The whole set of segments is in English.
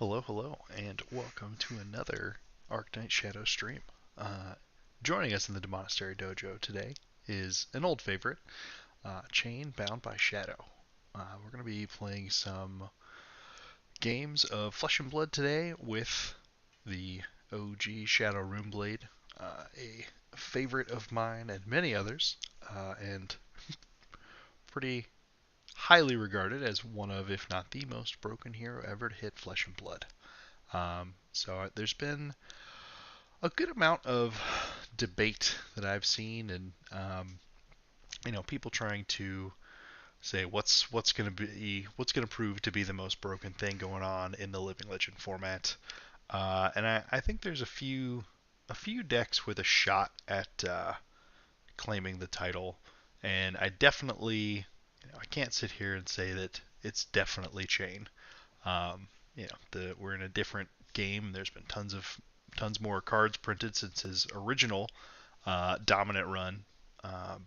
Hello, hello, and welcome to another Arknight Shadow stream. Uh, Joining us in the Monastery Dojo today is an old favorite, Chane Bound by Shadow. We're going to be playing some games of Flesh and Blood today with the OG Shadow Runeblade, a favorite of mine and many others, and pretty highly regarded as one of, if not the most broken hero ever to hit Flesh and Blood. So there's been a good amount of debate that I've seen, and people trying to say what's going to prove to be the most broken thing going on in the Living Legend format. And I think there's a few decks with a shot at claiming the title, and I definitely I can't sit here and say that it's definitely Chane. We're in a different game. There's been tons more cards printed since his original dominant run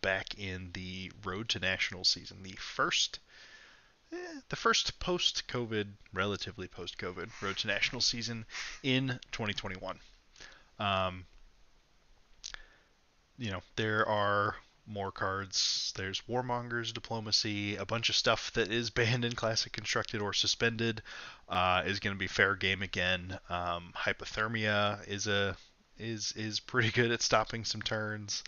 back in the Road to Nationals season, the first post-COVID, relatively post-COVID Road to Nationals season in 2021. Um, there are more cards. There's Warmonger's Diplomacy, a bunch of stuff that is banned in Classic Constructed or suspended is going to be fair game again. Hypothermia is pretty good at stopping some turns.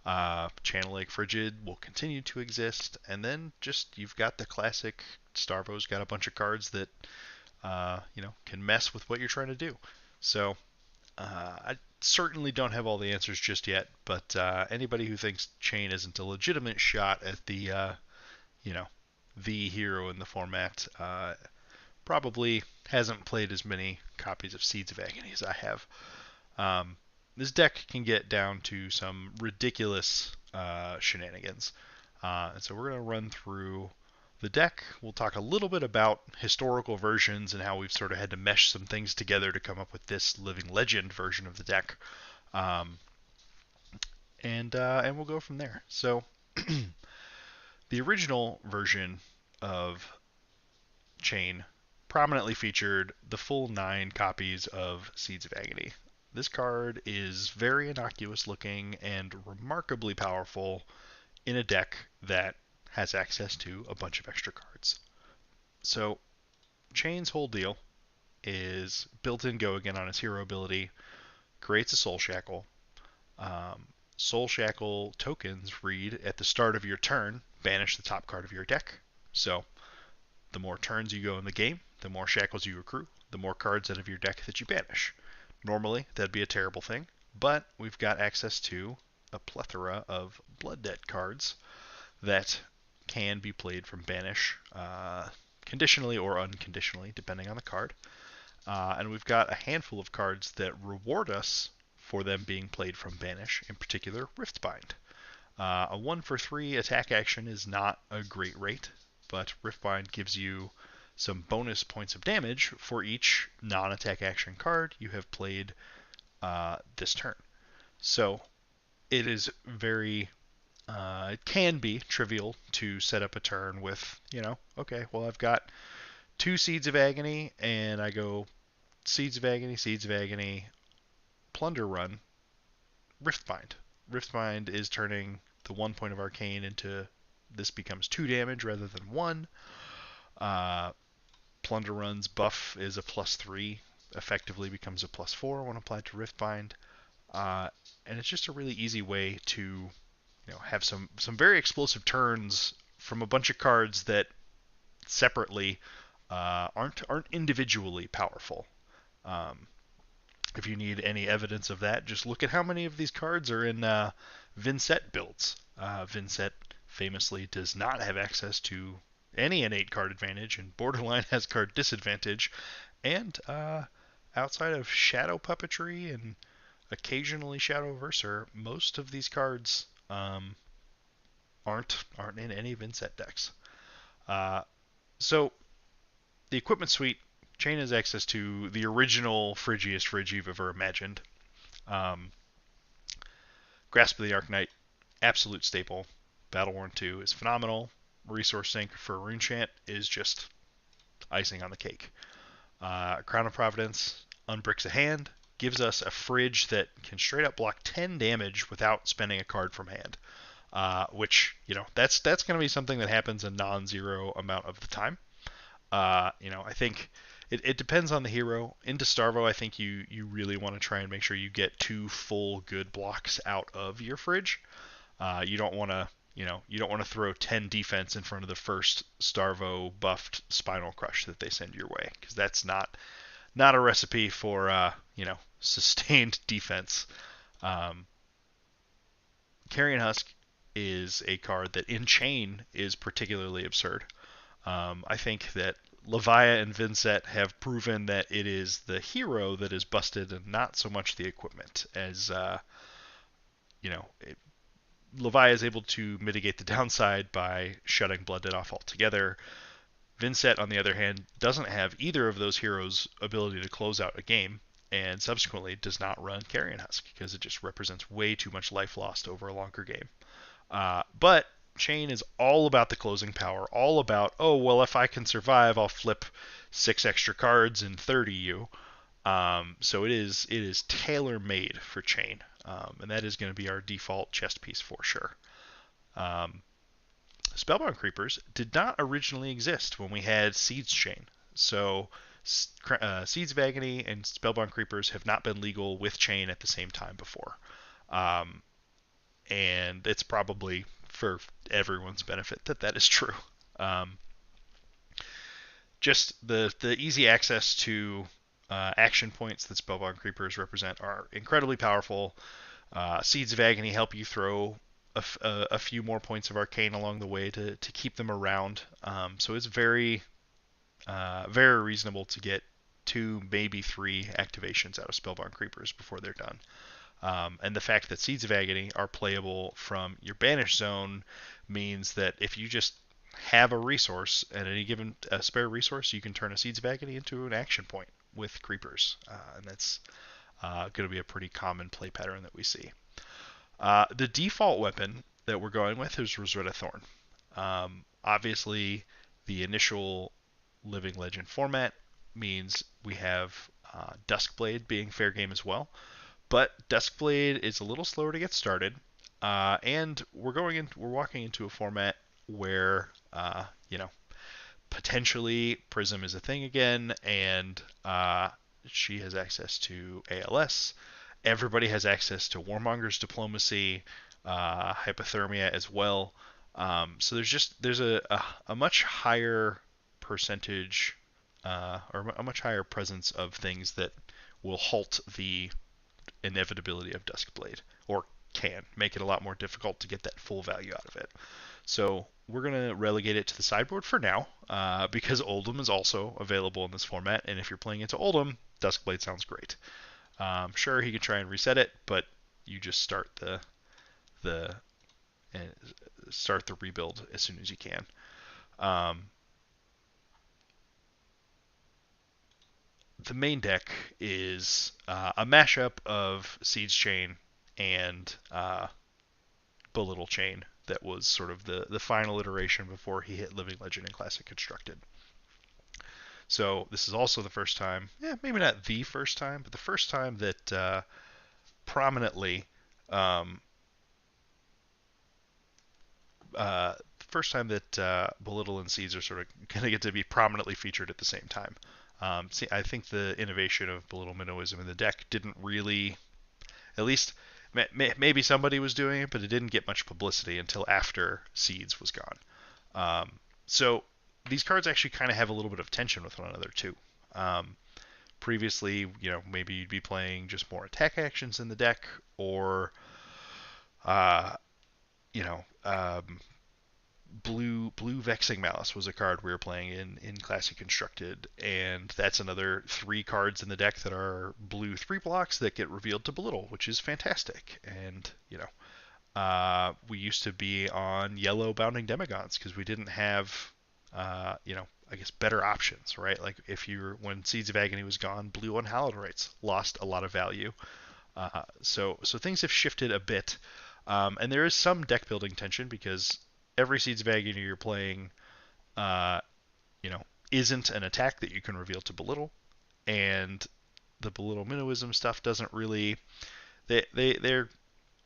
Channel Lake Frigid will continue to exist, and then just you've got the classic. Starvo's got a bunch of cards that can mess with what you're trying to do. So I certainly don't have all the answers just yet, but anybody who thinks Chane isn't a legitimate shot at you know, the hero in the format probably hasn't played as many copies of Seeds of Agony as I have. This deck can get down to some ridiculous shenanigans, and so we're going to run through the deck. We'll talk a little bit about historical versions and how we've sort of had to mesh some things together to come up with this Living Legend version of the deck, um, and we'll go from there. So the original version of Chane prominently featured the full 9 copies of Seeds of Agony. This card is very innocuous looking and remarkably powerful in a deck that has access to a bunch of extra cards. So Chane's whole deal is built-in go again on his hero ability, creates a Soul Shackle. Soul Shackle tokens read at the start of your turn, banish the top card of your deck. So the more turns you go in the game, the more shackles you accrue, the more cards out of your deck that you banish. Normally, that'd be a terrible thing, but we've got access to a plethora of Blood Debt cards that can be played from Banish, conditionally or unconditionally, depending on the card. And we've got a handful of cards that reward us for them being played from Banish, in particular Riftbind. A 1-for-3 attack action is not a great rate, but Riftbind gives you some bonus points of damage for each non-attack action card you have played this turn. So it is it can be trivial to set up a turn with, okay, well, I've got 2 Seeds of Agony, and I go Seeds of Agony, Plunder Run, Riftbind. Riftbind is turning the 1 point of Arcane into this becomes 2 damage rather than 1. Plunder Run's buff is a +3, effectively becomes a +4 when applied to Riftbind. And it's just a really easy way to have some very explosive turns from a bunch of cards that separately aren't individually powerful. If you need any evidence of that, just look at how many of these cards are in Vincent builds. Vincent famously does not have access to any innate card advantage, and borderline has card disadvantage. And outside of Shadow Puppetry and occasionally Shadow Verser, most of these cards aren't in any Vincent decks. So the equipment suite, Chane has access to the original Frigiest Fridge you've ever imagined. Grasp of the Arknight, absolute staple. Battleworn 2 is phenomenal. Resource Sink for Runechant is just icing on the cake. Crown of Providence unbricks a hand, gives us a fridge that can straight up block 10 damage without spending a card from hand. Which, that's going to be something that happens a non-zero amount of the time. I think it depends on the hero. Into Starvo, I think you really want to try and make sure you get 2 full good blocks out of your fridge. You don't want to you don't want to throw 10 defense in front of the first Starvo buffed Spinal Crush that they send your way, because that's not a recipe for sustained defense. Um, Carrion Husk is a card that in Chane is particularly absurd. I think that Leviah and Vincent have proven that it is the hero that is busted and not so much the equipment. As you know, Leviah is able to mitigate the downside by shutting Blood Debt off altogether. Vincent, on the other hand, doesn't have either of those heroes' ability to close out a game, and subsequently does not run Carrion Husk because it just represents way too much life lost over a longer game. But Chane is all about the closing power, all about, oh, well, if I can survive, I'll flip 6 extra cards and 30 you. So it is tailor-made for Chane, and that is going to be our default chest piece for sure. Spellbound Creepers did not originally exist when we had Seeds Chane. So Seeds of Agony and Spellbound Creepers have not been legal with Chane at the same time before. And it's probably for everyone's benefit that is true. Just the easy access to action points that Spellbound Creepers represent are incredibly powerful. Seeds of Agony help you throw a few more points of Arcane along the way to keep them around. So it's very reasonable to get 2, maybe 3 activations out of Spellbound Creepers before they're done. And the fact that Seeds of Agony are playable from your Banish Zone means that if you just have a resource, at any given spare resource, you can turn a Seeds of Agony into an action point with Creepers. And that's going to be a pretty common play pattern that we see. The default weapon that we're going with is Rosetta Thorn. Obviously, the initial Living Legend format means we have Duskblade being fair game as well. But Duskblade is a little slower to get started, and we're walking into a format where potentially Prism is a thing again, and she has access to ALS. Everybody has access to Warmonger's Diplomacy, Hypothermia as well. So there's a much higher percentage or a much higher presence of things that will halt the inevitability of Duskblade, or can make it a lot more difficult to get that full value out of it. So we're going to relegate it to the sideboard for now, because Oldhim is also available in this format, and if you're playing into Oldhim, Duskblade sounds great. Sure, he can try and reset it, but you just start the rebuild as soon as you can. The main deck is a mashup of Seeds Chane and Belittle Chane that was sort of the final iteration before he hit Living Legend and Classic Constructed. So this is also the first time, maybe not the first time, but the first time that prominently Belittle and Seeds are sort of going to get to be prominently featured at the same time. I think the innovation of Belittle Minnowism in the deck didn't really, at least maybe somebody was doing it, but it didn't get much publicity until after Seeds was gone. So these cards actually kind of have a little bit of tension with one another too. Previously, maybe you'd be playing just more attack actions in the deck, or Blue Vexing Malice was a card we were playing in Classic Constructed, and that's another 3 cards in the deck that are blue 3 blocks that get revealed to Belittle, which is fantastic. And we used to be on yellow Bounding Demigons because we didn't have I guess better options, right? Like when Seeds of Agony was gone, blue Unhallowed Rites lost a lot of value. So things have shifted a bit, and there is some deck building tension because every Seeds of Agony you're playing, isn't an attack that you can reveal to Belittle. and the belittle minnowism stuff doesn't really. They're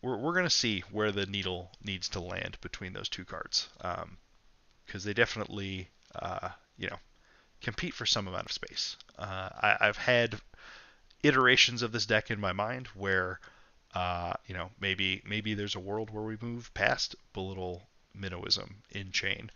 we're going to see where the needle needs to land between those two cards, because they definitely you know compete for some amount of space. I've had iterations of this deck in my mind where maybe there's a world where we move past belittle minnowism in Chane.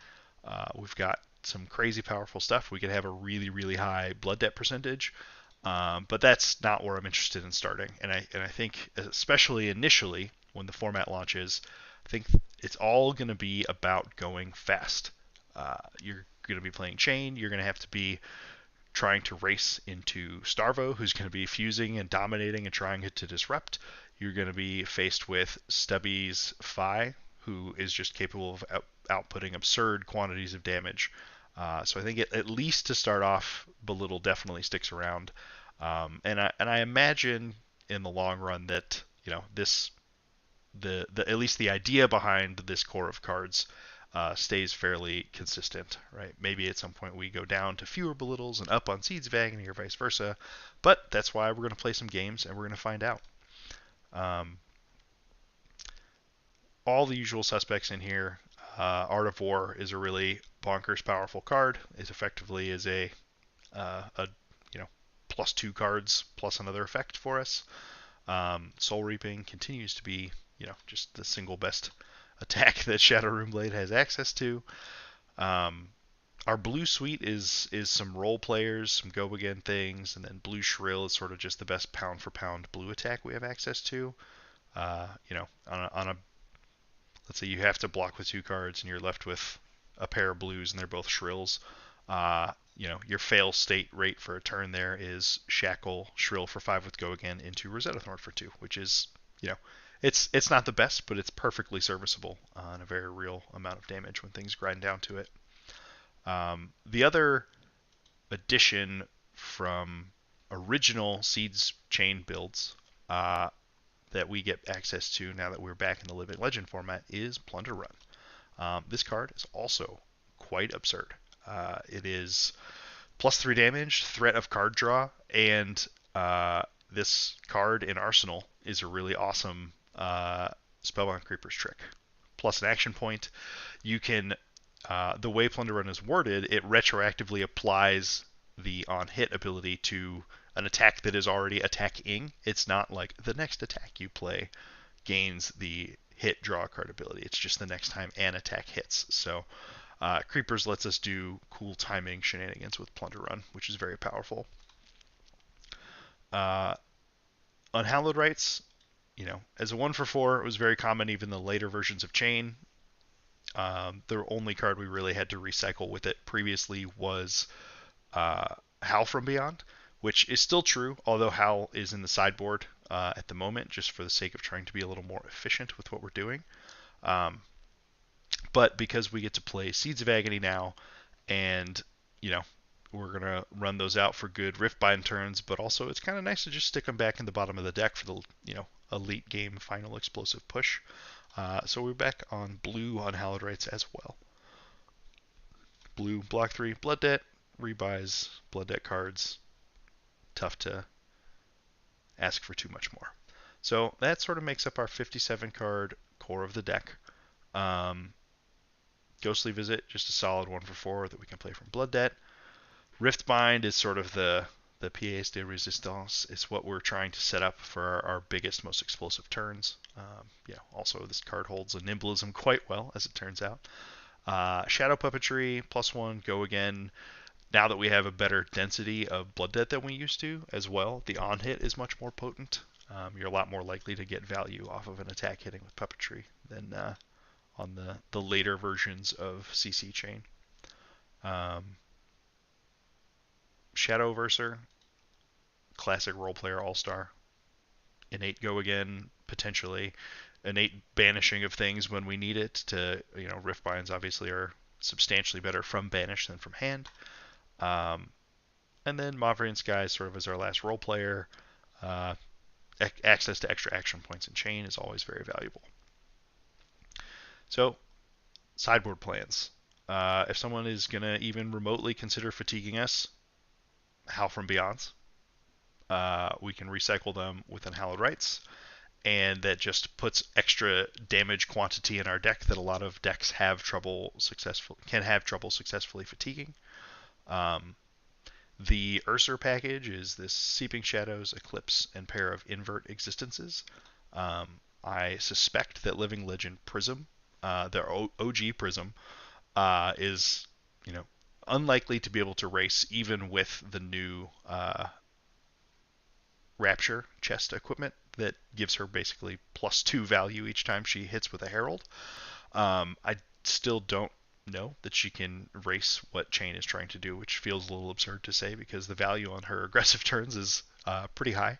We've got some crazy powerful stuff. We could have a really high blood debt percentage, but that's not where I'm interested in starting. And I think especially initially when the format launches, I think it's all going to be about going fast. You're going to be playing Chane. You're going to have to be trying to race into Starvo, who's going to be fusing and dominating and trying to disrupt. You're going to be faced with Stubby's Phi, who is just capable of outputting absurd quantities of damage. So I think at least to start off, Belittle definitely sticks around, and I imagine in the long run that this the at least the idea behind this core of cards stays fairly consistent, right? Maybe at some point we go down to fewer belittles and up on Seeds of Agony or vice versa, but that's why we're going to play some games and we're going to find out. Um, all the usual suspects in here. Art of War is a really bonkers powerful card. It effectively is a +2 cards plus another effect for us. Soul Reaping continues to be just the single best attack that Shadow Runeblade has access to. Our blue suite is some role players, some go again things, and then blue shrill is sort of just the best pound for pound blue attack we have access to. On a let's say you have to block with 2 cards and you're left with a pair of blues and they're both shrills. Your fail state rate for a turn there is shackle shrill for 5 with go again into Rosetta Thorn for 2, which is it's not the best, but it's perfectly serviceable and a very real amount of damage when things grind down to it. The other addition from original Seeds Chane builds that we get access to now that we're back in the Living Legend format is Plunder Run. This card is also quite absurd. It is +3 damage, threat of card draw, and this card in Arsenal is a really awesome Spellbound Creeper's trick. Plus an action point. You can, the way Plunder Run is worded, it retroactively applies the on hit ability to an attack that is already attacking. It's not like the next attack you play gains the hit draw card ability. It's just the next time an attack hits. So Creepers lets us do cool timing shenanigans with Plunder Run, which is very powerful. Unhallowed Rites, as a 1/4, it was very common even the later versions of Chane. The only card we really had to recycle with it previously was Howl from Beyond, which is still true, although Howl is in the sideboard at the moment, just for the sake of trying to be a little more efficient with what we're doing. But because we get to play Seeds of Agony now, and we're gonna run those out for good Riftbind turns, but also it's kind of nice to just stick them back in the bottom of the deck for the elite game final explosive push. So we're back on blue Unhallowed Rites as well. Blue block 3 blood debt, rebuys blood debt cards. Tough to ask for too much more. So that sort of makes up our 57 card core of the deck. Ghostly Visit, just a solid 1/4 that we can play from Blood Debt. Riftbind is sort of the pièce de résistance. It's what we're trying to set up for our biggest, most explosive turns. Also, this card holds a Nimblism quite well, as it turns out. Shadow Puppetry, +1, go again. Now that we have a better density of Blood Debt than we used to as well, the on-hit is much more potent. You're a lot more likely to get value off of an attack hitting with Puppetry than on the later versions of CC Chane. Shadowverser, classic role player all-star. Innate go again, potentially. Innate banishing of things when we need it to, Riftbinds obviously are substantially better from banish than from hand. And then Mauvrian Sky sort of as our last role player. Access to extra action points in Chane is always very valuable. So, sideboard plans. If someone is going to even remotely consider fatiguing us, Howl from Beyond. We can recycle them with Unhallowed Rites, and that just puts extra damage quantity in our deck that a lot of decks can have trouble successfully fatiguing. Um, the Urser package is this Seeping Shadows, Eclipse, and pair of Invert Existences. I suspect that Living Legend Prism, their OG Prism, is, you know, unlikely to be able to race even with the new Rapture chest equipment that gives her basically +2 value each time she hits with a Herald. I still don't know that she can race what Chane is trying to do, which feels a little absurd to say because the value on her aggressive turns is pretty high.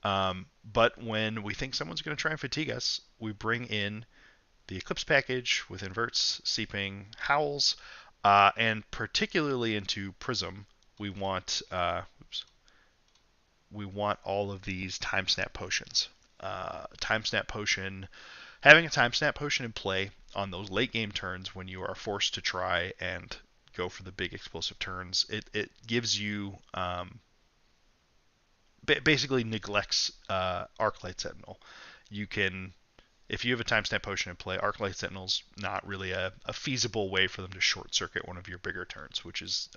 But when we think someone's going to try and fatigue us, we bring in the Eclipse package with inverts, seeping, howls, and particularly into Prism, we want we want all of these time snap potions. Time snap potion, having a time snap potion in play on those late game turns when you are forced to try and go for the big explosive turns, it gives you basically neglects Arclight Sentinel. You can, if you have a time snap potion in play, Arclight Sentinel's not really a feasible way for them to short circuit one of your bigger turns, which is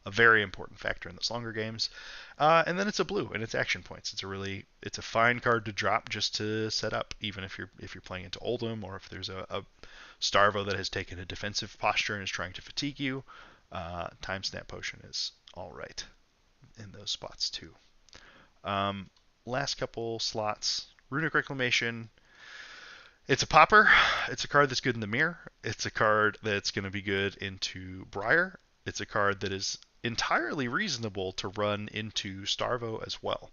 a very important factor in those longer games. And then it's a blue and it's action points. It's a fine card to drop just to set up, even if you're playing into Oldhim or if there's a Starvo that has taken a defensive posture and is trying to fatigue you. Time snap potion is all right in those spots too. Last couple slots, Runic Reclamation. It's a popper. It's a card that's good in the mirror. It's a card that's going to be good into Briar. It's a card that is entirely reasonable to run into Starvo as well.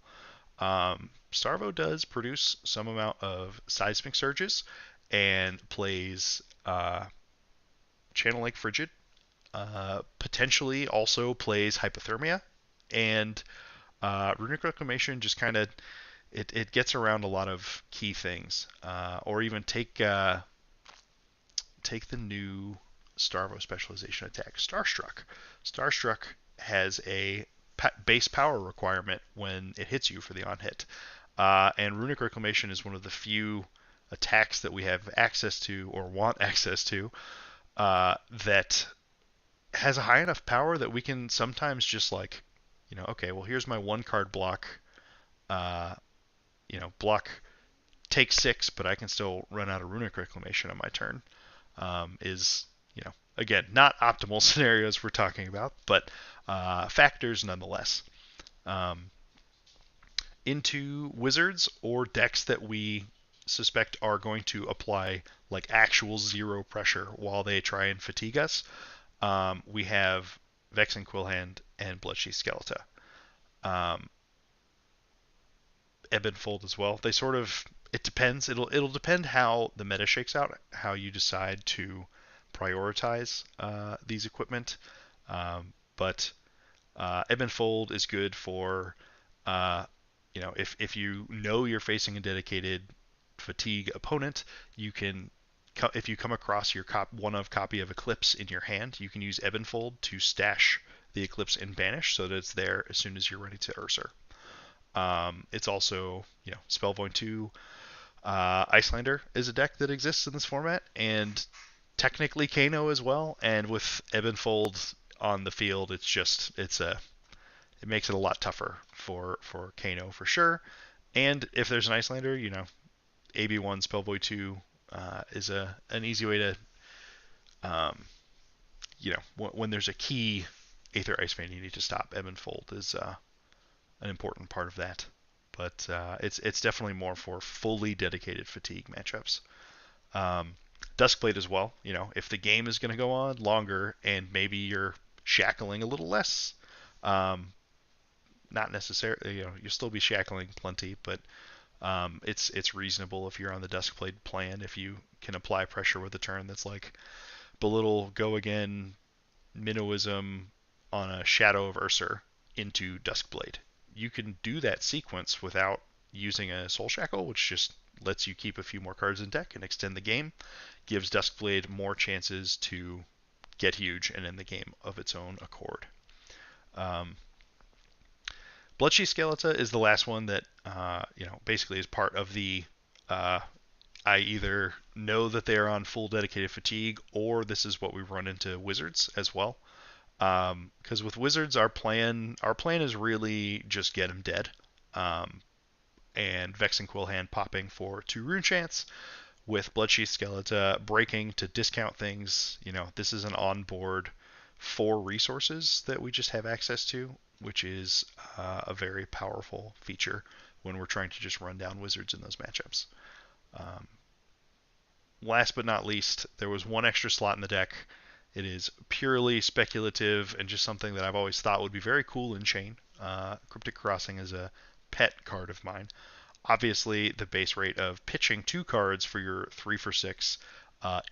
Starvo does produce some amount of Seismic Surges and plays Channel Lake Frigid. Potentially also plays Hypothermia. And Runic Reclamation just kind of it gets around a lot of key things. Or even take the new Starvo specialization attack, Starstruck. Starstruck has a base power requirement when it hits you for the on hit. And Runic Reclamation is one of the few attacks that we have access to or want access to that has a high enough power that we can sometimes just like, okay, well here's my one card block. Block take 6, but I can still run out of Runic Reclamation on my turn. Is, again, not optimal scenarios we're talking about, but factors nonetheless. Into wizards or decks that we suspect are going to apply like actual 0 pressure while they try and fatigue us, we have Vexing Quillhand and Bloodsheath Skeleton. Ebb and Fold as well. They sort of, it depends. It'll depend how the meta shakes out, how you decide to prioritize these equipment. But Ebb and Fold is good for, if you know you're facing a dedicated fatigue opponent, you can, if you come across your one-of copy of Eclipse in your hand, you can use Ebb and Fold to stash the Eclipse in Banish so that it's there as soon as you're ready to Urser. It's also, Spellvoid 2. Icelander is a deck that exists in this format, and technically Kano as well. And with Ebb and Fold on the field, it makes it a lot tougher for Kano for sure. And if there's an Icelander, AB1 Spellvoid 2 is an easy way to, when there's a key Aether Iceman you need to stop, Ebb and Fold is an important part of that. But it's definitely more for fully dedicated fatigue matchups. Duskblade as well. If the game is going to go on longer and maybe you're shackling a little less, not necessarily, you'll still be shackling plenty, but it's reasonable if you're on the Duskblade plan, if you can apply pressure with a turn that's like Belittle, Go Again, Minnowism on a Shadow of Urser into Duskblade. You can do that sequence without using a Soul Shackle, which just lets you keep a few more cards in deck and extend the game. Gives Duskblade more chances to get huge and end the game of its own accord. Bloodshea Skeleton is the last one that basically is part of the. Uh, I either know that they are on full dedicated fatigue, or this is what we run into wizards as well. Because with wizards, our plan is really just get them dead. Um, and Vex and Quillhand popping for 2 rune chance, with Bloodsheath Skeleton breaking to discount things. This is an onboard 4 resources that we just have access to, which is a very powerful feature when we're trying to just run down wizards in those matchups. Um, Last but not least, there was 1 extra slot in the deck. It is purely speculative and just something that I've always thought would be very cool in Chane. Cryptic Crossing is a pet card of mine. Obviously, the base rate of pitching 2 cards for your 3 for 6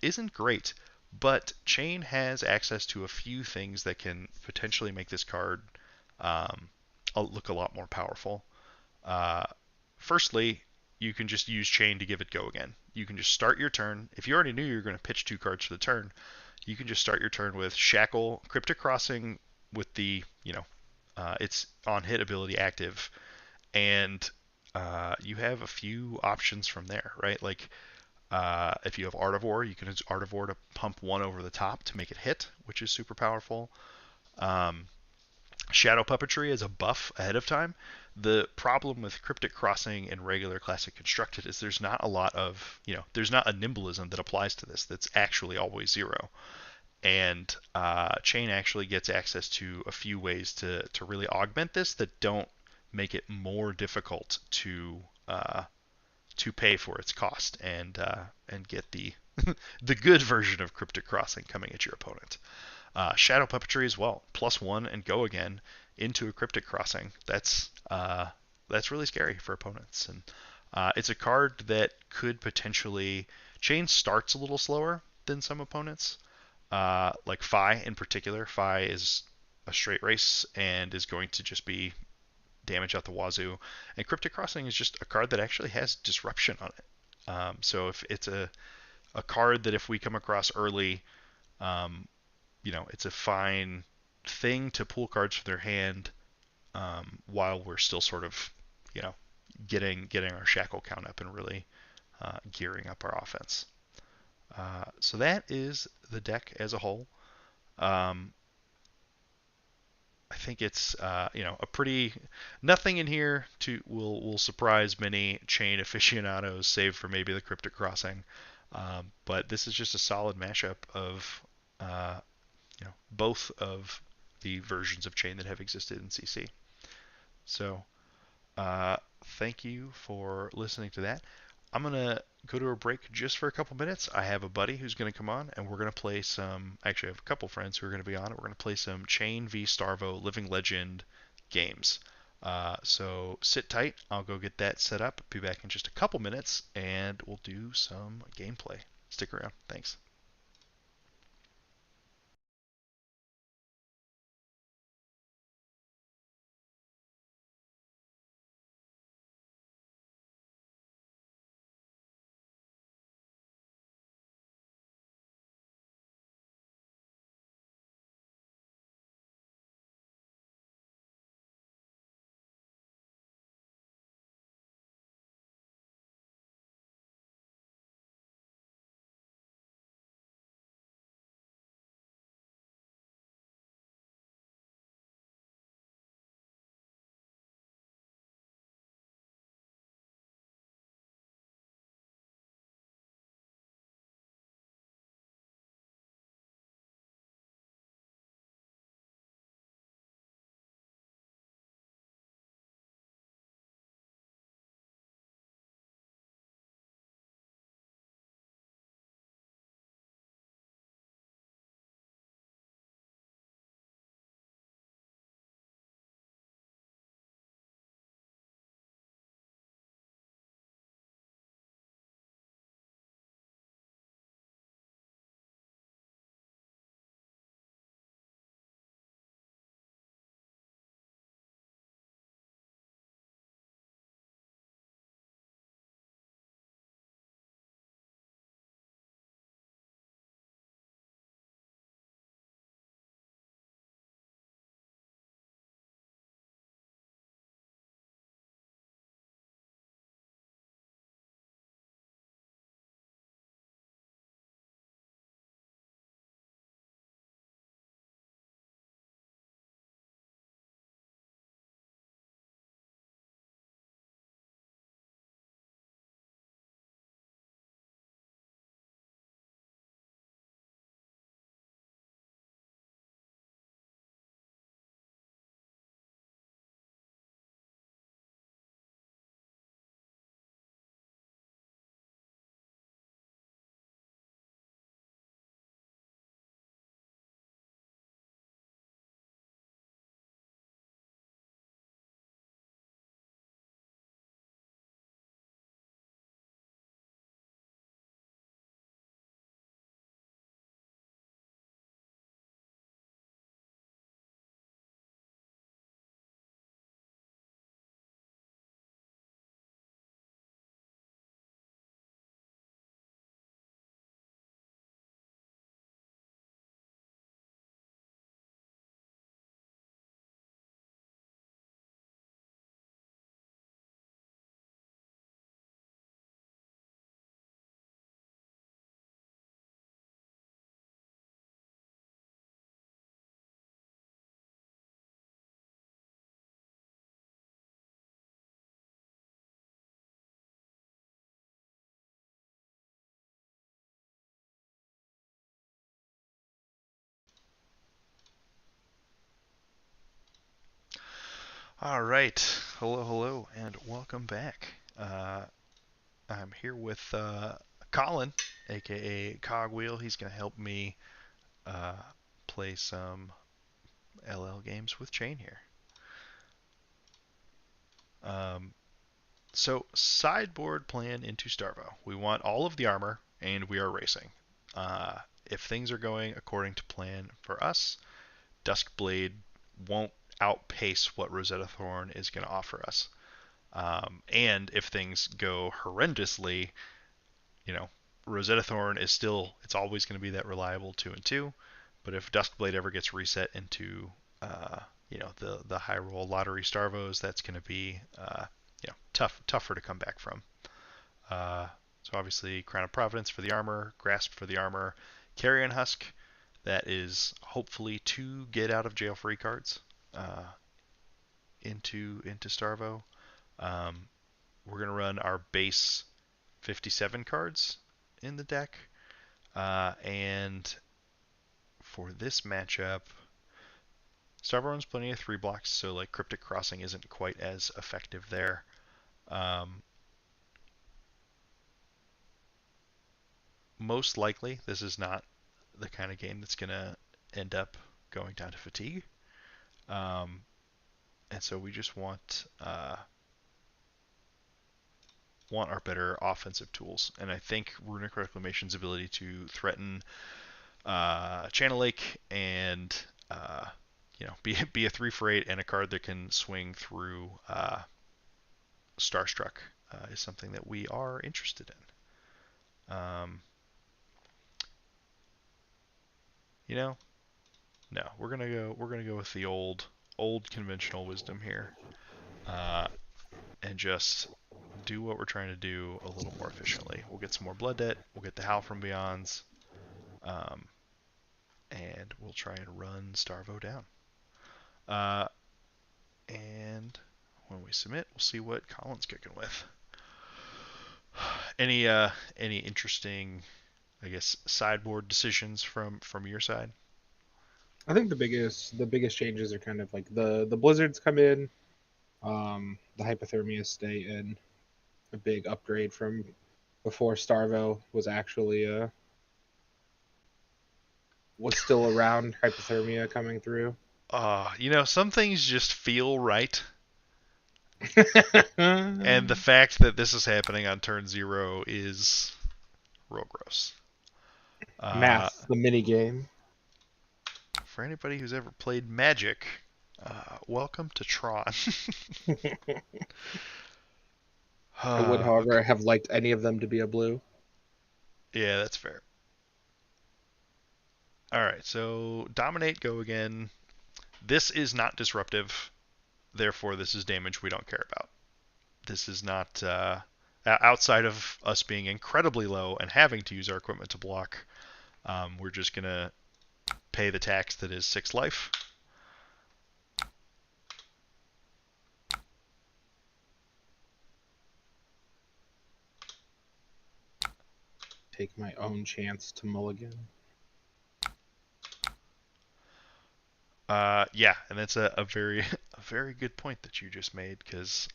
isn't great, but Chane has access to a few things that can potentially make this card um, look a lot more powerful. Uh, Firstly, you can just use Chane to give it go again. You can just start your turn. If you already knew you were going to pitch 2 cards for the turn, you can just start your turn with Shackle, Cryptic Crossing with the, its on hit ability active, and you have a few options from there, right? Like if you have Artivore, you can use Artivore to pump 1 over the top to make it hit, which is super powerful. Um, Shadow Puppetry as a buff ahead of time. The problem with Cryptic Crossing and regular Classic Constructed is there's not a lot of, there's not a nimbleism that applies to this that's actually always 0. And Chane actually gets access to a few ways to really augment this that don't make it more difficult to pay for its cost and get the the good version of Cryptic Crossing coming at your opponent. Shadow Puppetry as well, +1 and go again into a Cryptic Crossing. That's really scary for opponents, and it's a card that could potentially. Chane starts a little slower than some opponents, like Fi in particular. Fi is a straight race and is going to just be damage out the wazoo. And Cryptic Crossing is just a card that actually has disruption on it. So if it's a card that if we come across early, um, it's a fine thing to pull cards from their hand while we're still sort of, you know, getting our shackle count up and really gearing up our offense. So that is the deck as a whole. Um, I think it's a pretty nothing in here to will surprise many Chane aficionados, save for maybe the Cryptic Crossing. But this is just a solid mashup of both of the versions of Chane that have existed in CC. So thank you for listening to that. I'm gonna go to a break just for a couple minutes. I have a buddy who's gonna come on, and we're gonna play some. Actually, I have a couple friends who are gonna be on. We're gonna play some Chane v Starvo Living Legend games. So sit tight. I'll go get that set up. Be back in just a couple minutes, and we'll do some gameplay. Stick around. Thanks. All right. Hello, hello, and welcome back. I'm here with Colin, aka Cogwheel. He's going to help me uh, play some LL games with Chane here. Um, so, sideboard plan into Starvo. We want all of the armor, and we are racing. If things are going according to plan for us, Duskblade won't outpace what Rosetta Thorn is going to offer us. And if things go horrendously, you know, Rosetta Thorn is still, it's always going to be that reliable 2 and 2. But if Duskblade ever gets reset into, uh, the high roll lottery Starvos, that's going to be, tougher to come back from. Uh, so obviously, Crown of Providence for the armor, Grasp for the armor, Carrion Husk, that is hopefully 2 get out of jail free cards into Starvo. Um, we're going to run our base 57 cards in the deck. And for this matchup, Starvo runs plenty of 3 blocks, so like Cryptic Crossing isn't quite as effective there. Um, Most likely, this is not the kind of game that's going to end up going down to fatigue. Um, and so we just want our better offensive tools. And I think Runic Reclamation's ability to threaten Channel Lake and be a 3 for 8 and a card that can swing through Starstruck is something that we are interested in. You know, no, we're gonna go with the old conventional wisdom here, uh, and just do what we're trying to do a little more efficiently. We'll get some more blood debt. We'll get the Howl from Beyonds, um, and we'll try and run Starvo down. Uh, and when we submit, we'll see what Colin's kicking with. Any interesting, I guess, sideboard decisions from your side? I think the biggest changes are kind of like the blizzards come in, the hypothermia stay in. A big upgrade from before Starvo was actually was still around. Hypothermia coming through. Some things just feel right, and the fact that this is happening on turn 0 is real gross. Uh, Math, the mini game. for anybody who's ever played Magic, welcome to Tron. I would, Okay. however, have liked any of them to be a blue. Yeah, that's fair. All right, so Dominate, go again. This is not disruptive, therefore this is damage we don't care about. This is not outside of us being incredibly low and having to use our equipment to block. We're just gonna pay the tax that is 6 life. Take my own chance to mulligan. Yeah, and that's a very a very good point that you just made because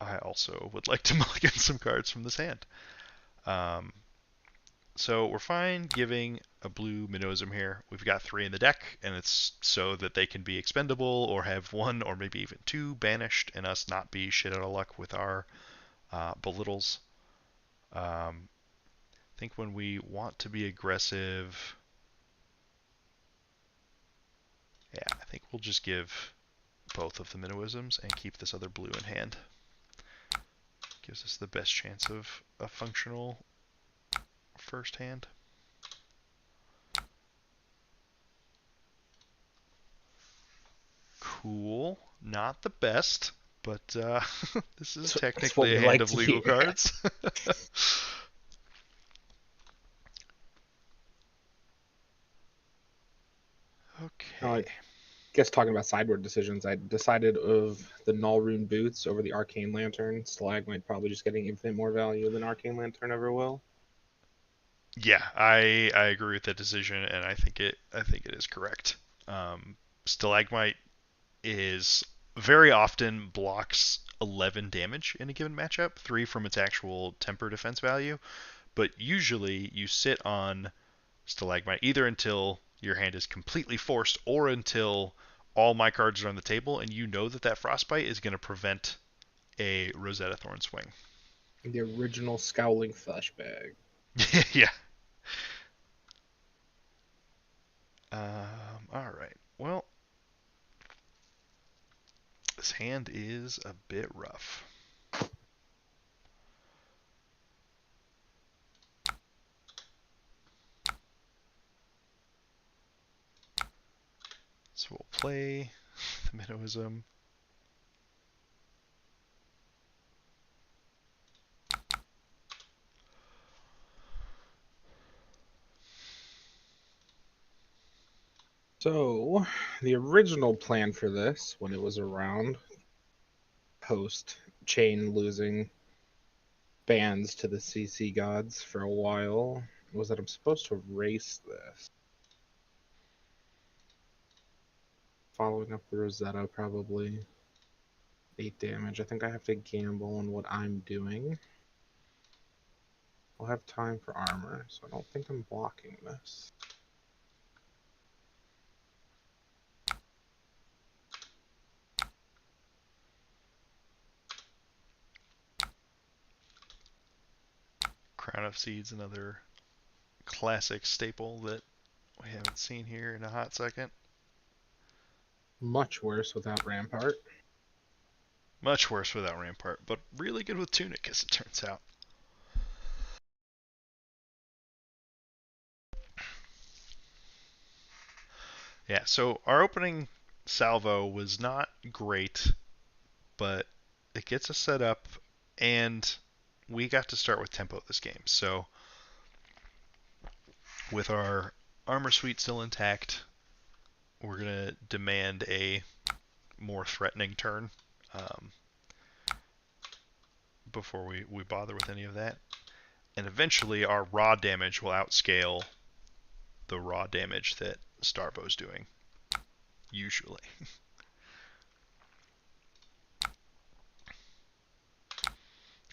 I also would like to mulligan some cards from this hand. Um, so we're fine giving a blue Minnowism here. We've got 3 in the deck, and it's so that they can be expendable or have 1 or maybe even 2 banished, and us not be shit out of luck with our belittles. I think when we want to be aggressive, yeah, I think we'll just give both of the Minnowisms and keep this other blue in hand. Gives us the best chance of a functional first hand. Cool. Not the best, but this is That's what technically we a hand like of to legal hear. cards. I Okay. guess talking about sideboard decisions, I decided of the Null Rune Boots over the Arcane Lantern. Stalagmite probably just getting infinite more value than Arcane Lantern ever will. Yeah, I agree with that decision, and I think it is correct. Stalagmite is very often blocks 11 damage in a given matchup, 3 from its actual temper defense value, but usually you sit on Stalagmite either until your hand is completely forced or until all my cards are on the table and you know that that Frostbite is going to prevent a Rosetta Thorn swing. The original Scowling Flashbag. Yeah. All right. Well, this hand is a bit rough. So we'll play the Minnowism. So, the original plan for this, when it was around, post Chane losing bans to the CC gods for a while, was that I'm supposed to race this. Following up the Rosetta, probably 8 damage. I think I have to gamble on what I'm doing. I'll have time for armor, so I don't think I'm blocking this. Crown of Seeds, another classic staple that we haven't seen here in a hot second. Much worse without Rampart. Much worse without Rampart, but really good with Tunic, as it turns out. Yeah, so our opening salvo was not great, but it gets us set up, and we got to start with tempo this game. So with our armor suite still intact, we're going to demand a more threatening turn before we bother with any of that. And eventually our raw damage will outscale the raw damage that Starvo's doing, usually.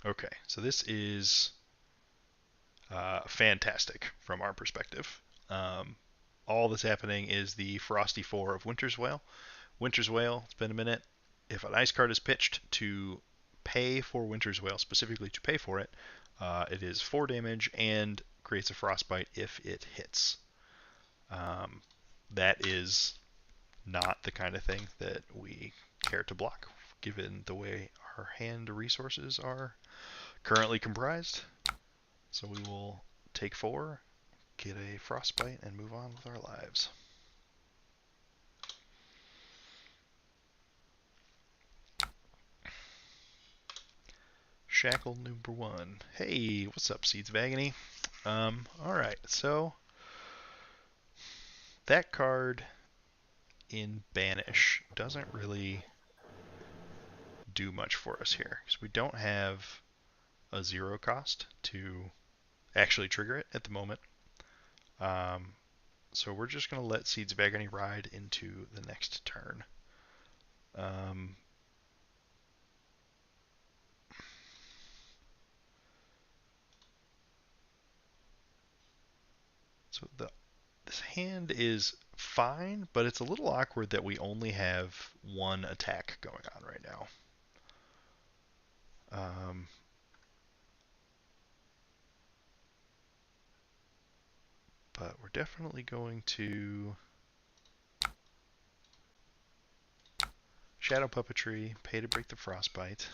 Okay, so this is fantastic from our perspective. All that's happening is the Frosty 4 of Winter's Wail. Winter's Wail, it's been a minute. If an ice card is pitched to pay for Winter's Wail, specifically to pay for it, it is 4 damage and creates a frostbite if it hits. That is not the kind of thing that we care to block, given the way our hand resources are currently comprised. So we will take 4, get a frostbite, and move on with our lives. Shackle number 1. Hey, what's up, Seeds of Agony? Alright, so that card in Banish doesn't really do much for us here, because we don't have a 0 cost to actually trigger it at the moment. So we're just going to let Seeds of Agony ride into the next turn. So this hand is fine, but it's a little awkward that we only have one attack going on right now. But we're definitely going to Shadow Puppetry, pay to break the frostbite.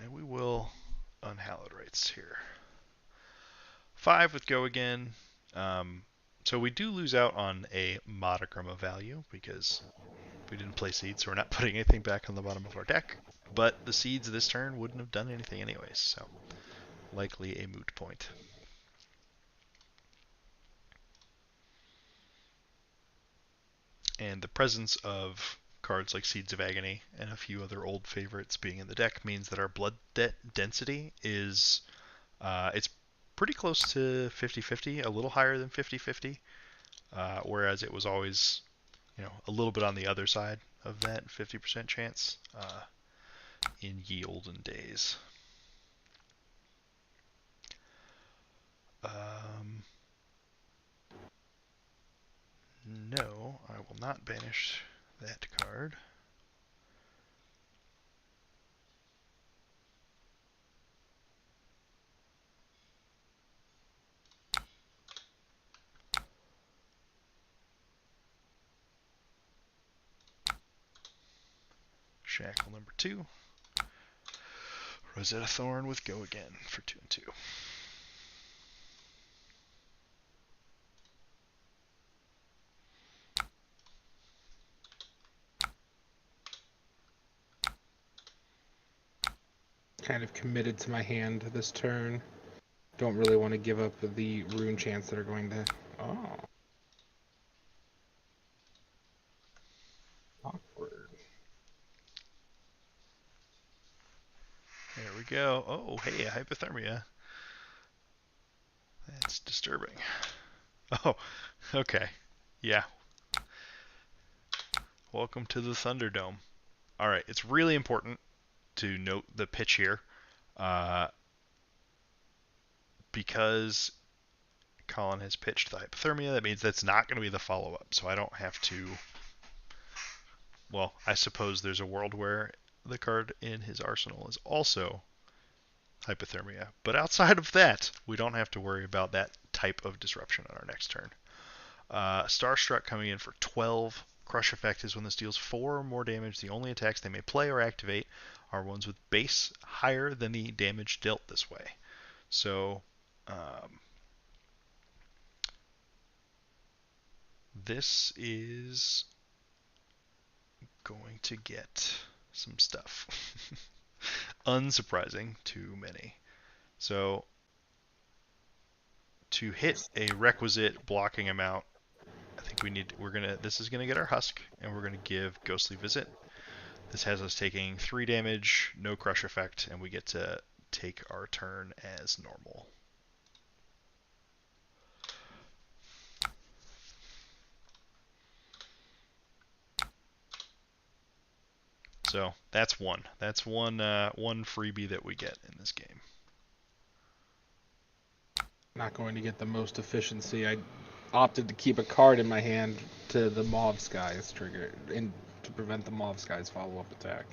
And we will Unhallowed Rites here. 5 with Go again. So we do lose out on a modicum of value because we didn't play seeds, so we're not putting anything back on the bottom of our deck. But the seeds this turn wouldn't have done anything anyways, so likely a moot point. And the presence of cards like Seeds of Agony and a few other old favorites being in the deck means that our blood density is it's pretty close to 50-50, a little higher than 50-50, whereas it was always a little bit on the other side of that 50% chance in ye olden days. No, I will not banish that card. Shackle number 2. Rosetta Thorn with Go Again for 2 and 2. Kind of committed to my hand this turn. Don't really want to give up the rune chance that are going to... Oh. Awkward. There we go. Oh, hey, a hypothermia. That's disturbing. Oh, okay. Yeah. Welcome to the Thunderdome. Alright, it's really important to note the pitch here. Because Colin has pitched the hypothermia, that means that's not going to be the follow-up. So I don't have to... Well, I suppose there's a world where the card in his arsenal is also hypothermia. But outside of that, we don't have to worry about that type of disruption on our next turn. Starstruck coming in for 12. Crush effect is when this deals 4 or more damage. The only attacks they may play or activate are ones with base higher than the damage dealt this way. So this is going to get some stuff. Unsurprising to many. So to hit a requisite blocking amount, I think this is gonna get our husk, and we're gonna give Ghostly Visit. This has us taking 3 damage, no crush effect, and we get to take our turn as normal. So that's one. That's one freebie that we get in this game. Not going to get the most efficiency. I opted to keep a card in my hand to the Mauve Skies trigger, and to prevent the Mauve Skies follow-up attack.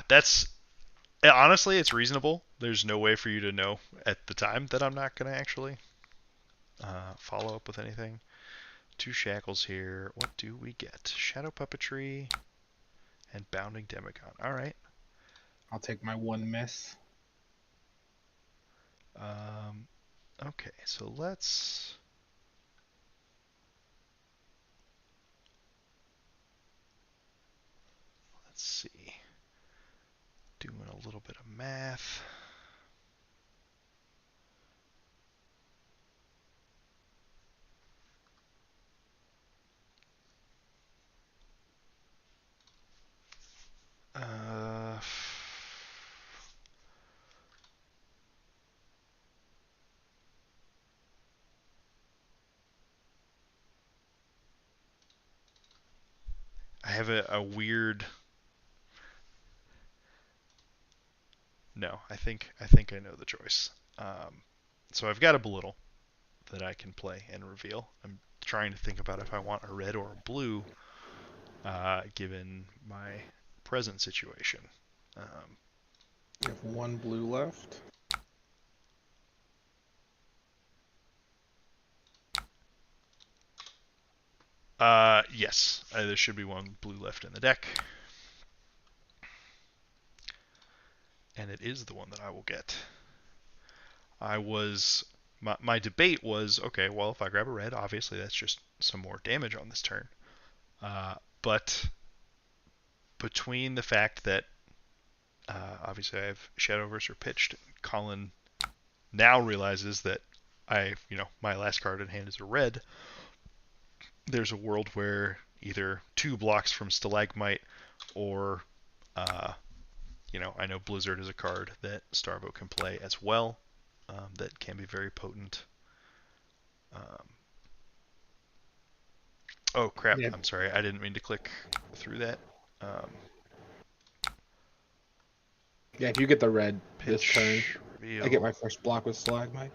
That's honestly, it's reasonable. There's no way for you to know at the time that I'm not going to actually follow up with anything. 2 shackles here. What do we get? Shadow Puppetry and Bounding Demagon. All right. I'll take my 1 miss. Okay, so let's see. Doing a little bit of math. I have a weird. No, I think I know the choice. So I've got a belittle that I can play and reveal. I'm trying to think about if I want a red or a blue, given my present situation. You have 1 blue left. Yes, there should be 1 blue left in the deck. And it is the one that I will get. My debate was, okay, well, if I grab a red, obviously that's just some more damage on this turn. But between the fact that obviously I have Shadowverser pitched, Colin now realizes that my last card in hand is a red. There's a world where either 2 blocks from Stalagmite or, I know Blizzard is a card that Starvo can play as well, that can be very potent. Um, oh crap! Yeah, I'm sorry, I didn't mean to click through that. Um, yeah. If you get the red this turn, pitch I get reveal. my first block with Stalagmite.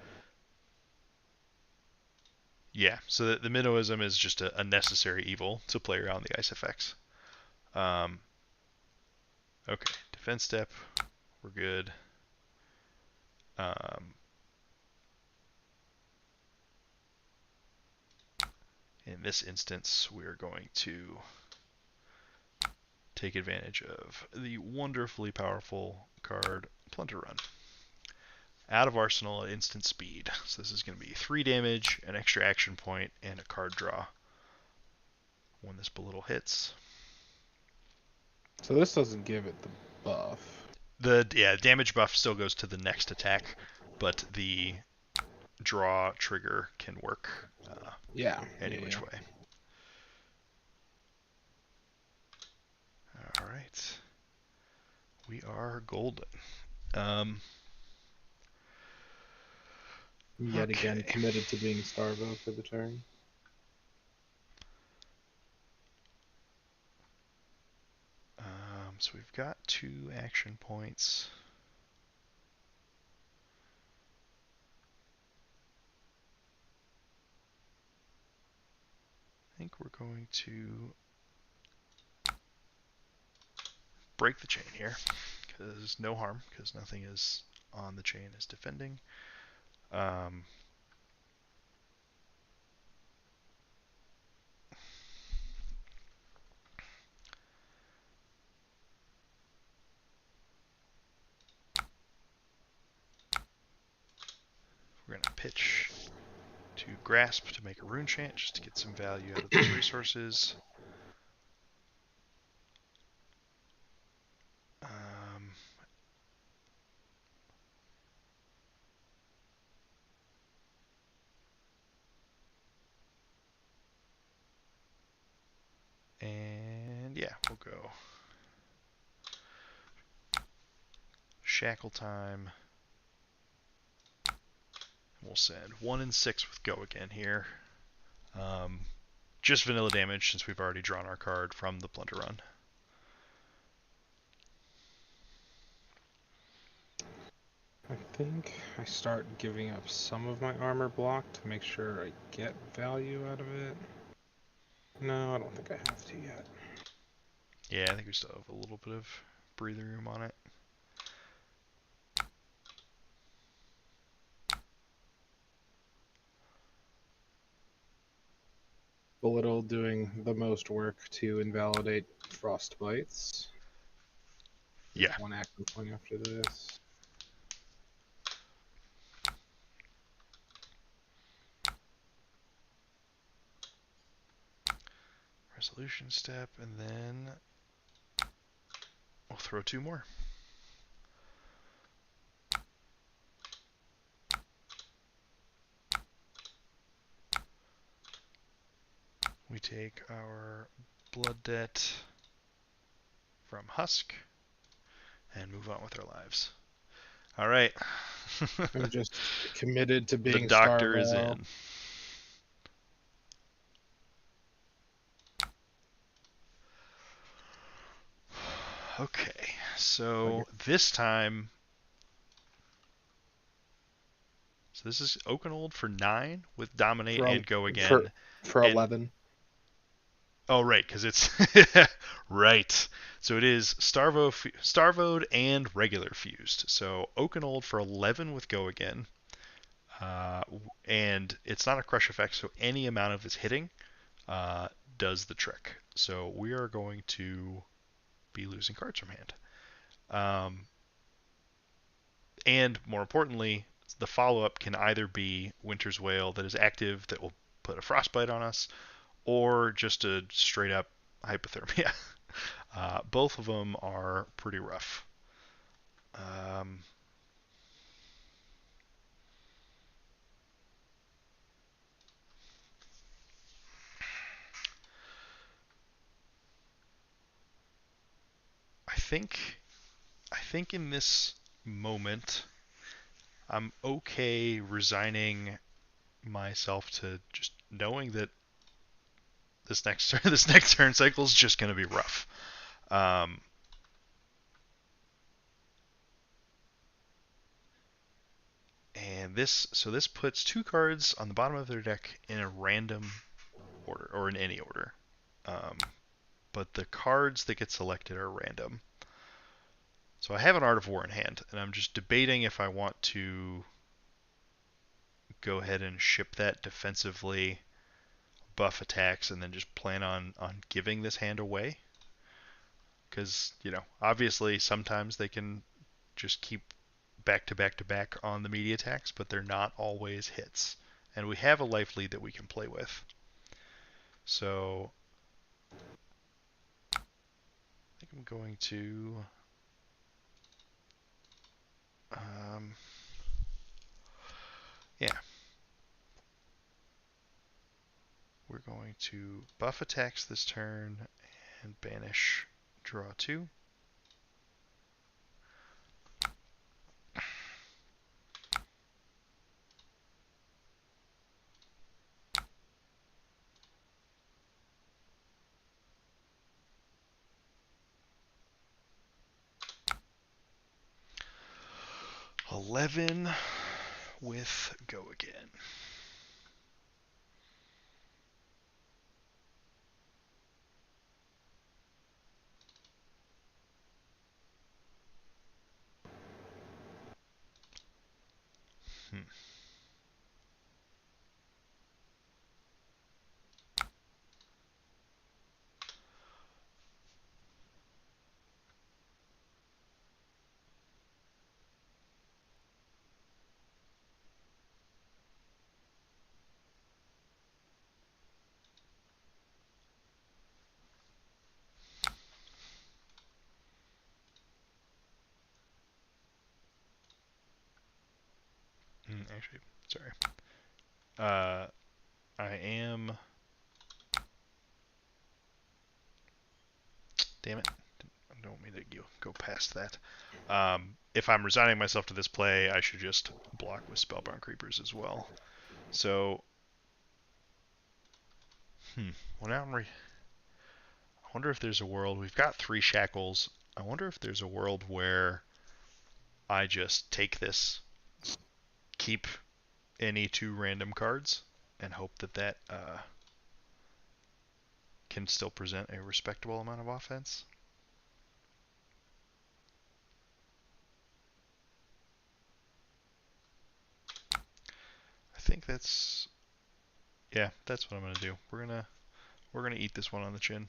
Yeah, so the Minnowism is just a necessary evil to play around the ice effects. Um, okay, defense step, we're good. Um, in this instance, we're going to take advantage of the wonderfully powerful card Plunder Run. Out of arsenal at instant speed. So this is going to be 3 damage, an extra action point, and a card draw when this belittle hits. So this doesn't give it the buff. The damage buff still goes to the next attack, but the draw trigger can work Yeah. any Yeah. which way. All right, we are golden. Yet again, Okay. committed to being Starvo for the turn. So we've got 2 action points. I think we're going to break the chain here, because no harm, because nothing is on the chain is defending. Um, we're going to pitch to grasp to make a rune chant, just to get some value out of those resources. Um, and yeah, we'll go Shackle Time. We'll send 1 and 6 with Go again here. Just vanilla damage since we've already drawn our card from the Plunder Run. I think I start giving up some of my armor block to make sure I get value out of it. No, I don't think I have to yet. Yeah, I think we still have a little bit of breathing room on it. Belittle doing the most work to invalidate Frostbites. Yeah. 1 action point after this. Resolution step, and then we'll throw 2 more. We take our blood debt from Husk and move on with our lives. All right. I'm just committed to The being doctor is Starvo. in. Okay, so this time, so this is Oakenold for 9 with Dominate For and Go for again. for And 11. oh, right, because it's right. So it is Starvoed and regular fused. So Oakenold for 11 with Go again. And it's not a crush effect, so any amount of its hitting does the trick. So we are going to be losing cards from hand. And more importantly, the follow-up can either be Winter's Wail that is active that will put a frostbite on us, or just a straight up hypothermia. Both of them are pretty rough. Um, I think in this moment I'm okay resigning myself to just knowing that this next turn cycle is just going to be rough. Um, and this puts two cards on the bottom of their deck in a random order or in any order. Um, but the cards that get selected are random. So I have an Art of War in hand, and I'm just debating if I want to go ahead and ship that defensively, buff attacks, and then just plan on giving this hand away. Because, obviously sometimes they can just keep back to back to back on the media attacks, but they're not always hits. And we have a life lead that we can play with. So I think I'm going to yeah, we're going to buff attacks this turn and banish draw 2. $11 with go again. Hmm. Actually, sorry. I am. Damn it. I don't mean to go past that. If I'm resigning myself to this play, I should just block with Spellbound Creepers as well. So, well now I wonder if there's a world. We've got 3 shackles. I wonder if there's a world where I just take this, keep any 2 random cards, and hope that can still present a respectable amount of offense. I think that's that's what I'm gonna do. We're gonna eat this one on the chin.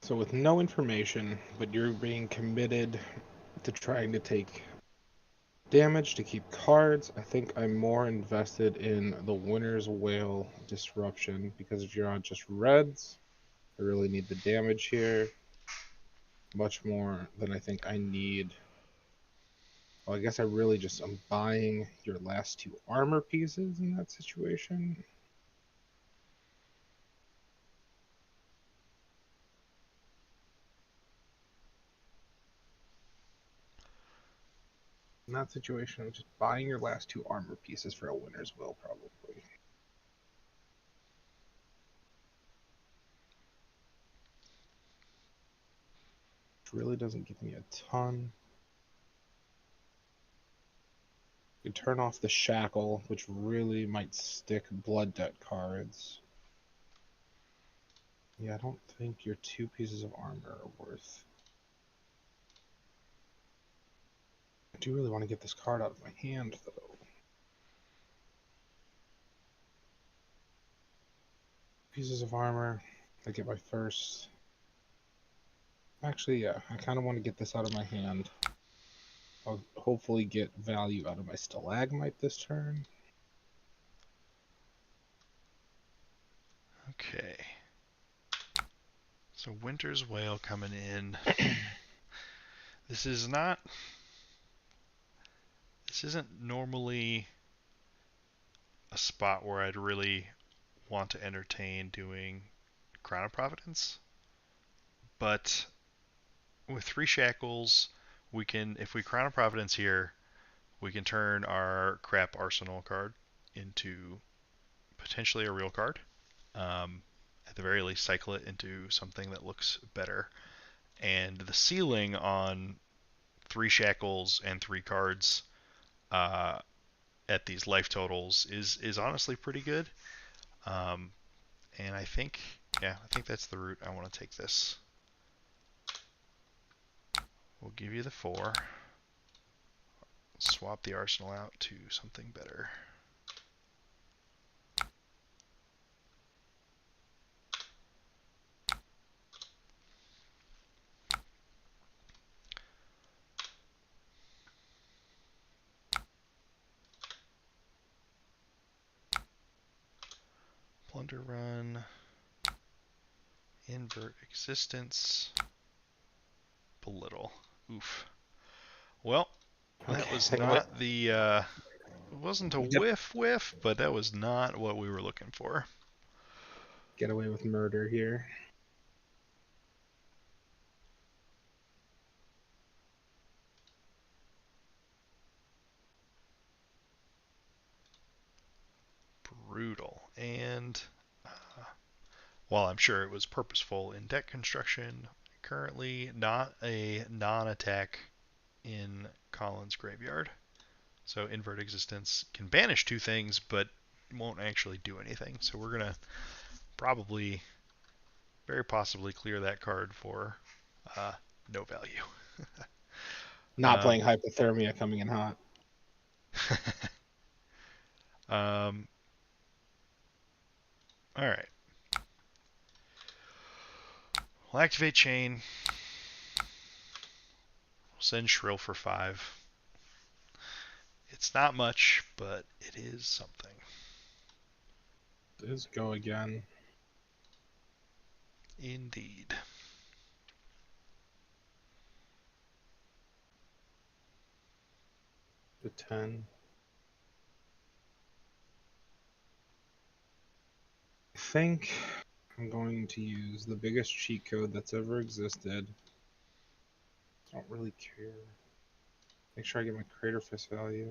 So with no information, but you're being committed to trying to take damage to keep cards, I think I'm more invested in the Winter's Whale Disruption, because if you're on just reds, I really need the damage here. Much more than I think I need. Well, I guess I'm buying your last 2 armor pieces in that situation. In that situation, I'm just buying your last 2 armor pieces for a Winter's Will, probably. Which really doesn't give me a ton. You turn off the shackle, which really might stick blood debt cards. Yeah, I don't think your 2 pieces of armor are worth. I do really want to get this card out of my hand, though. Pieces of armor. I get my first. Actually, yeah, I kind of want to get this out of my hand. I'll hopefully get value out of my stalagmite this turn. Okay. So Winter's Whale coming in. This isn't normally a spot where I'd really want to entertain doing Crown of Providence, but with 3 shackles, we can, if we Crown of Providence here, we can turn our crap arsenal card into potentially a real card. At the very least, cycle it into something that looks better. And the ceiling on 3 shackles and 3 cards uh, at these life totals is honestly pretty good. Um, and I think, yeah, I think that's the route I want to take this. We'll give you the 4. Swap the arsenal out to something better. Plunder Run, Invert Existence, Belittle. Oof. Well, that was not the, it wasn't a whiff, but that was not what we were looking for. Get away with murder here. Brutal. And while I'm sure it was purposeful in deck construction, currently not a non-attack in Colin's graveyard. So Invert Existence can banish 2 things, but won't actually do anything. So we're going to probably, very possibly, clear that card for no value. Not playing Hypothermia coming in hot. All right. We'll activate Chane. We'll send Shrill for 5. It's not much, but it is something. Let's go again. Indeed. The 10. I think I'm going to use the biggest cheat code that's ever existed. I don't really care. Make sure I get my Crater Fist value.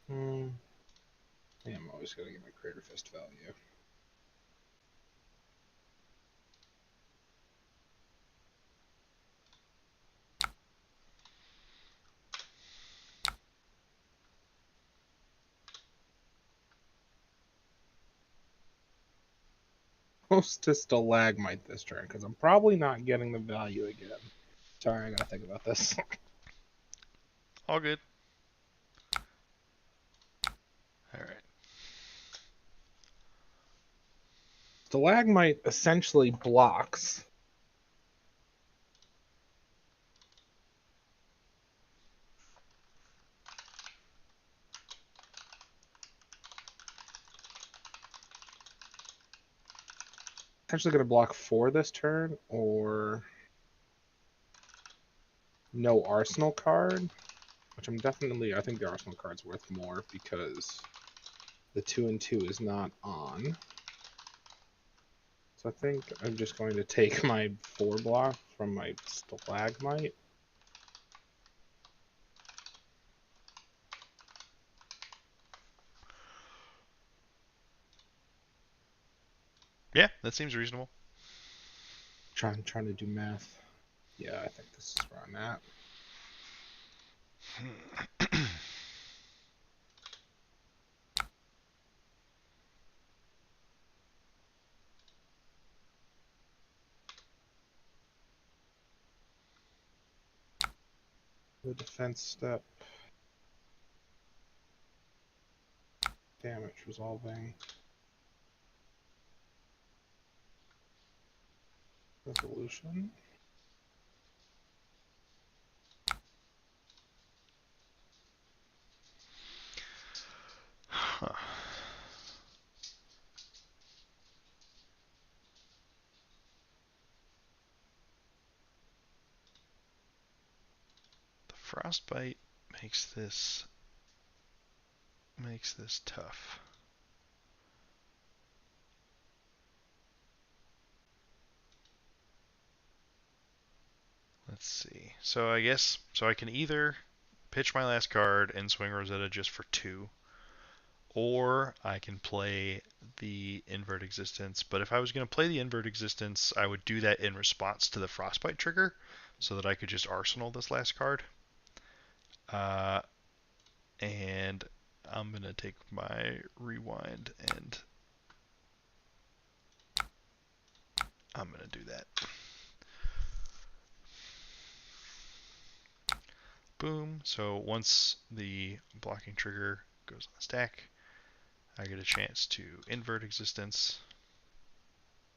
Yeah, I'm always going to get my Crater Fist value. Close to Stalagmite this turn, because I'm probably not getting the value again. Sorry, I gotta think about this. All good. All right. Stalagmite essentially blocks. Essentially going to block 4 this turn, or no Arsenal card, which I think the Arsenal card's worth more because the 2 and 2 is not on. So I think I'm just going to take my 4 block from my Stalagmite. Yeah, that seems reasonable. Trying to do math. Yeah, I think this is where I'm at. The defense step. Damage resolving. Resolution. Huh. Frostbite makes this tough. Let's see. So I guess I can either pitch my last card and swing Rosetta just for 2, or I can play the Invert Existence. But if I was going to play the Invert Existence, I would do that in response to the Frostbite trigger, so that I could just arsenal this last card. And I'm going to take my rewind, and I'm going to do that. Boom. So once the blocking trigger goes on the stack, I get a chance to invert Existence.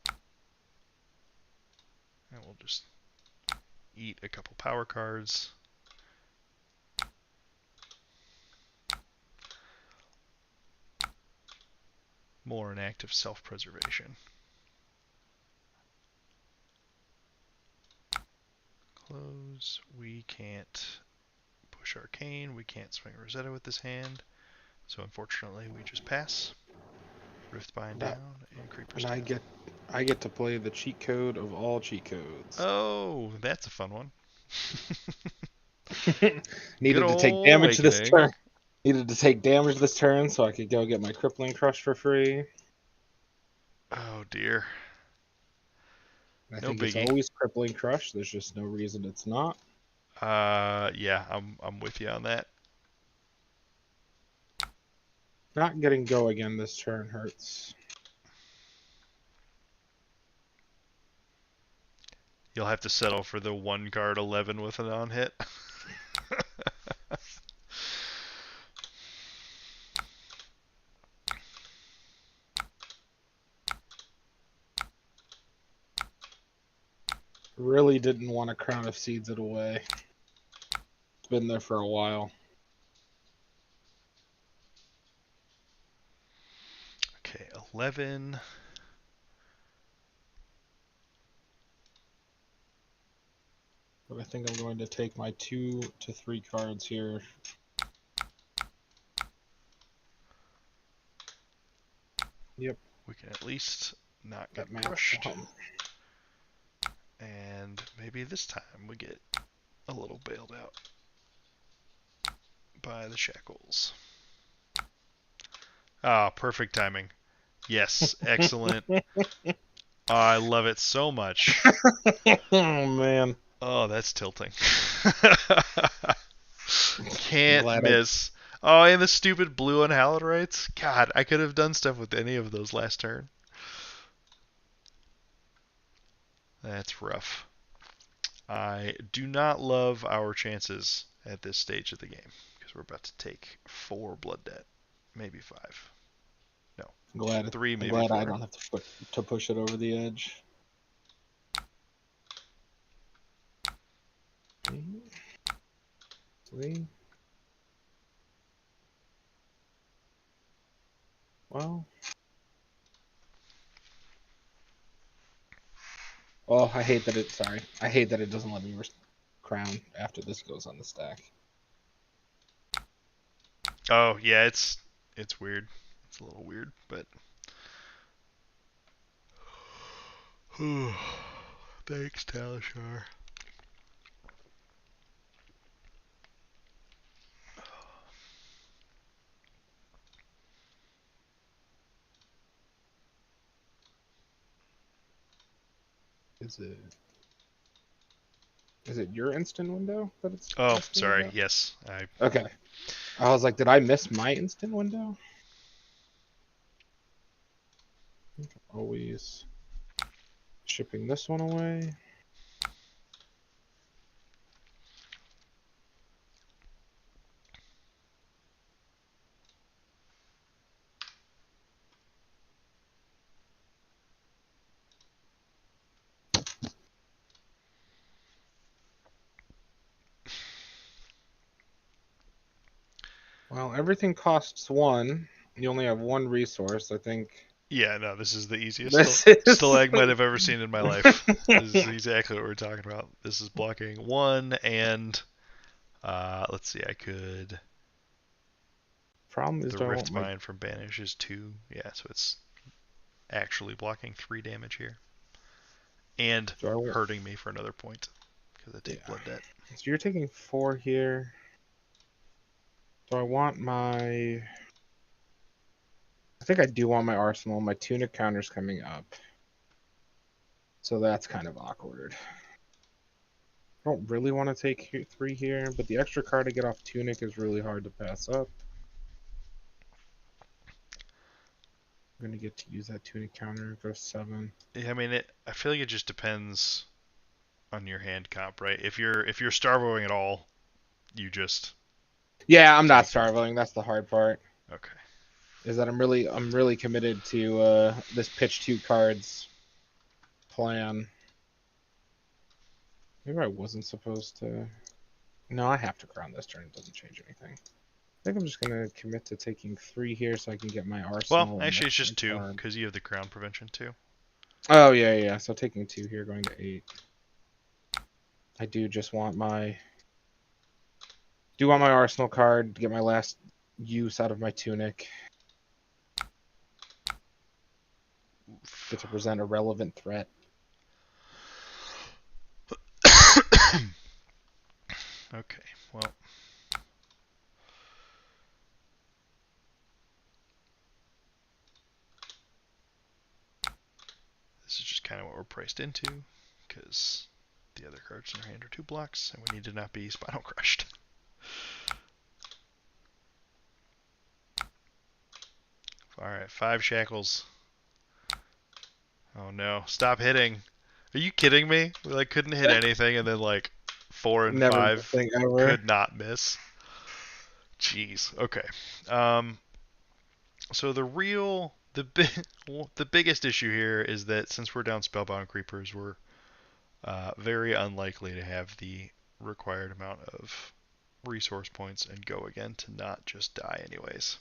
And we'll just eat a couple power cards. More an act of self-preservation. Close. We can't push Arcane. We can't swing Rosetta with this hand. So unfortunately, we just pass. Riftbind down and Creepers down. I get to play the cheat code of all cheat codes. Oh, that's a fun one. Needed to take damage this turn. Needed to take damage this turn so I could go get my Crippling Crush for free. Oh dear. I think it's always Crippling Crush. There's just no reason it's not. Yeah, I'm with you on that. Not getting go again this turn hurts. You'll have to settle for the 1 card 11 with an on hit. Really didn't want a Crown of Seeds it away. It's been there for a while. Okay, 11. But I think I'm going to take my 2 to 3 cards here. Yep. We can at least not get crushed. And maybe this time we get a little bailed out by the shackles. Ah, perfect timing. Yes, excellent. Oh, I love it so much. Oh, man. Oh, that's tilting. Can't miss. Oh, and the stupid blue Unhallowed God, I could have done stuff with any of those last turn. That's rough. I do not love our chances at this stage of the game, because we're about to take 4 blood debt. Maybe 5. No. I'm glad 3, maybe glad 4. I don't have to push it over the edge. See? Well. Oh, I hate that I hate that it doesn't let me crown after this goes on the stack. Oh, yeah, it's weird. It's a little weird, but thanks, Talishar. Is it your instant window that it's? Oh, sorry. About? Yes. Okay. I was like, did I miss my instant window? Always shipping this one away. Well, everything costs 1. You only have 1 resource, I think. Yeah, no, this is the easiest stalagmite I've ever seen in my life. This is exactly what we're talking about. This is blocking 1 and Let's see. I could. Problem is, The do I Rift want my... Bind from Banish is 2. Yeah, so it's actually blocking 3 damage here. And Do I want... hurting me for another point. Because I Yeah. take Blood Debt. So you're taking 4 here. Do I want my... I think I do want my arsenal. My tunic counter's coming up. So that's kind of awkward. I don't really want to take 3 here, but the extra card to get off tunic is really hard to pass up. I'm going to get to use that tunic counter. Go to 7. Yeah, I mean, I feel like it just depends on your hand comp, right? If you're Starvoing at all, you just Yeah, I'm not take it. starving. That's the hard part. Okay. Is that I'm really committed to this pitch 2 cards plan. Maybe I wasn't supposed to. No, I have to crown this turn. It doesn't change anything. I think I'm just gonna commit to taking 3 here so I can get my Well, arsenal. actually, it's just 2 because you have the crown prevention too. Oh yeah. So taking 2 here, going to 8. I do just want my. Do want my arsenal card to get my last use out of my tunic. Get to present a relevant threat. Okay, well. This is just kind of what we're priced into, because the other cards in our hand are 2 blocks, and we need to not be spinal crushed. Alright, 5 shackles. Oh no, stop hitting. Are you kidding me? We like couldn't hit anything, and then like 4 and Never 5 missing ever. could not miss. Jeez. Okay. So the biggest issue here is that since we're down Spellbound Creepers, we're very unlikely to have the required amount of resource points and go again to not just die anyways.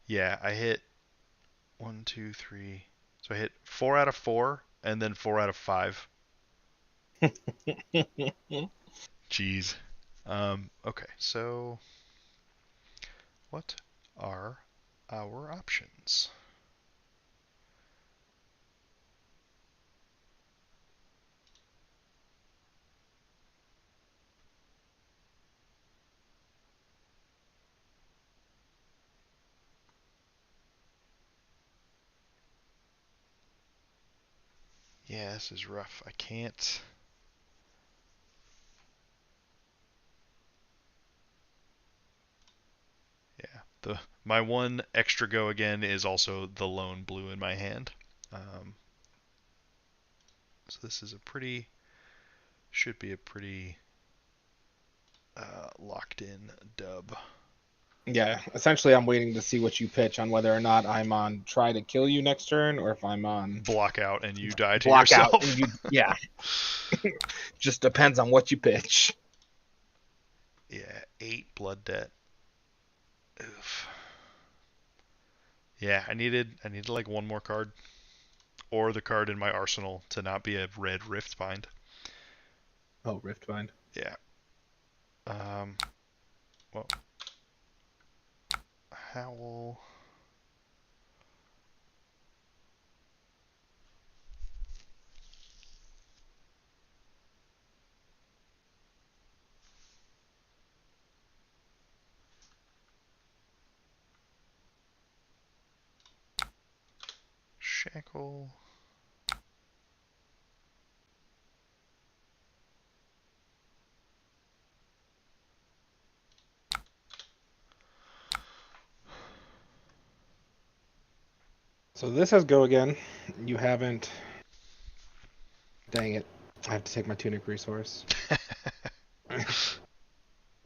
Yeah, I hit 1, 2, 3. So I hit 4 out of 4 and then 4 out of 5. Jeez. Okay, so what are our options? Yeah, this is rough. I can't. Yeah, my one extra go again is also the lone blue in my hand. So this is should be a pretty locked in dub. Yeah, essentially I'm waiting to see what you pitch on whether or not I'm on try to kill you next turn or if I'm on Block out and you die to block yourself. out and you yeah. Just depends on what you pitch. Yeah, 8 blood debt. Oof. Yeah, I needed like one more card or the card in my arsenal to not be a red rift bind. Oh, Riftbind. Yeah. Well, Howl. Shackle. So this has go again. You haven't. Dang it. I have to take my tunic resource.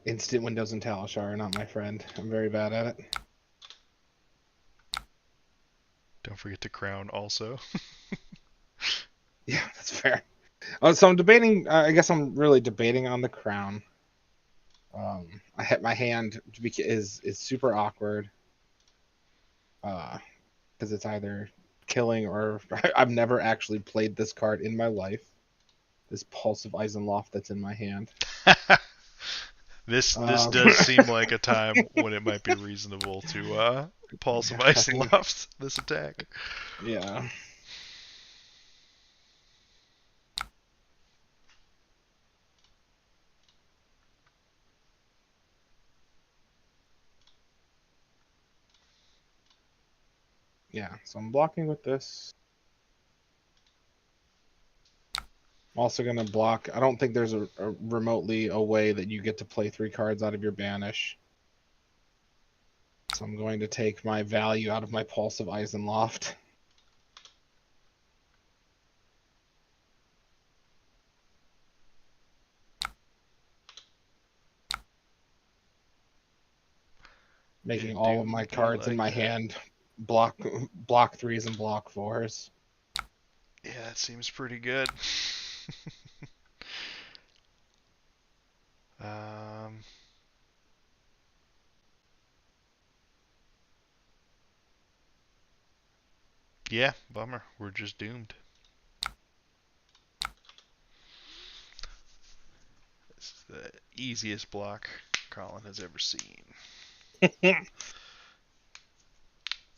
Instant Windows and Talishar are not my friend. I'm very bad at it. Don't forget to crown also. Yeah, that's fair. So I'm debating. I guess I'm really debating on the crown. I hit my hand is super awkward. Because it's either killing or I've never actually played this card in my life. this Pulse of Eisenloft that's in my hand. This does seem like a time when it might be reasonable to Pulse of Ice and Loft this attack. Yeah. Yeah, so I'm blocking with this. I'm also going to block. I don't think there's a remotely a way that you get to play 3 cards out of your banish. So I'm going to take my value out of my Pulse of Eisenloft. Making all of my cards in my hand block 3s and block 4s. Yeah, that seems pretty good. Yeah, bummer. We're just doomed. This is the easiest block Colin has ever seen.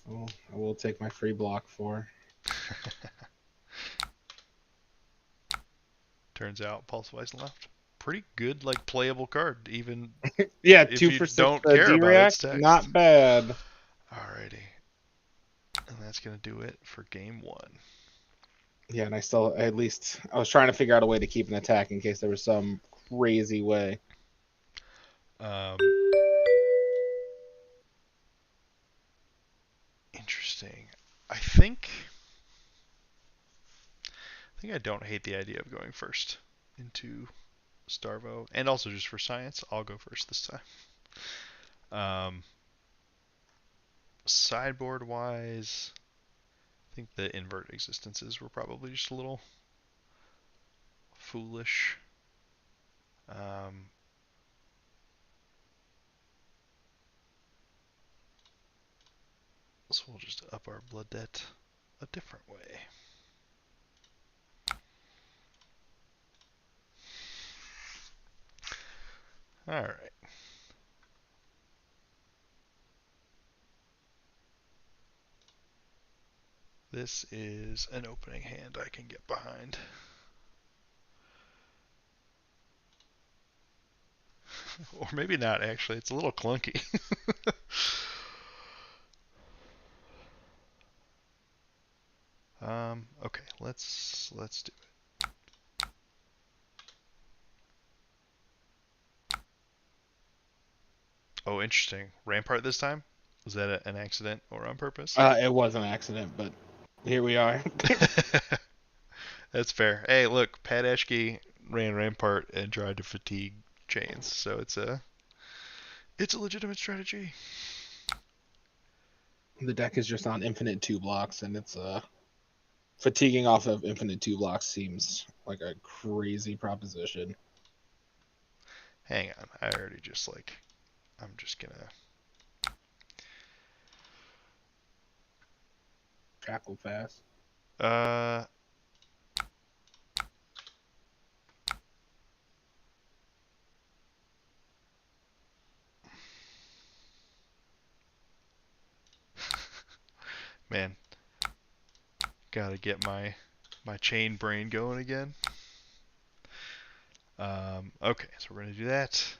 Well, I will take my free block 4. Turns out Pulse of Ice and Left. Pretty good, like, playable card, even yeah, if 2 you for 6 don't care about its text. Not bad. Alrighty. And that's going to do it for game 1. Yeah, and I was trying to figure out a way to keep an attack in case there was some crazy way. Interesting. I think I don't hate the idea of going first into Starvo, and also just for science, I'll go first this time. Sideboard wise, I think the invert existences were probably just a little foolish. So we'll just up our blood debt a different way. Alright. This is an opening hand I can get behind. Or maybe not, actually. It's a little clunky. Okay, let's do it. Oh, interesting. Rampart this time? Was that an accident or on purpose? It was an accident, but here we are. That's fair. Hey, look, Pat Eschke ran Rampart and tried to fatigue Chanes, so it's a legitimate strategy. The deck is just on infinite 2 blocks, and it's fatiguing off of infinite 2 blocks seems like a crazy proposition. Hang on, I already just I'm just gonna Shackle fast. Man, gotta get my chain brain going again. Okay, so we're gonna do that.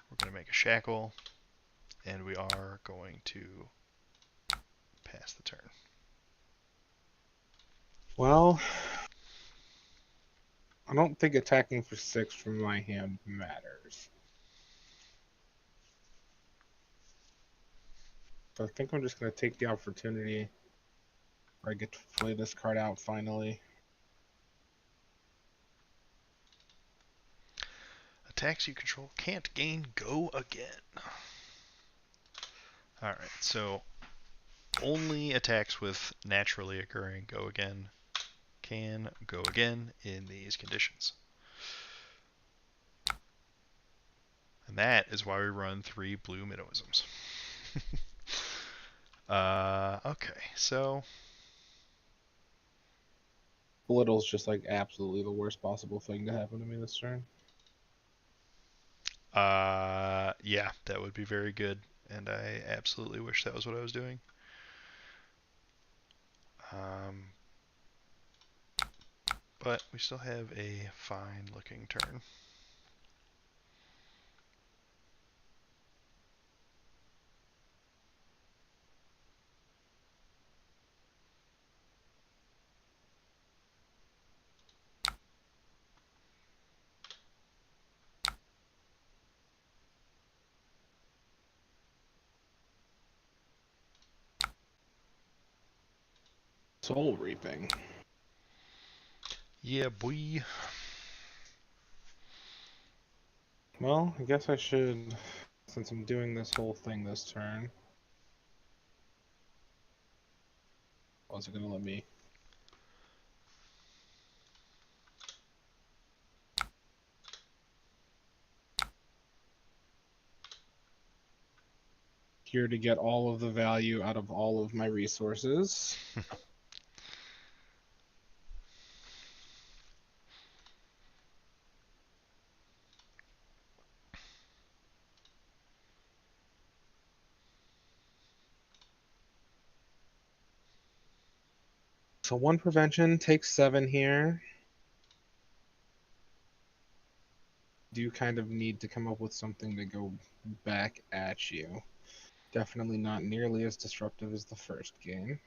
We're gonna make a shackle, and we are going to pass the turn. Well, I don't think attacking for 6 from my hand matters. So I think I'm just going to take the opportunity where I get to play this card out finally. Attacks you control can't gain go again. Alright, so only attacks with naturally occurring go again can go again in these conditions. And that is why we run 3 blue Minnowisms. Okay, so Belittle's just like absolutely the worst possible thing to happen to me this turn. Yeah, that would be very good, and I absolutely wish that was what I was doing. Um, but we still have a fine-looking turn. Soul Reaping. Yeah, boy. Well, I guess I should, since I'm doing this whole thing this turn. Was it gonna let me? Here to get all of the value out of all of my resources. So one prevention takes 7 here. Do kind of need to come up with something to go back at you. Definitely not nearly as disruptive as the first game.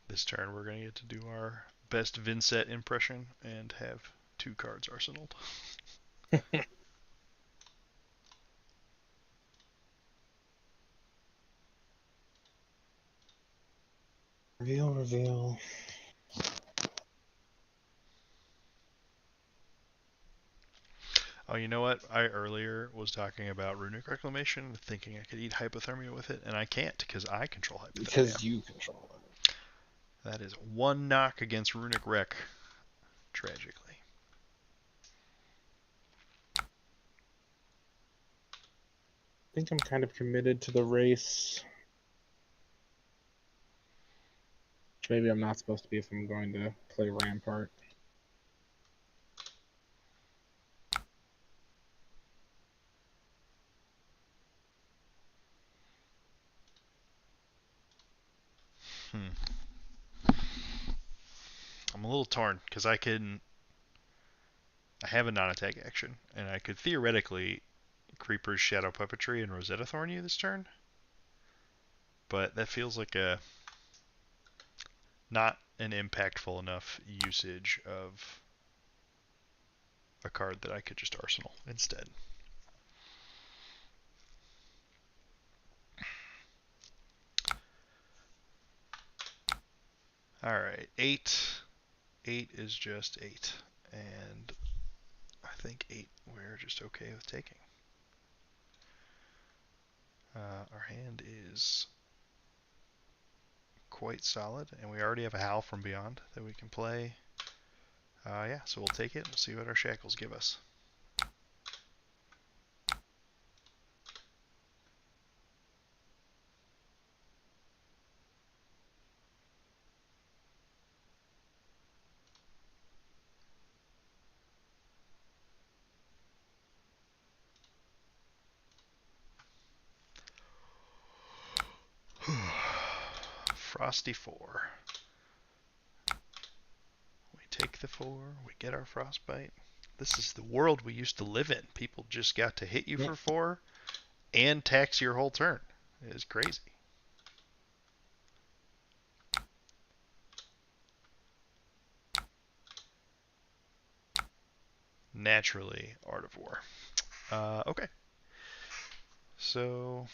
This turn we're going to get to do our best Vincent impression and have 2 cards arsenaled. Reveal, reveal. Oh, you know what? I earlier was talking about Runic Reclamation, thinking I could eat Hypothermia with it, and I can't because I control Hypothermia. Because you control it. That is 1 knock against Runic Rec, tragically. I think I'm kind of committed to the race. Which maybe I'm not supposed to be if I'm going to play Rampart. I'm a little torn because I have a non-attack action, and I could theoretically Creeper's Shadow Puppetry and Rosetta Thorn you this turn, but that feels like a not an impactful enough usage of a card that I could just arsenal instead. Alright, 8. 8 is just 8. And I think 8 we're just okay with taking. Our hand is quite solid, and we already have a Howl from Beyond that we can play. Yeah, so we'll take it. We'll see what our shackles give us. Frosty 4. We take the 4. We get our Frostbite. This is the world we used to live in. People just got to hit you for 4 and tax your whole turn. It is crazy. Naturally, Art of War. Okay. So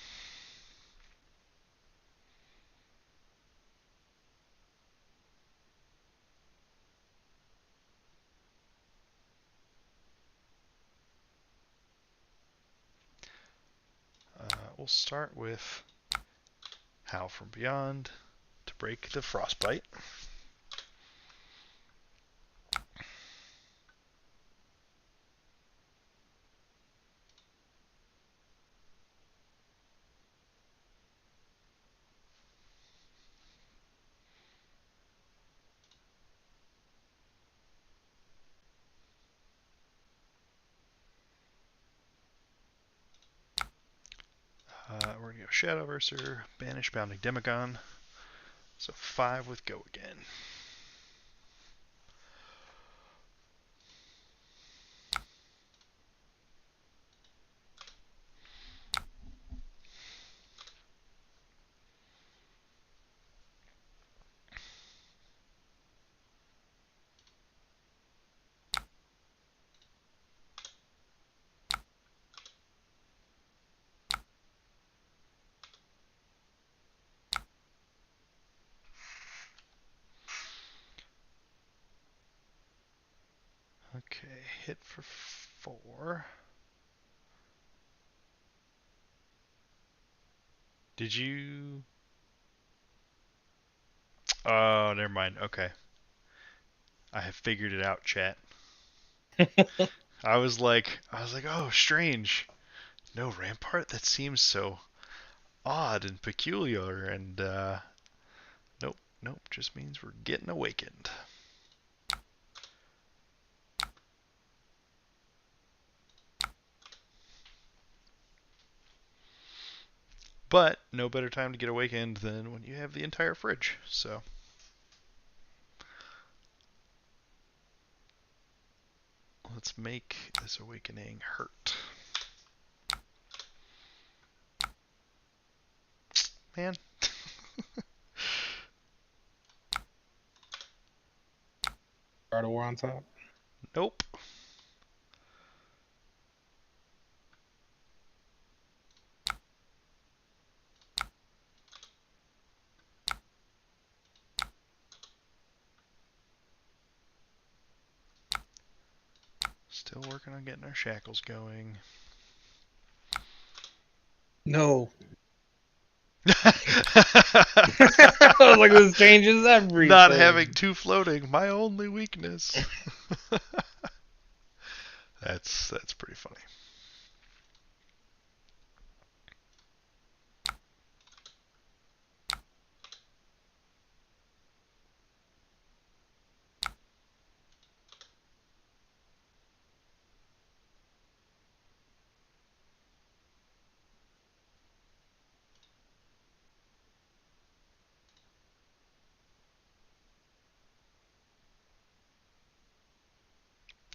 we'll start with Howl from Beyond to break the Frostbite. we have Shadowverser, Banish Bounding Demagon. So 5 with Go again. Okay, hit for 4. Did you... Oh, never mind. Okay. I have figured it out, chat. I was like, oh, strange. No rampart? That seems so odd and peculiar, and nope, just means we're getting awakened. But no better time to get awakened than when you have the entire fridge. So let's make this awakening hurt. Man. Start a war on top. Nope. Still working on getting our shackles going. No. I was like, this changes everything. Not having 2 floating, my only weakness. That's pretty funny.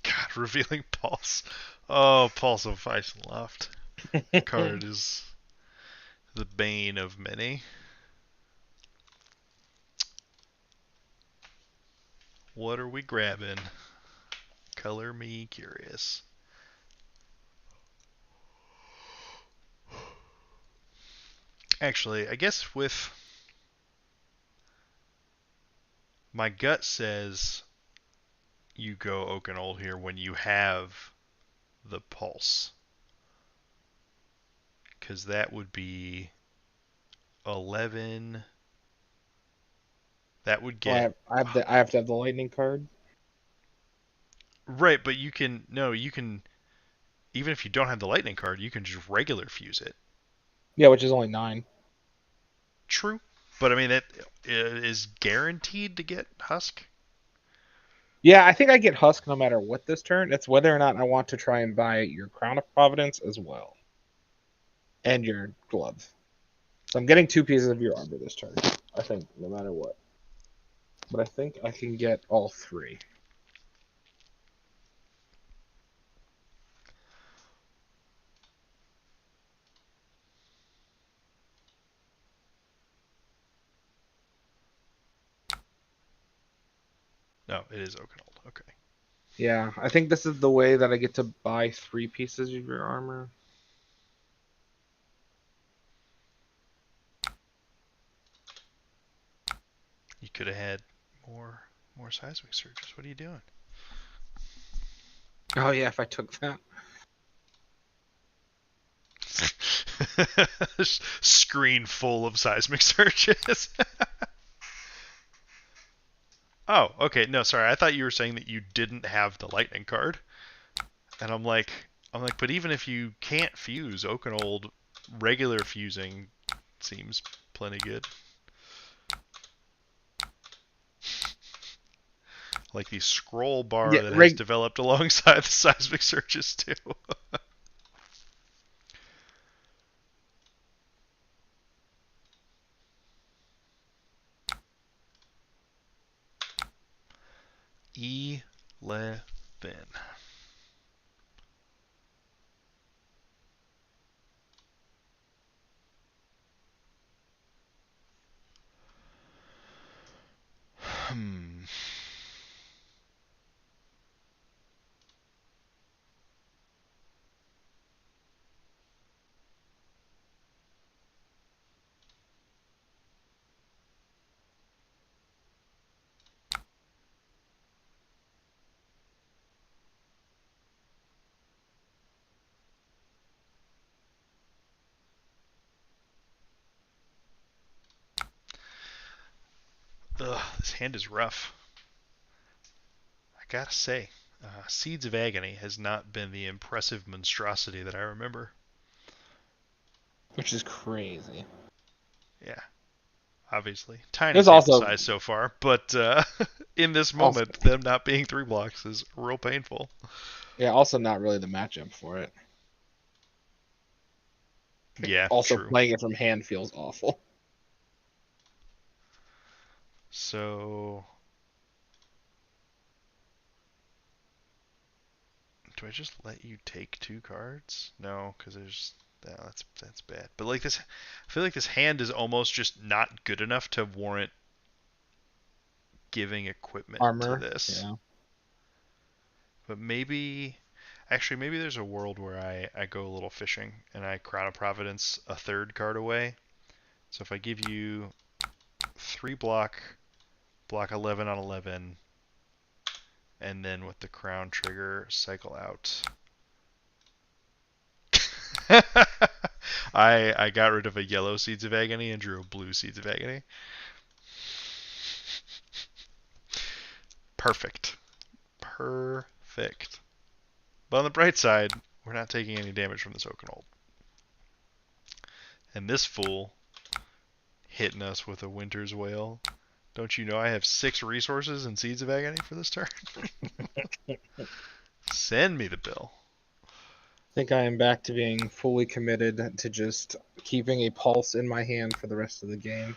God, revealing Pulse. Oh, Pulse of Ice and Loft. Card is the bane of many. What are we grabbing? Color me curious. Actually, I guess with my gut says you go Oaken Old here when you have the Pulse. Because that would be 11. That would get... I have to have the lightning card. Right, but you can... No, you can... Even if you don't have the lightning card, you can just regular fuse it. Yeah, which is only 9. True. But I mean, it is guaranteed to get Husk. Yeah, I think I get Husk no matter what this turn. It's whether or not I want to try and buy your Crown of Providence as well. And your glove. So I'm getting 2 pieces of your armor this turn. I think, no matter what. But I think I can get all 3. No, it is Oaken Old. Okay. Yeah, I think this is the way that I get to buy 3 pieces of your armor. You could have had more seismic surges. What are you doing? Oh yeah, if I took that. Screen full of seismic surges. Oh, okay. No, sorry. I thought you were saying that you didn't have the lightning card. And I'm like, but even if you can't fuse, Oaken Old regular fusing seems plenty good. Like the scroll bar Yeah, that has developed alongside the seismic surges too. spin. Hmm. Ugh, this hand is rough. I gotta say, Seeds of Agony has not been the impressive monstrosity that I remember. which is crazy. Yeah, obviously. Tiny There's sample also size so far, but in this also moment, them not being 3 blocks is real painful. yeah, also not really the matchup for it. Yeah, Also true. playing it from hand feels awful. So, do I just let you take 2 cards? No, because there's no, that's bad. But like this, I feel like this hand is almost just not good enough to warrant giving equipment to Armor, this. yeah. But maybe, actually, maybe there's a world where I go a little fishing and I Crown of Providence a 3rd card away. So if I give you 3 block, block 11 on 11, and then with the Crown trigger, cycle out. I got rid of a yellow Seeds of Agony and drew a blue Seeds of Agony. Perfect. Perfect. But on the bright side, we're not taking any damage from this Oakenhold. And this fool hitting us with a Winter's Wail. Don't you know I have 6 resources and Seeds of Agony for this turn? Send me the bill. I think I am back to being fully committed to just keeping a pulse in my hand for the rest of the game.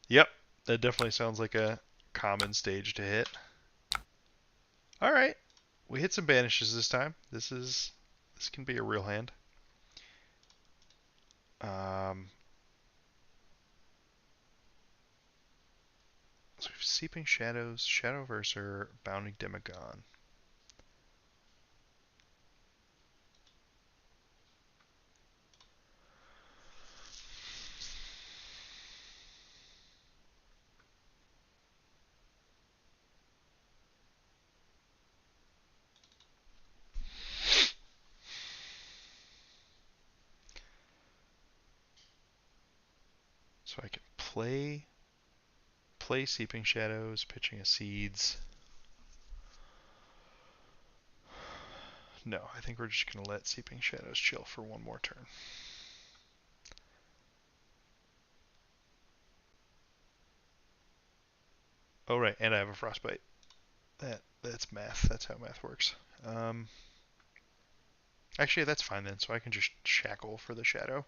Yep, that definitely sounds like a common stage to hit. All right, we hit some banishes this time. This can be a real hand. So we have Seeping Shadows, Shadowverser, Bounding Demagon. So I can play Seeping Shadows, pitching a Seeds. No, I think we're just going to let Seeping Shadows chill for one more turn. Oh, right, and I have a Frostbite. That's math. That's how math works. Actually, that's fine then, so I can just shackle for the Shadow.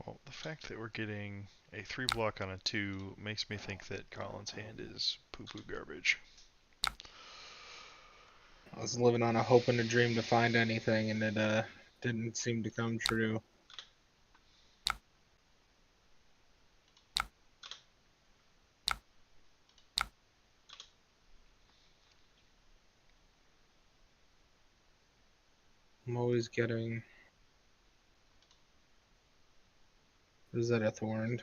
Well, the fact that we're getting a 3 block on a 2 makes me think that Colin's hand is poo-poo garbage. I was living on a hope and a dream to find anything, and it didn't seem to come true. I'm always getting Rosetta Thorned.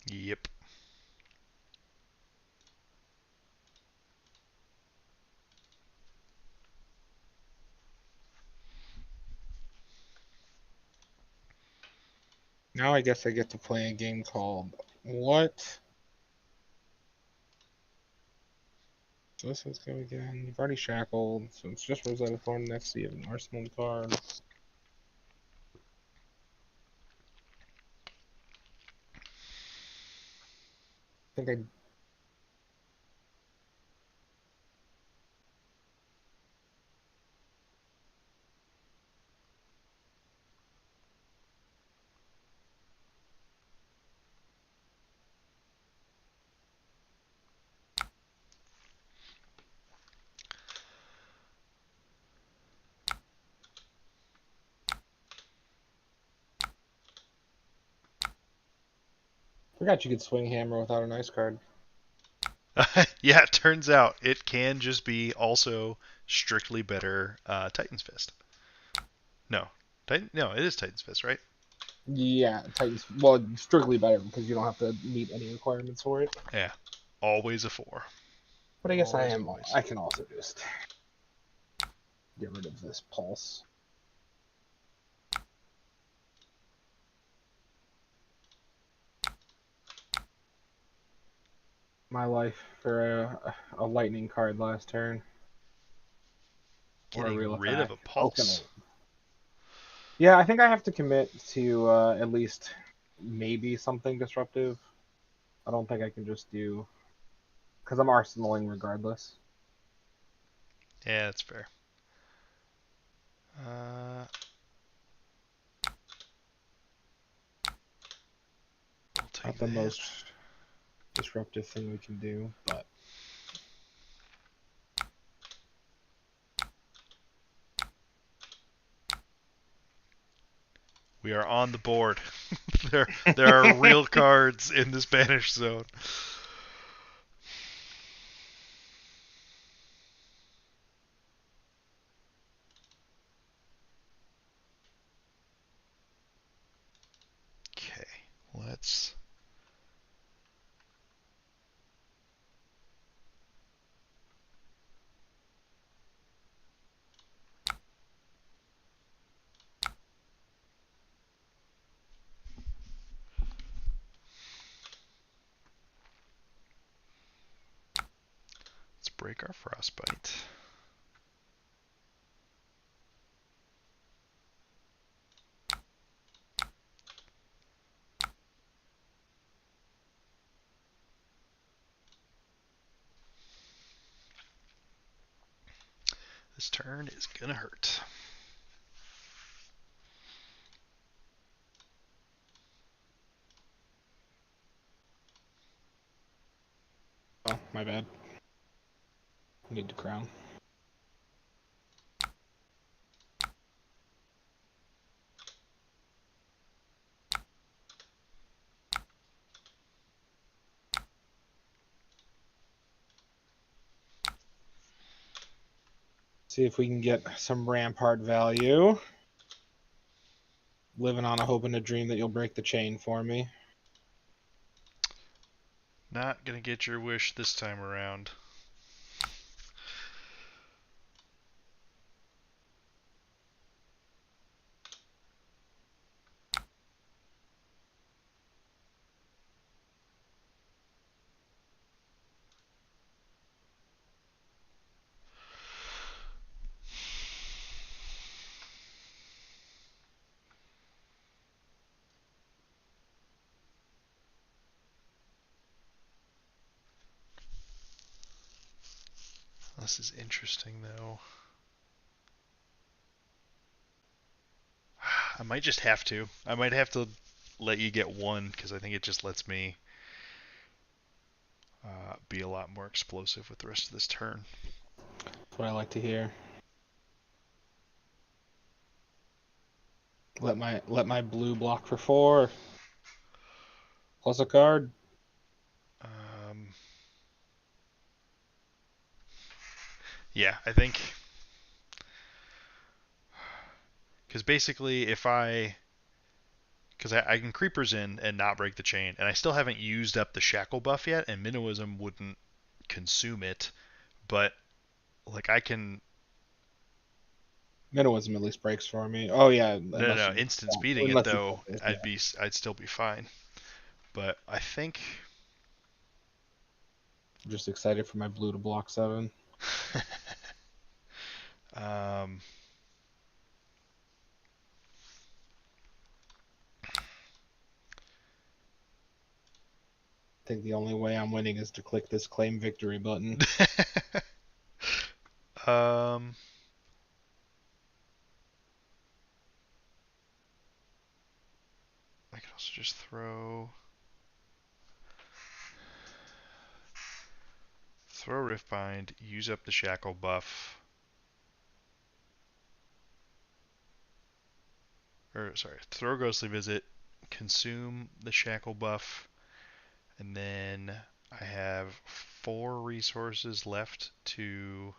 Yep. Now I guess I get to play a game called what? So let's go again. You've already shackled, so it's just Rosetta Thorn next to you have an arsenal card. I think I forgot you could swing hammer without an ice card. Yeah, it turns out it can just be also strictly better Titan's Fist. No, no, it is Titan's Fist, right? Yeah, Titans. Well, strictly better because you don't have to meet any requirements for it. Yeah, always a 4. But I guess I Always, am. always. I can also just get rid of this pulse. My life for a lightning card last turn or a real Getting rid of attack. a Okay. pulse. Yeah, I think I have to commit to at least maybe something disruptive. I don't think I can just do because I'm arsenaling regardless. Yeah, that's fair. Uh, I'll Not take the that. most disruptive thing we can do, but We are on the board. there are real cards in the Spanish zone. Okay, let's. Let's break our frostbite. This turn is gonna hurt. oh, my bad. Need to crown. See if we can get some rampart value. Living on a hope and a dream that you'll break the chain for me. Not gonna get your wish this time around. This is interesting, though. I might just have to. I might have to let you get one because I think it just lets me be a lot more explosive with the rest of this turn. That's what I like to hear. Let my blue block for 4. Plus a card. Um, yeah, I think because basically if I because I can creepers in and not break the chain, and I still haven't used up the shackle buff yet, and minnowism wouldn't consume it, but like I can Minnowism at least breaks for me. Oh yeah, No. Instance beating it unless you though, focus, yeah. I'd still be fine. But I think I'm just excited for my blue to block 7. um, I think the only way I'm winning is to click this claim victory button. um, I could also just throw Riftbind, use up the shackle buff. Or sorry, throw Ghostly Visit, consume the shackle buff, and then I have 4 resources left to.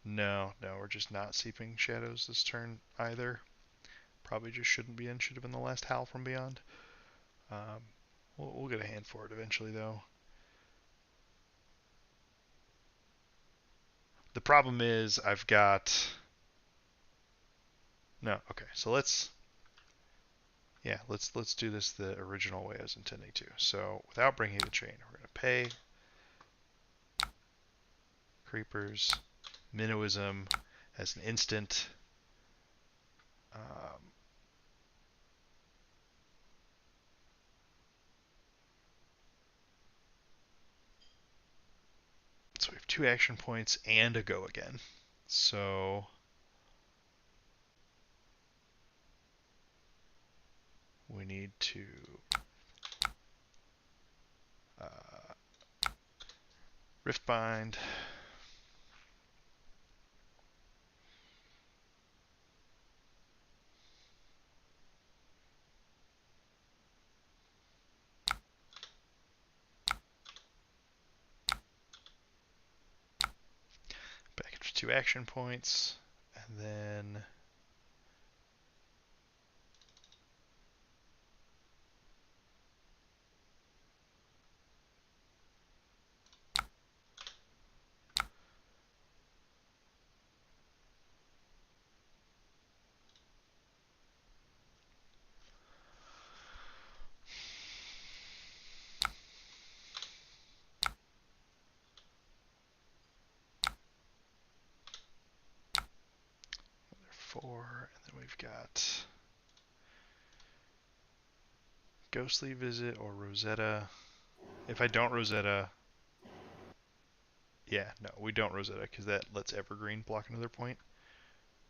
No, we're just not Seeping Shadows this turn either. Probably just shouldn't be in. Should have been the last Howl from Beyond. Um, we'll get a hand for it eventually, though. The problem is I've got. No, okay. So let's do this the original way I was intending to. So without bringing the Chane, we're gonna pay Creepers, Minnowism as an instant. Um, so we have 2 action points and a go again. So we need to Riftbind. Back for 2 action points, and then another 4, and then we've got Ghostly Visit or Rosetta. If I don't Rosetta, yeah, no, we don't Rosetta because that lets Evergreen block another point.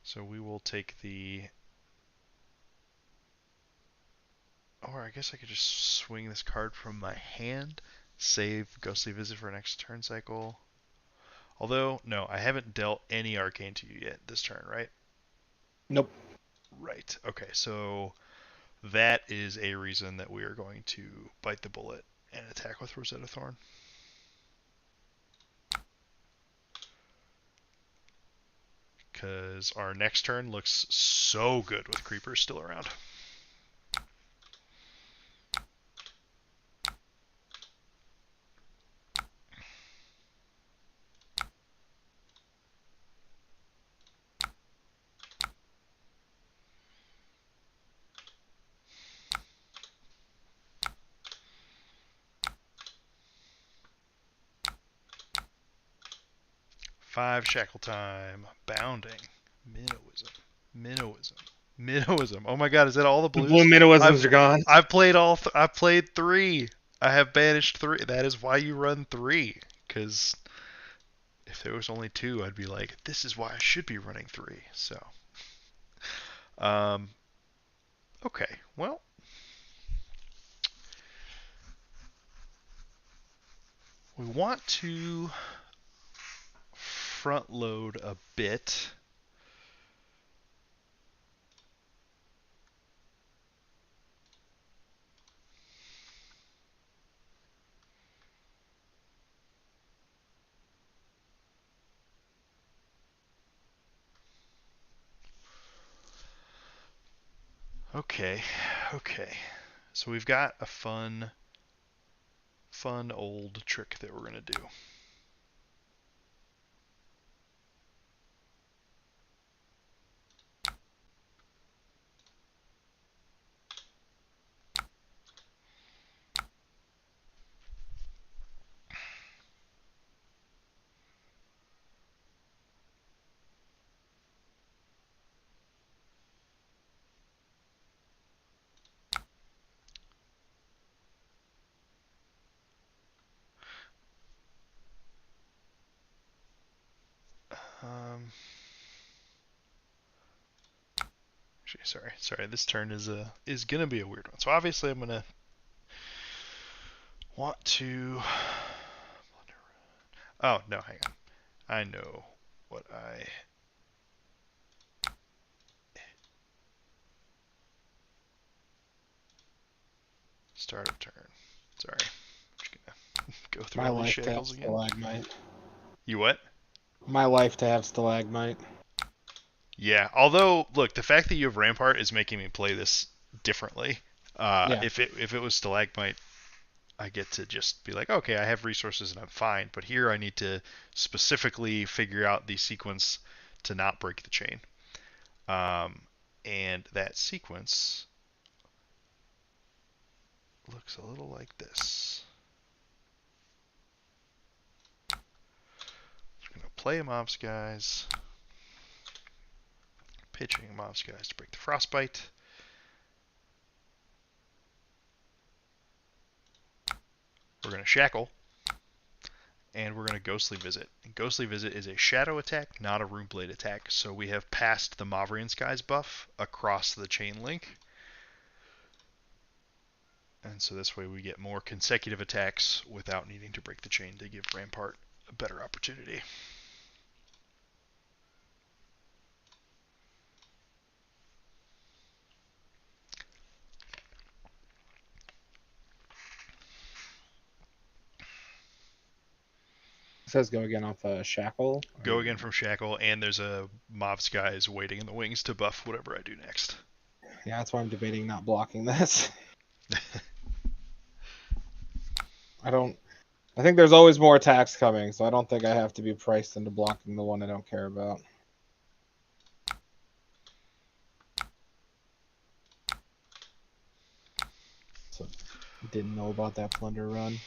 So we will take the. Or I guess I could just swing this card from my hand, save Ghostly Visit for next turn cycle. Although, no, I haven't dealt any Arcane to you yet this turn, right? Nope. Right. Okay, so that is a reason that we are going to bite the bullet and attack with Rosetta Thorn. Because our next turn looks so good with Creepers still around. Five Shackle Time, Bounding, Minnowism. Oh my God, is that all the The blues? blue Minnowisms are gone. I've played I've played 3. I have banished 3. That is why you run 3. Because if there was only 2, I'd be like, this is why I should be running 3. So, um, okay, well, we want to front load a bit. Okay. So we've got a fun old trick that we're gonna do. Actually, sorry. This turn is gonna be a weird one. So obviously I'm gonna want to. Oh no, hang on. I know what I. Start of turn. Sorry. I'm just gonna go through My all these life to have shackles again. stalagmite. You what? My life to have stalagmite. Yeah. Although, look, the fact that you have Rampart is making me play this differently. Yeah. If it was Stalagmite, I get to just be like, okay, I have resources and I'm fine. But here I need to specifically figure out the sequence to not break the chain. Um, and that sequence looks a little like this. Just gonna play a Mobs Guys, pitching Mobs Guys to break the Frostbite. We're gonna Shackle, and we're going to Ghostly Visit. And Ghostly Visit is a shadow attack, not a Rune Blade attack. So we have passed the Mavrian Skies buff across the chain link. And so this way we get more consecutive attacks without needing to break the chain to give Rampart a better opportunity. It says go again off a shackle. Go again from Shackle, and there's a Mob Skies waiting in the wings to buff whatever I do next. Yeah, that's why I'm debating not blocking this. I don't. I think there's always more attacks coming, so I don't think I have to be priced into blocking the one I don't care about. So, didn't know about that plunder run.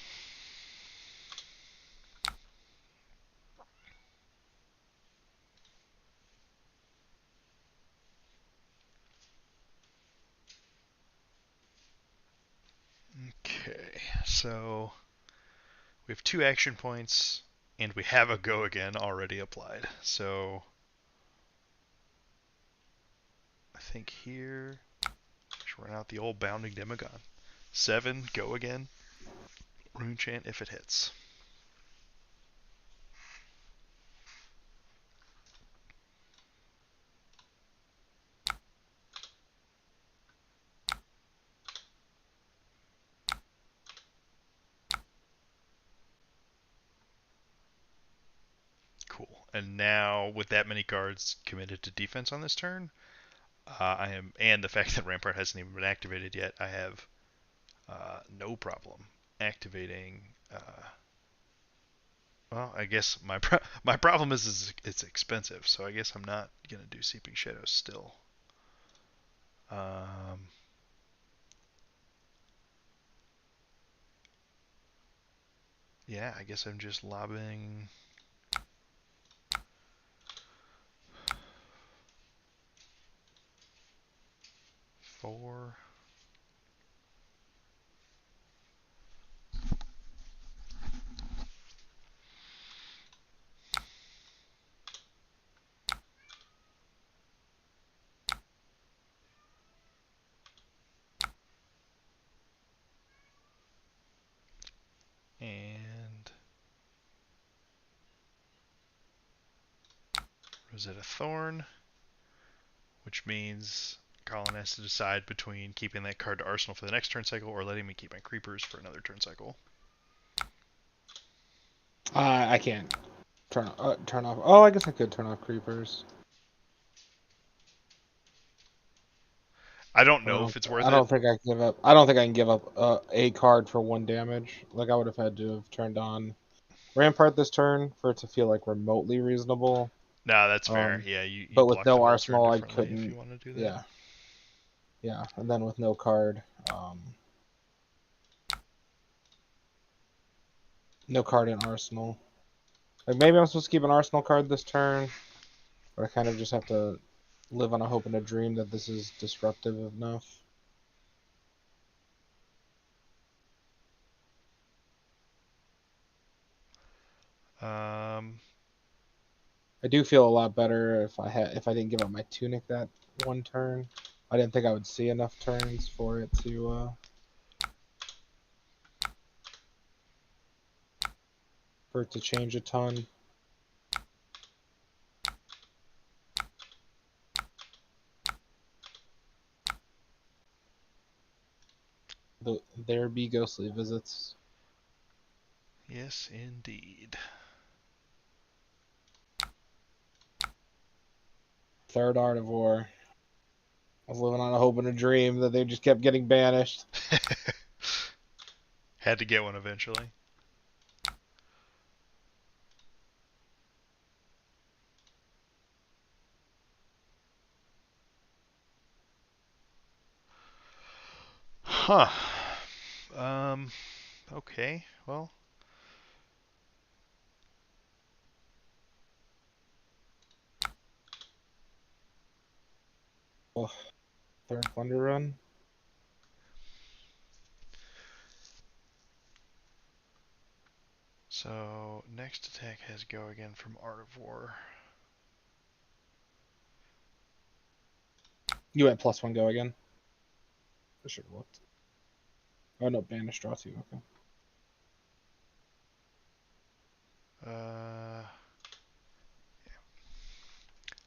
Okay, so we have 2 action points, and we have a Go Again already applied. So I think here, just run out the old Bounding Demagon. 7, Go Again, Rune Chant if it hits. Cool. And now, with that many cards committed to defense on this turn, and the fact that Rampart hasn't even been activated yet, I have no problem activating. Well, I guess my problem is it's expensive, so I guess I'm not gonna do Seeping Shadows still. Um, yeah, I guess I'm just lobbing. 4. And Rosetta Thorn, which means Colin has to decide between keeping that card to Arsenal for the next turn cycle or letting me keep my creepers for another turn cycle. I can't turn off. Oh, I guess I could turn off creepers. I don't know if it's worth I it. don't think I can give up. I don't think I can give up a card for 1 damage. Like I would have had to have turned on Rampart this turn for it to feel like remotely reasonable. No, that's fair. Yeah, you But with block the no whole turn arsenal, I differently if you couldn't. want to do that. Yeah, yeah, and then with no card, no card in arsenal. Like maybe I'm supposed to keep an arsenal card this turn, but I kind of just have to live on a hope and a dream that this is disruptive enough. Um, I do feel a lot better if I didn't give up my tunic that one turn. I didn't think I would see enough turns for it to change a ton. There be ghostly visits. Yes, indeed. Third Art of War. I was living on a hope and a dream that they just kept getting banished. Had to get one eventually. Huh. Okay. Well, Oh, third Plunder Run. so next attack has go again from Art of War. You went +1 go again. I should have looked. Oh no, banish draw 2. Okay.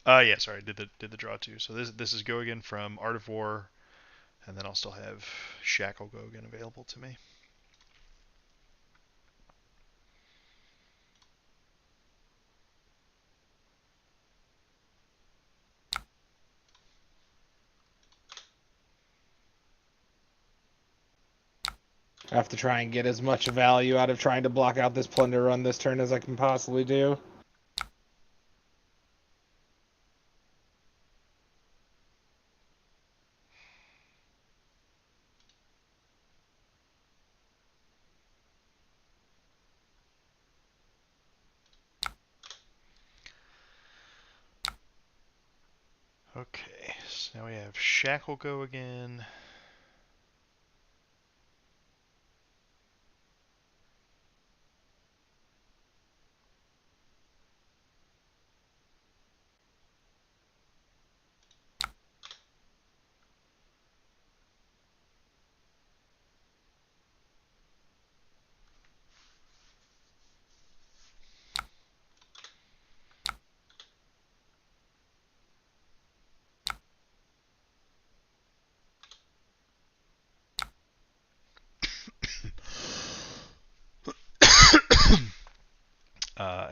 Yeah, sorry, did the draw too. So this is go again from Art of War, and then I'll still have Shackle go again available to me. I have to try and get as much value out of trying to block out this Plunder Run this turn as I can possibly do. Okay, so now we have Shackle go again.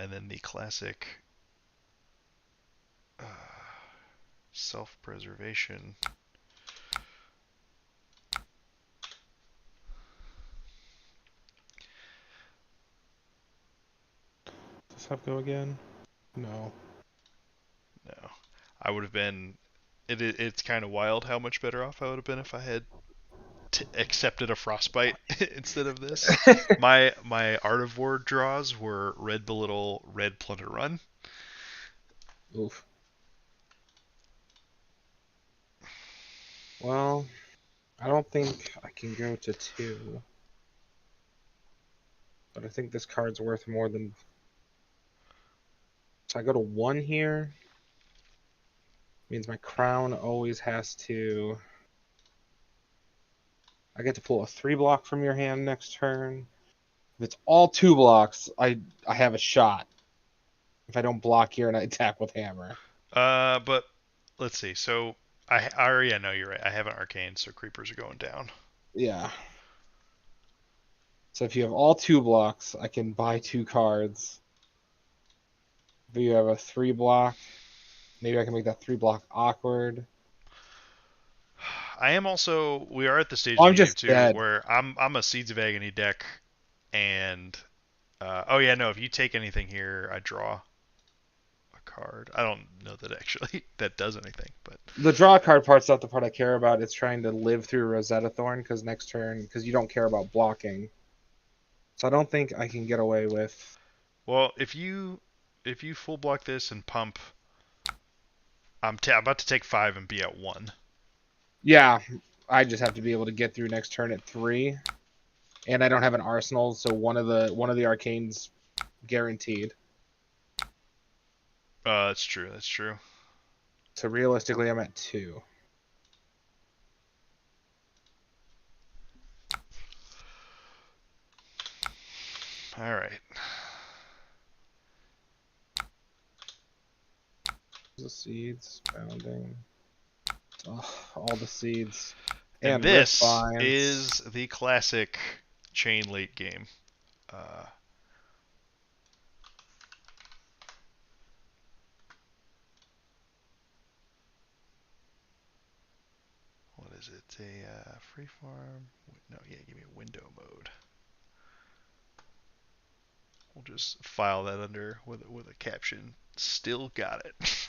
And then the classic self-preservation. Does this have go again? No. No, I would have been. It's kind of wild how much better off I would have been if I had accepted a frostbite instead of this. My Art of War draws were red belittle, red plunder run. Oof. Well, I don't think I can go to 2. But I think this card's worth more than... So I go to 1 here. Means my crown always has to... I get to pull a 3 block from your hand next turn. If it's all 2 blocks, I have a shot. If I don't block here and I attack with hammer. But let's see. So I already know you're right. I have an arcane, so creepers are going down. Yeah. So if you have all 2 blocks, I can buy 2 cards. If you have a 3 block, maybe I can make that 3 block awkward. I am also. We are at the stage Oh, of I'm the game just too, dead. where I'm a Seeds of Agony deck, and oh yeah, no. If you take anything here, I draw a card. I don't know that actually that does anything, but The draw card part's not the part I care about. It's trying to live through Rosetta Thorn because next turn, because you don't care about blocking. So I don't think I can get away with. well, if you full block this and pump, I'm about to take 5 and be at 1. Yeah, I just have to be able to get through next turn at 3, and I don't have an arsenal, so one of the arcanes guaranteed. That's true. That's true. So realistically, I'm at 2. All right. The seeds, bounding. Oh, all the seeds. And And rift this binds. is the classic Chane late game. Uh, what is it? A freeform? No, yeah, give me a window mode. We'll just file that under with a caption. Still got it.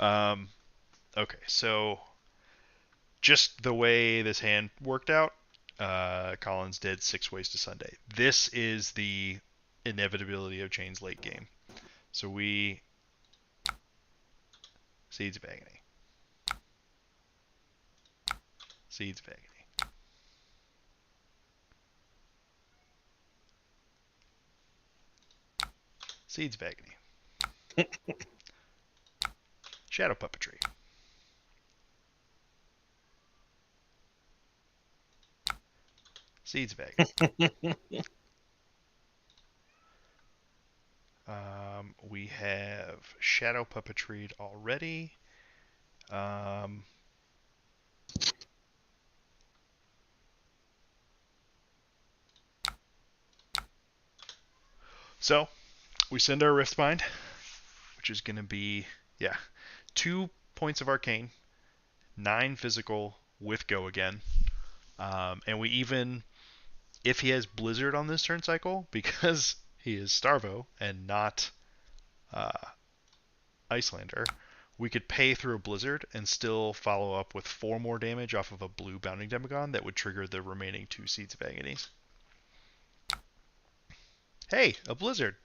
um, okay, so just the way this hand worked out, Collins did 6 ways to Sunday. This is the inevitability of Chane's late game. So we Seeds of Agony. Seeds of Agony. Seeds of Agony. Shadow Puppetry. Seeds of Agony. We have Shadow Puppetry already. So we send our Riftbind, which is going to be, yeah, 2 points of Arcane, 9 physical with Go again. And we even, if he has Blizzard on this turn cycle, because he is Starvo and not uh, Icelander, we could pay through a Blizzard and still follow up with 4 more damage off of a blue Bounding Demagon that would trigger the remaining 2 Seeds of Agonies. Hey, a Blizzard!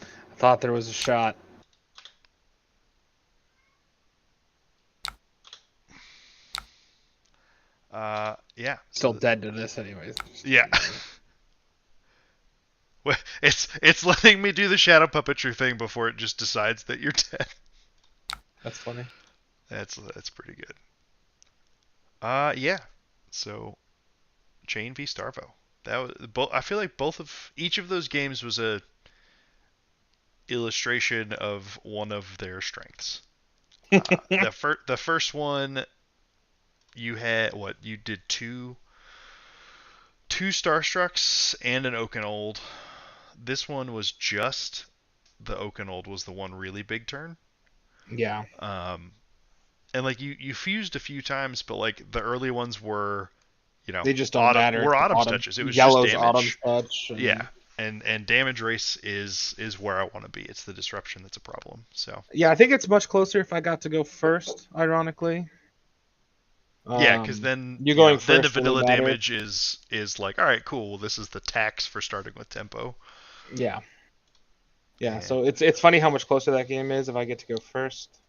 I thought there was a shot. Yeah. Still dead to this, anyways. Yeah. It's letting me do the shadow puppetry thing before it just decides that you're dead. That's funny. That's pretty good. Yeah. So Chane v Starvo. That was both. I feel like each of those games was a illustration of one of their strengths. The first one you had what you did two Starstrucks and an Oakenold. This one was just the Oakenold was the one really big turn. Yeah. Um, and like you fused a few times, but like the early ones were, They just don't matter. were It's autumn's autumn. touches. It was just Yellow's autumn damage. touch. Yeah, and damage race is where I want to be. It's the disruption that's a problem. So Yeah, I think it's much closer if I got to go first, ironically. yeah, because then You going then the first really vanilla matters. damage is like, all right, cool. Well, this is the tax for starting with tempo. Yeah. Yeah, And so it's funny how much closer that game is if I get to go first.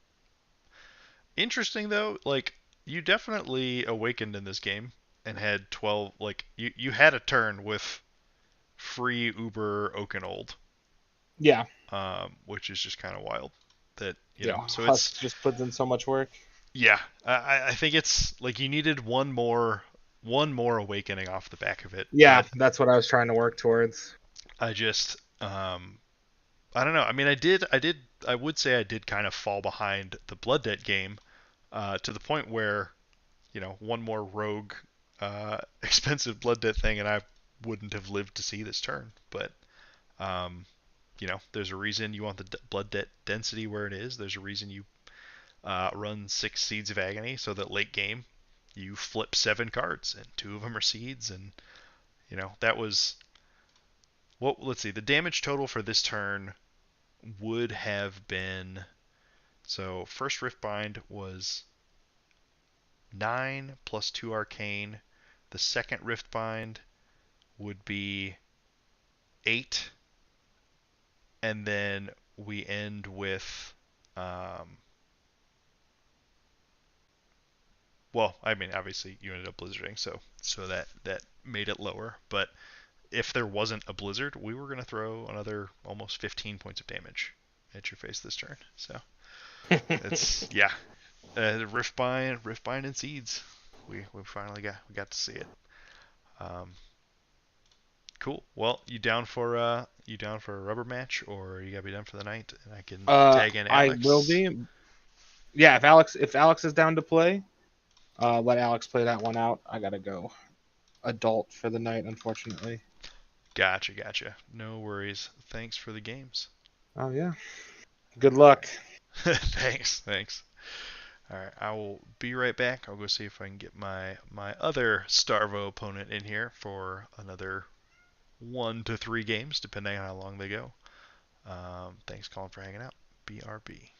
interesting though, like you definitely awakened in this game and had 12. Like you had a turn with free Uber Oakenold, Yeah. which is just kind of wild. That Yeah. so it's Husk just puts in so much work. yeah. I think it's like you needed one more awakening off the back of it, Yeah, but that's what I was trying to work towards. I just I don't know. I mean, I would say I did kind of fall behind the Blood Debt game to the point where one more rogue expensive Blood Debt thing and I wouldn't have lived to see this turn, but um, there's a reason you want the blood debt density where it is. There's a reason you run 6 Seeds of Agony so that late game you flip 7 cards and 2 of them are seeds, and that was what. Let's see, the damage total for this turn would have been so first Riftbind was 9 plus 2 Arcane. The second Riftbind would be 8, and then we end with well, I mean, obviously you ended up blizzarding, so that made it lower. But if there wasn't a blizzard, we were gonna throw another almost 15 points of damage. at your face this turn. So it's yeah, Riftbind and Seeds. We finally got to see it. Um, cool. Well, you down for a rubber match, or you gotta be done for the night, and I can tag in I will Alex. be. Yeah, if Alex is down to play, let Alex play that one out. I gotta go adult for the night, unfortunately. Gotcha. No worries. Thanks for the games. Oh yeah. Good luck. Thanks. All right, I will be right back. I'll go see if I can get my other Starvo opponent in here for another 1 to 3 games, depending on how long they go. Thanks, Colin, for hanging out. BRB.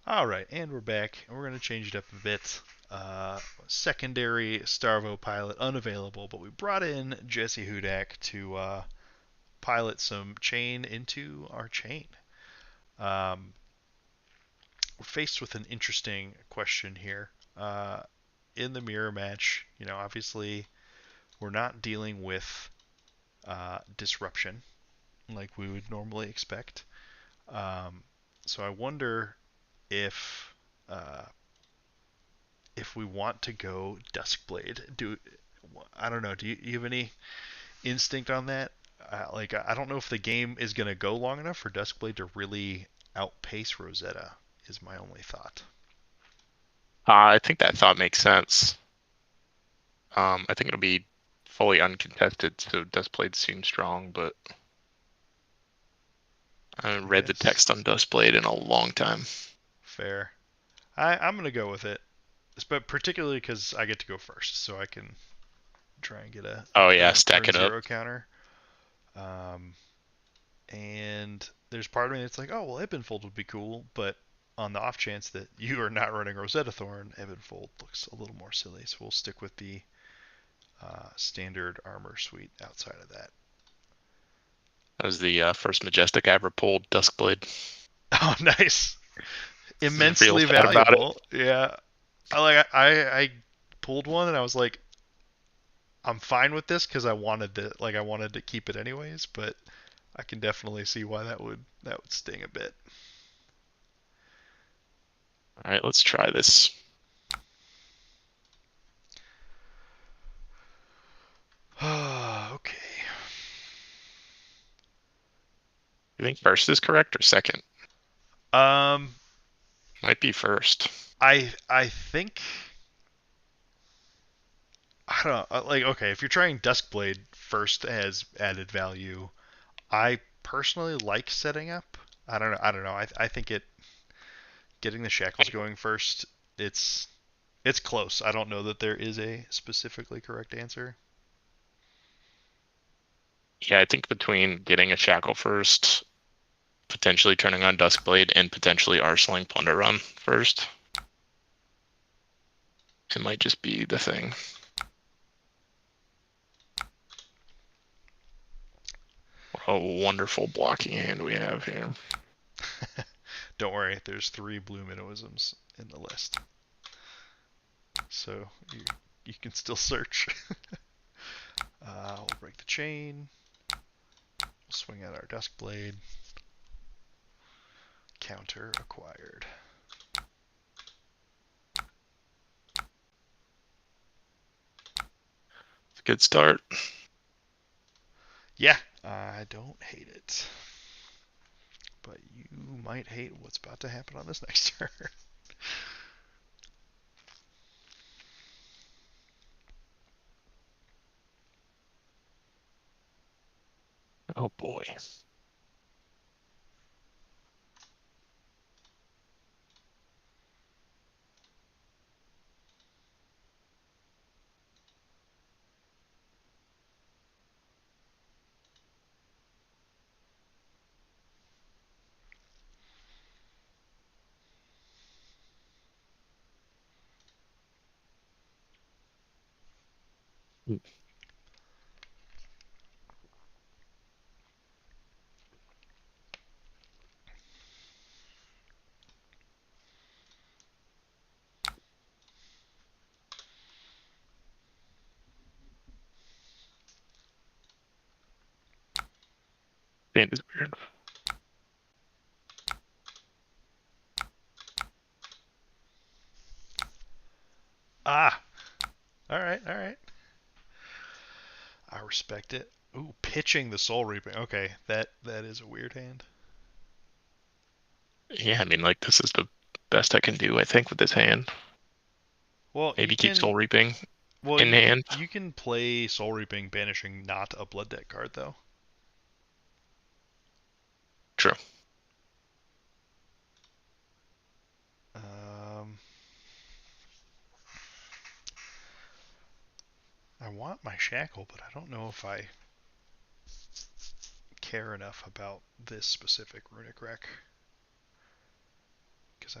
All right, and we're back, and we're going to change it up a bit. Secondary Starvo pilot unavailable, but we brought in Jesse Hudak to pilot some Chane into our Chane. Um, we're faced with an interesting question here. In the mirror match, obviously we're not dealing with disruption like we would normally expect. Um, so I wonder if uh, if we want to go Duskblade, I don't know. Do you have any instinct on that? Like I don't know if the game is gonna go long enough for Duskblade to really outpace Rosetta. Is my only thought. I think that thought makes sense. I think it'll be fully uncontested, so Duskblade seems strong, but I haven't read the text on Duskblade in a long time. Fair. I'm gonna go with it, but particularly because I get to go first, so I can try and get a stack turn it up. zero counter. And there's part of me that's like, oh well, Ebonfold would be cool, but on the off chance that you are not running Rosetta Thorn, Ebonfold looks a little more silly. So we'll stick with the standard armor suite outside of that. That was the first Majestic I ever pulled, Duskblade. Oh, nice! Immensely Real sad about valuable. Yeah, I pulled one and I was like, I'm fine with this because I wanted to keep it anyways, but I can definitely see why that would sting a bit. All right, let's try this. Okay. You think first is correct or second? Might be first. I think I don't know. Like, okay, if you're trying Duskblade first as added value, I personally like setting up. I don't know. I think getting the shackles going first. It's close. I don't know that there is a specifically correct answer. Yeah, I think between getting a shackle first, potentially turning on Duskblade, and potentially arsenal Plunder Run first, it might just be the thing. What a wonderful blocking hand we have here. Don't worry, there's 3 blue minnowisms in the list, so you can still search. We'll break the chain. We'll swing out our Duskblade. Counter acquired. It's a good start. Yeah, I don't hate it. But you might hate what's about to happen on this next turn. Oh boy. Sand is weird. Ah! Alright. I respect it. Ooh, pitching the Soul Reaping. Okay, that is a weird hand. Yeah, I mean, like, this is the best I can do, I think, with this hand. Well, Maybe keep Soul Reaping in you, hand. You can play Soul Reaping banishing not a Blood Debt card, though. True. I want my Shackle, but I don't know if I care enough about this specific Runic Wreck. Because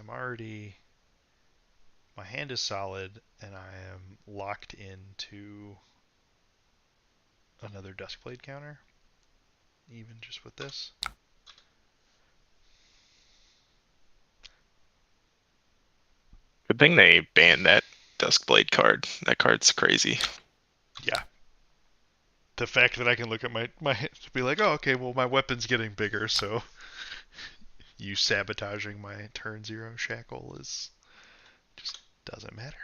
my hand is solid, and I am locked into another Duskblade counter, even just with this. Good thing they banned that Duskblade card. That card's crazy. Yeah. The fact that I can look at my to be like, oh, okay, well, my weapon's getting bigger, so you sabotaging my turn 0 shackle is just doesn't matter.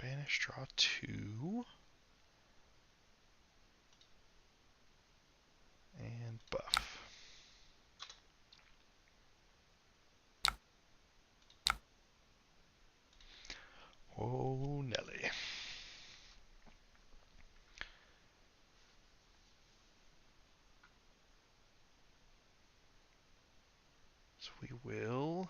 Banish, draw 2. And buff. Oh, Nelly. So we will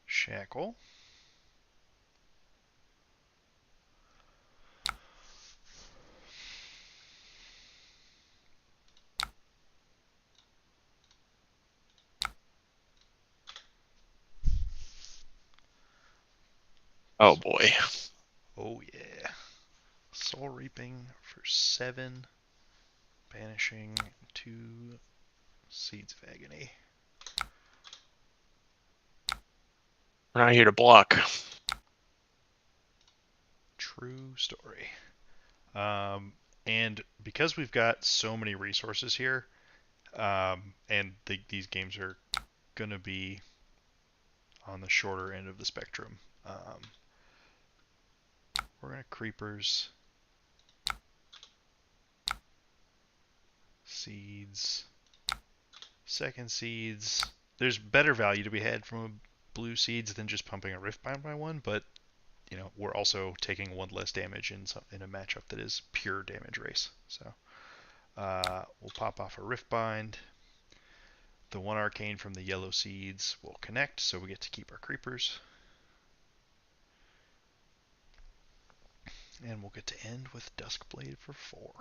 shackle. Oh boy. Oh yeah. Soul Reaping for 7. Banishing 2 Seeds of Agony. We're not here to block. True story. And because we've got so many resources here, and these games are going to be on the shorter end of the spectrum, we're going to Creepers, Seeds, second Seeds. There's better value to be had from a blue Seeds than just pumping a Riftbind by 1, but we're also taking 1 less damage in a matchup that is pure damage race. So we'll pop off a Riftbind. The 1 Arcane from the yellow Seeds will connect, so we get to keep our Creepers. And we'll get to end with Duskblade for 4.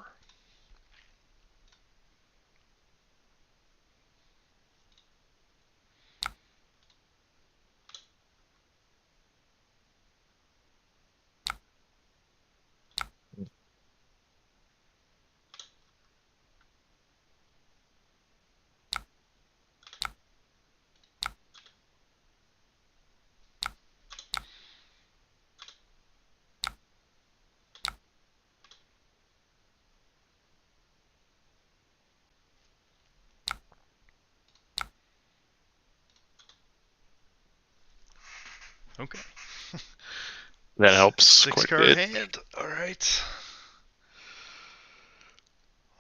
Okay. That helps 6 quite a card bit. hand. All right.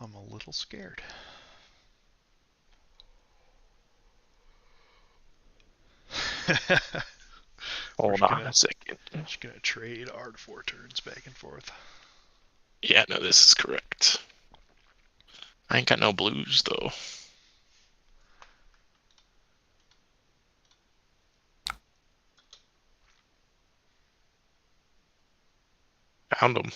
I'm a little scared. Hold on a second. Just gonna trade Art 4 turns back and forth. Yeah, no, this is correct. I ain't got no blues though. Found them.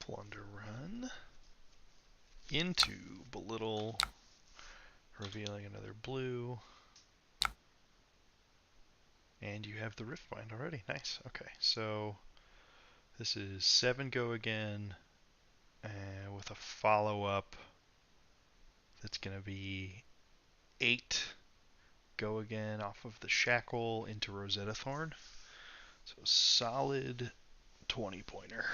Plunder Run. Into Belittle. Revealing another blue. And you have the Riftbind already. Nice. Okay, so this is 7 go again. With a follow-up that's going to be 8 go again off of the Shackle into Rosetta Thorn. So solid 20-pointer.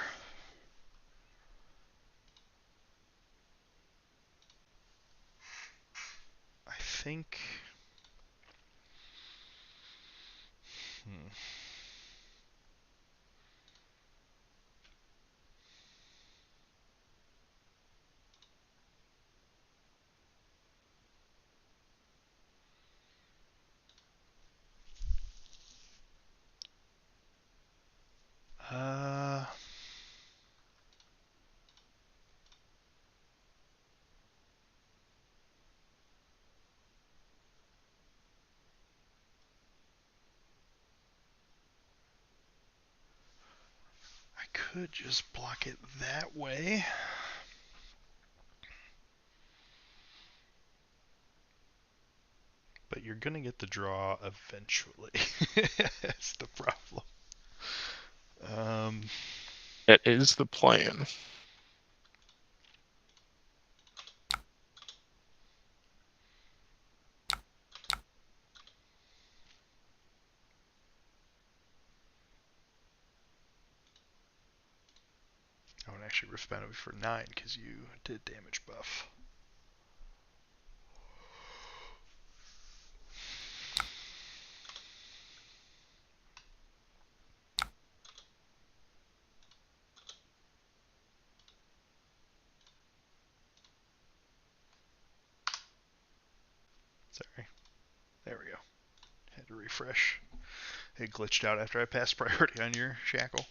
I think... Hmm. Uh... could just block it that way. But you're going to get the draw eventually. That's the problem. That is the plan. I would actually rift bound for 9 because you did damage buff. Sorry. There we go. Had to refresh. It glitched out after I passed priority on your shackle.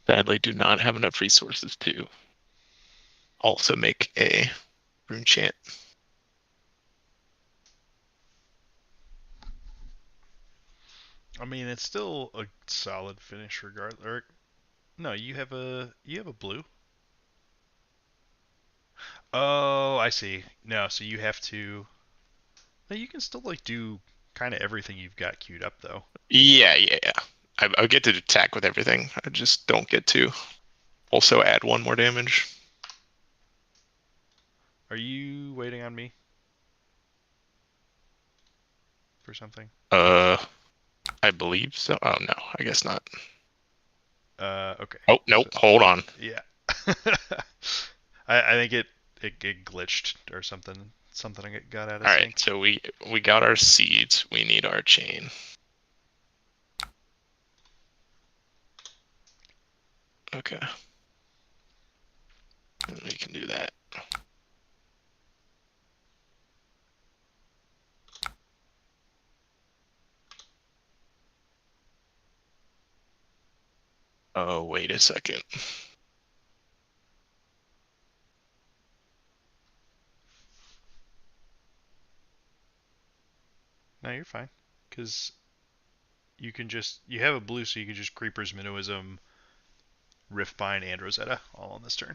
Sadly, do not have enough resources to also make a rune chant. I mean, it's still a solid finish regardless. No, you have a blue. Oh, I see. No, so you have to. No, you can still like do kind of everything you've got queued up though. Yeah. I get to attack with everything. I just don't get to also add 1 more damage. Are you waiting on me for something? I believe so. Oh no, I guess not. Okay. Oh nope, So, hold on. yeah. I think it glitched or something. Something got out of All right, sync. so we got our seeds. We need our chain. Okay. We can do that. Oh, wait a second. No, you're fine. Because you have a blue, so you can just Creeper's Minnowism, Riftbind, and Rosetta all on this turn.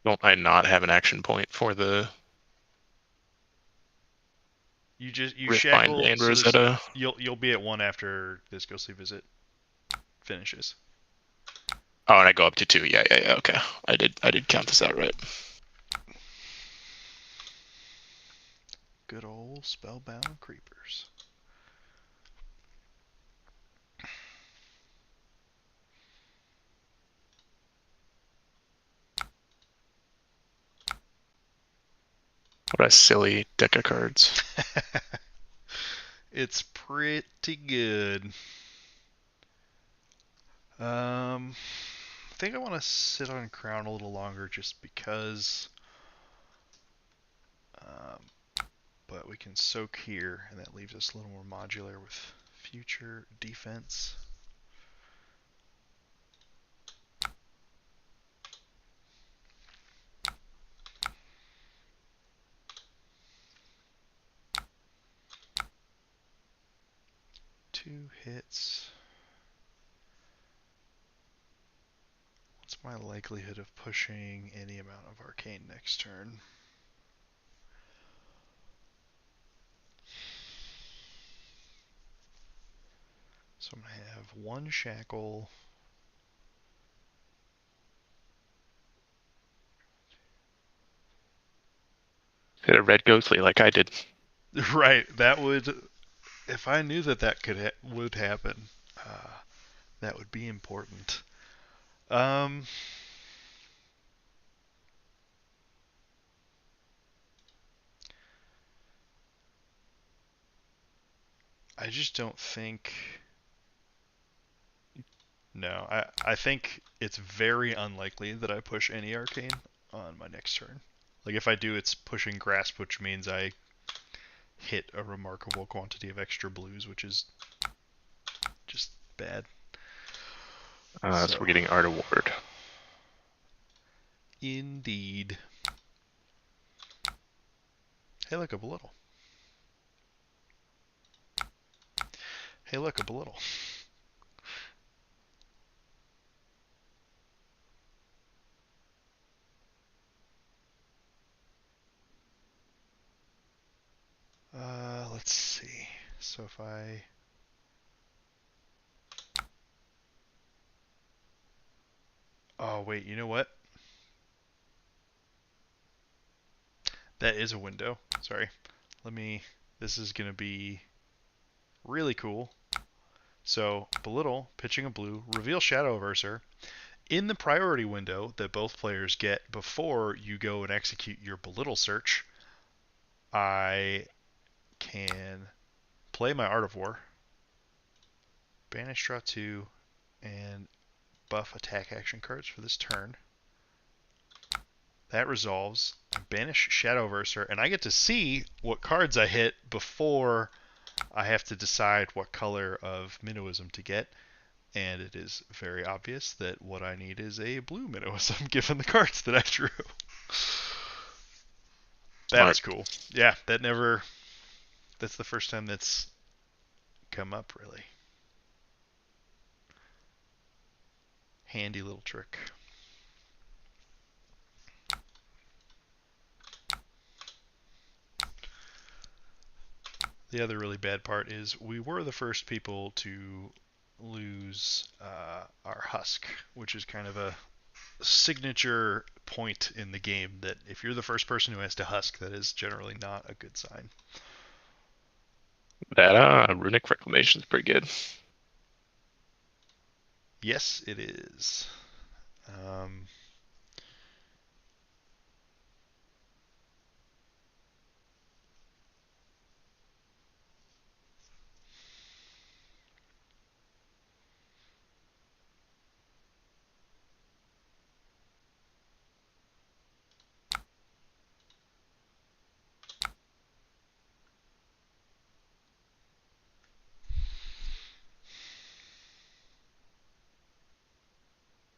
Don't I not have an action point for the You Riftbind shackle, and so Rosetta? you'll be at 1 after this ghostly visit finishes. Oh, and I go up to 2. Yeah. Okay, I did count this out right. Good old spellbound creepers. What a silly deck of cards. It's pretty good. I think I want to sit on Crown a little longer just because. But we can soak here, and that leaves us a little more modular with future defense. Two hits. What's my likelihood of pushing any amount of arcane next turn? So I'm going to have 1 shackle. Hit a red ghostly like I did. Right, that would, if I knew that would happen, that would be important. I just don't think. No, I think it's very unlikely that I push any arcane on my next turn. Like if I do, it's pushing grasp, which means I hit a remarkable quantity of extra blues, which is just bad. So we're getting Art Award. Indeed. Hey, look, a belittle. Hey, look, a belittle. Let's see. So if I... Oh, wait, you know what? That is a window. Sorry. This is going to be really cool. So, belittle, pitching a blue, reveal Shadow Averser. In the priority window that both players get before you go and execute your belittle search, I can play my Art of War, banish draw 2, and buff attack action cards for this turn. That resolves. I banish Shadow Verser, and I get to see what cards I hit before I have to decide what color of Minnowism to get. And it is very obvious that what I need is a blue Minnowism, given the cards that I drew. That was cool. Yeah, that's the first time that's come up, really. Handy little trick. The other really bad part is we were the first people to lose our husk, which is kind of a signature point in the game that if you're the first person who has to husk, that is generally not a good sign. That Runic Reclamation is pretty good. Yes, it is.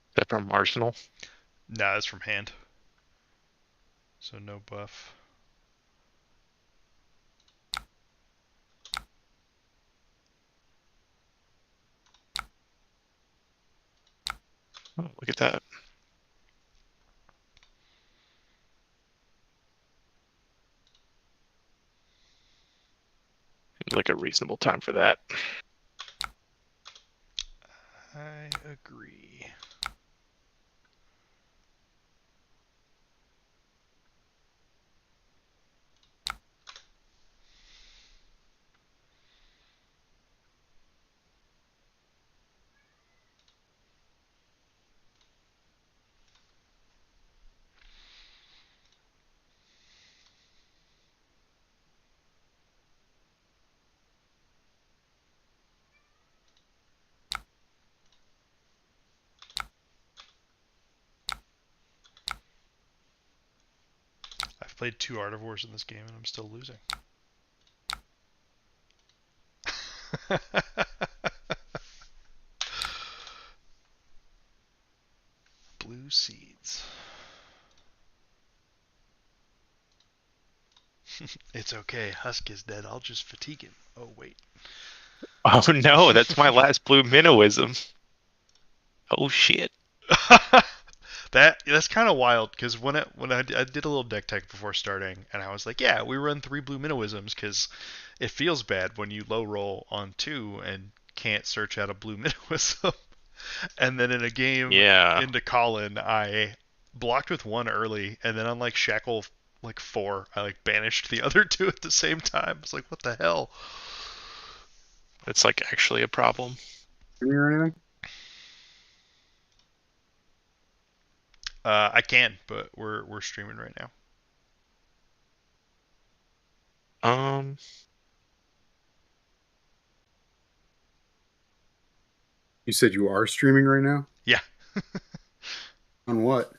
Is that from Arsenal? Nah, that's from hand. So no buff. Oh, look at that. Seems like a reasonable time for that. I agree. I've played 2 Art of Wars in this game and I'm still losing. Blue seeds. It's okay. Husk is dead. I'll just fatigue him. Oh, wait. Oh no, that's my last blue Minnowism. Oh shit. That's kind of wild because when I did a little deck tech before starting, and I was like, yeah, we run 3 blue Minnowisms because it feels bad when you low roll on 2 and can't search out a blue Minnowism. And then in a game into Colin, I blocked with 1 early, and then on like Shackle 4, I like banished the other 2 at the same time. It's like, what the hell? It's like actually a problem. Or anything? I can, but we're streaming right now. You said you are streaming right now? Yeah. On what?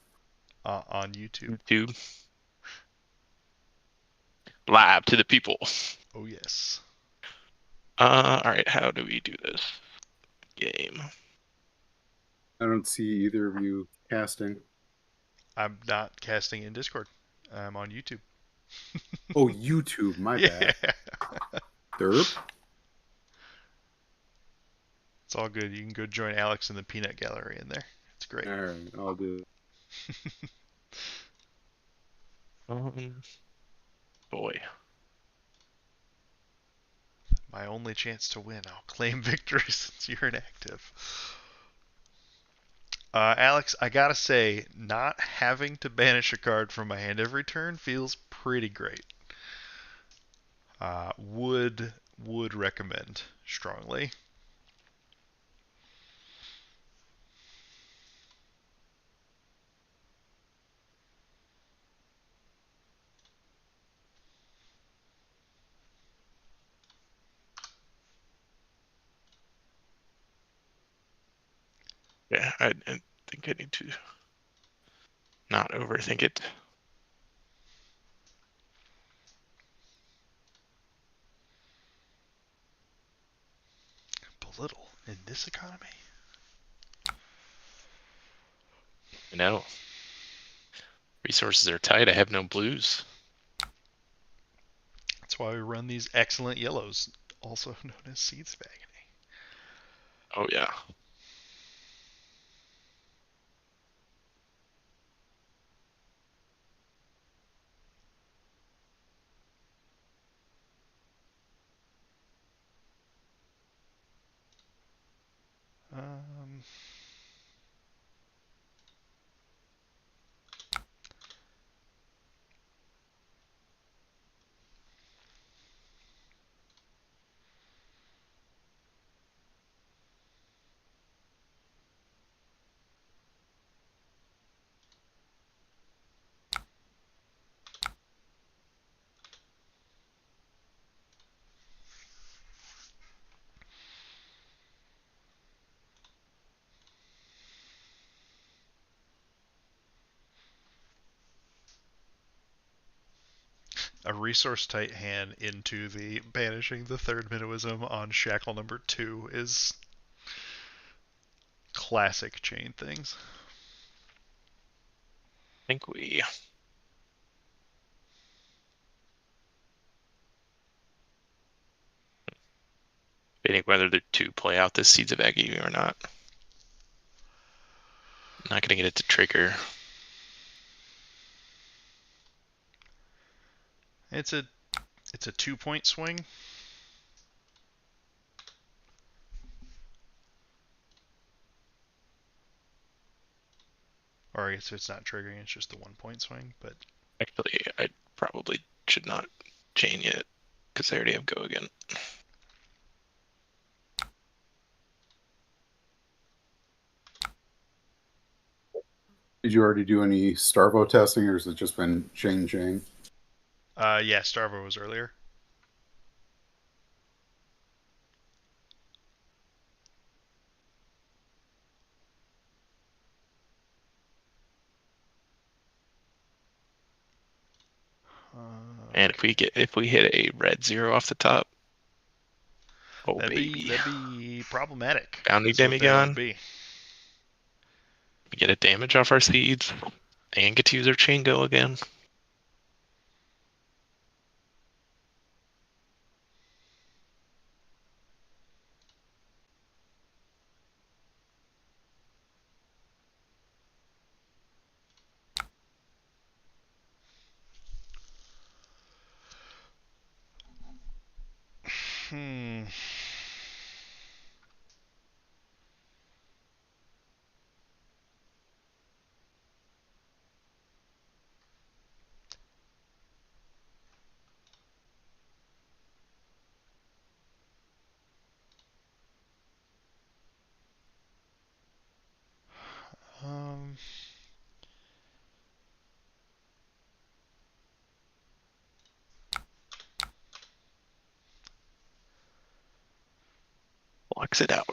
On YouTube. Dude. live to the people. Oh yes. All right, how do we do this game? I don't see either of you casting. I'm not casting in Discord. I'm on YouTube. Oh, YouTube, my Yeah. bad. Derp. It's all good. You can go join Alex in the peanut gallery in there. It's great. All right, I'll do it. Boy. My only chance to win. I'll claim victory since you're inactive. Alex, I gotta say, not having to banish a card from my hand every turn feels pretty great. Would recommend strongly. Yeah, I think I need to not overthink it. Belittle in this economy. You know, resources are tight. I have no blues. That's why we run these excellent yellows, also known as Seeds of Agony. Oh yeah. Um, a resource tight hand into the banishing the third minnowism on shackle number 2 is classic Chane things. I think we debating whether to play out this Seeds of Aggie or not. I'm not gonna get it to trigger. It's a 2-point swing. Or I guess it's not triggering, it's just the 1-point swing, but Actually, I probably should not chain yet because I already have go again. Did you already do any Starvo testing, or has it just been Chane? yeah, Starvo was earlier. And if we hit a red 0 off the top, oh that'd baby, be problematic. Bounty Is what that would Demigod. be. We get a damage off our seeds and get to use our chain go again. Hmm. Um. Blocks it out.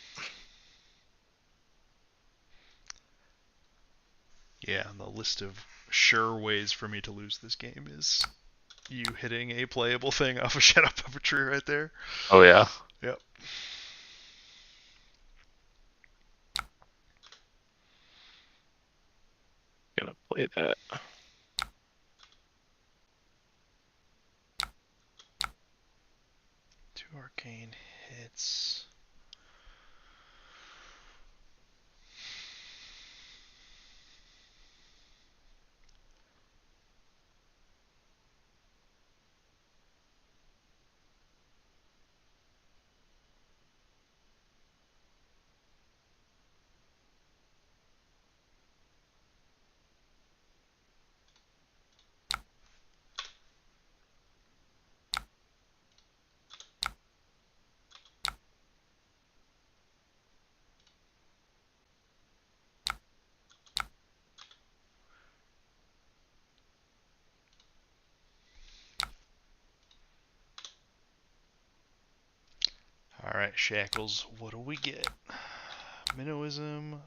Yeah, the list of sure ways for me to lose this game is you hitting a playable thing off of Shadow Puppetry right there. Oh yeah. Yep. Gonna play that. Two arcane hits. Alright, Shackles, what do we get? Minnowism.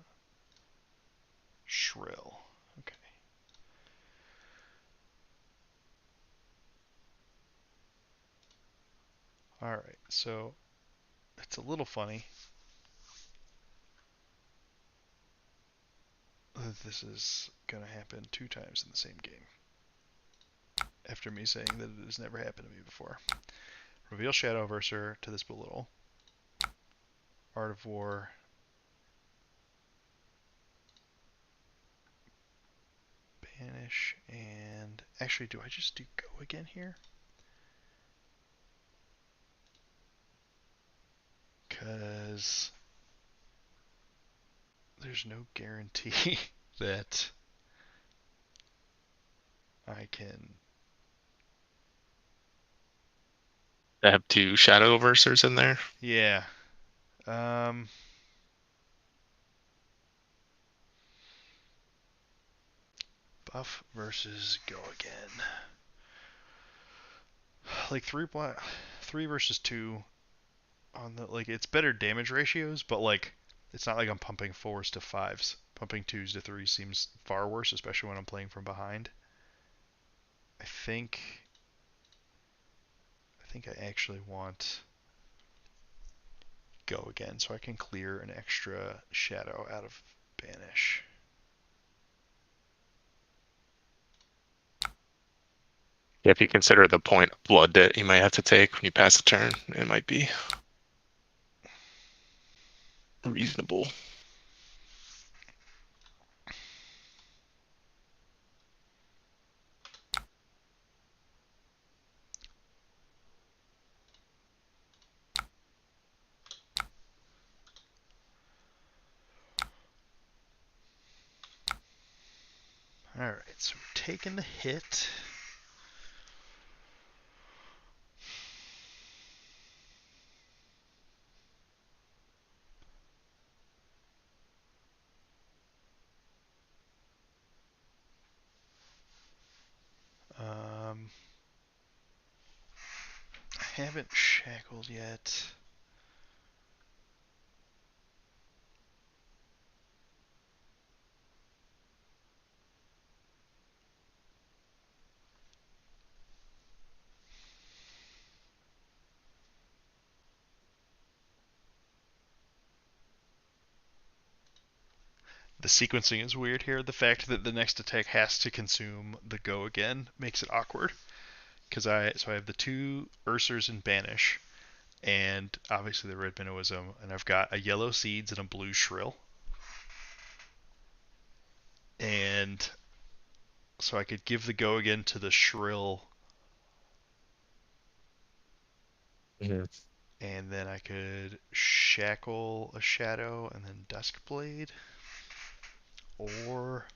Shrill. Okay. Alright, so it's a little funny that this is going to happen 2 times in the same game. After me saying that it has never happened to me before. Reveal Shadowverser to this Belittle. Art of War. Banish, and actually, do I just do go again here? Because there's no guarantee that I can. I have 2 Shadow Versers in there. Yeah. Buff versus go again. Like 3 versus 2 on the like it's better damage ratios, but like it's not like I'm pumping 4s to 5s. Pumping 2s to 3s seems far worse, especially when I'm playing from behind. I think I actually want go again so I can clear an extra shadow out of banish. Yeah, if you consider the point of blood that you might have to take when you pass a turn, it might be reasonable. Alright, so we're taking the hit. I haven't shackled yet. The sequencing is weird here. The fact that the next attack has to consume the go again makes it awkward. I have the 2 Ursers in banish, and obviously the red minnowism, and I've got a yellow seeds and a blue shrill. And so I could give the go again to the shrill, and then I could shackle a shadow and then Duskblade. Or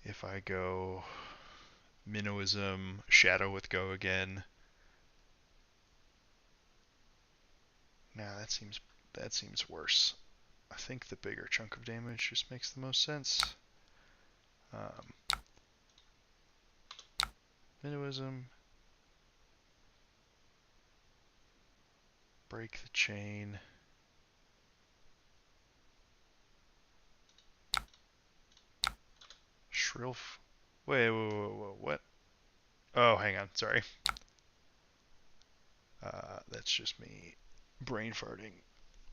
if I go minnowism, shadow with go again. Nah, that seems worse. I think the bigger chunk of damage just makes the most sense. Minnowism. Break the chain. Shrill. Wait, what? Oh, hang on. Sorry. That's just me brain farting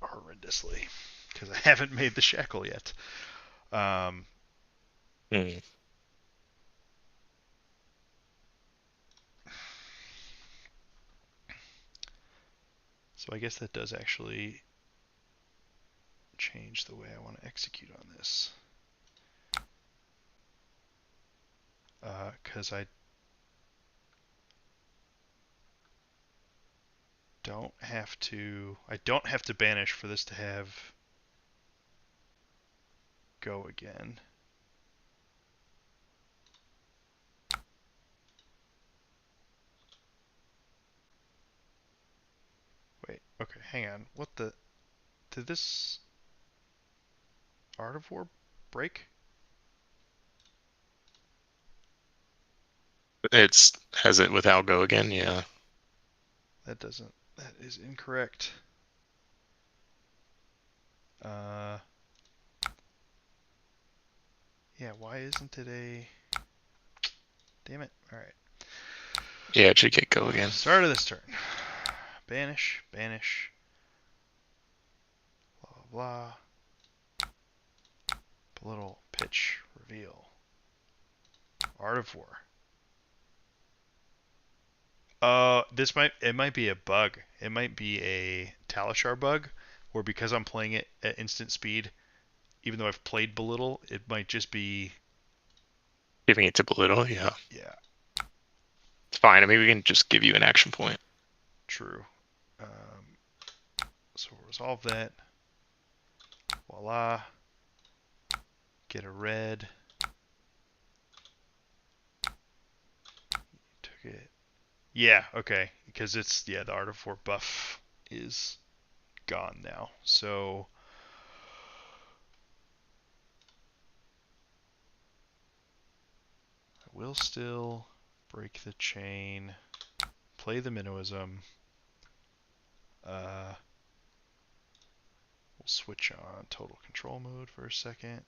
horrendously because I haven't made the shackle yet. Hmm. So I guess that does actually change the way I want to execute on this. Because I don't have to banish for this to have go again. Wait, okay, hang on. What the? Did this Art of War break? It's has it without go again, yeah. That is incorrect. Yeah, why isn't it a... Damn it. Alright. Yeah, it should get go again. Start of this turn. Banish, banish. Blah, blah, blah. Little pitch, reveal. Art of War. It might be a bug. It might be a Talishar bug, where because I'm playing it at instant speed, even though I've played Belittle, it might just be... Giving it to Belittle, yeah. Yeah, It's fine. I mean, we can just give you an action point. true. So we'll resolve that. Voila. Get a red. Took it. Yeah, okay. Because it's, yeah, the Art of War buff is gone now. So I will still break the chain, play the Minnowism. We'll switch on total control mode for a second.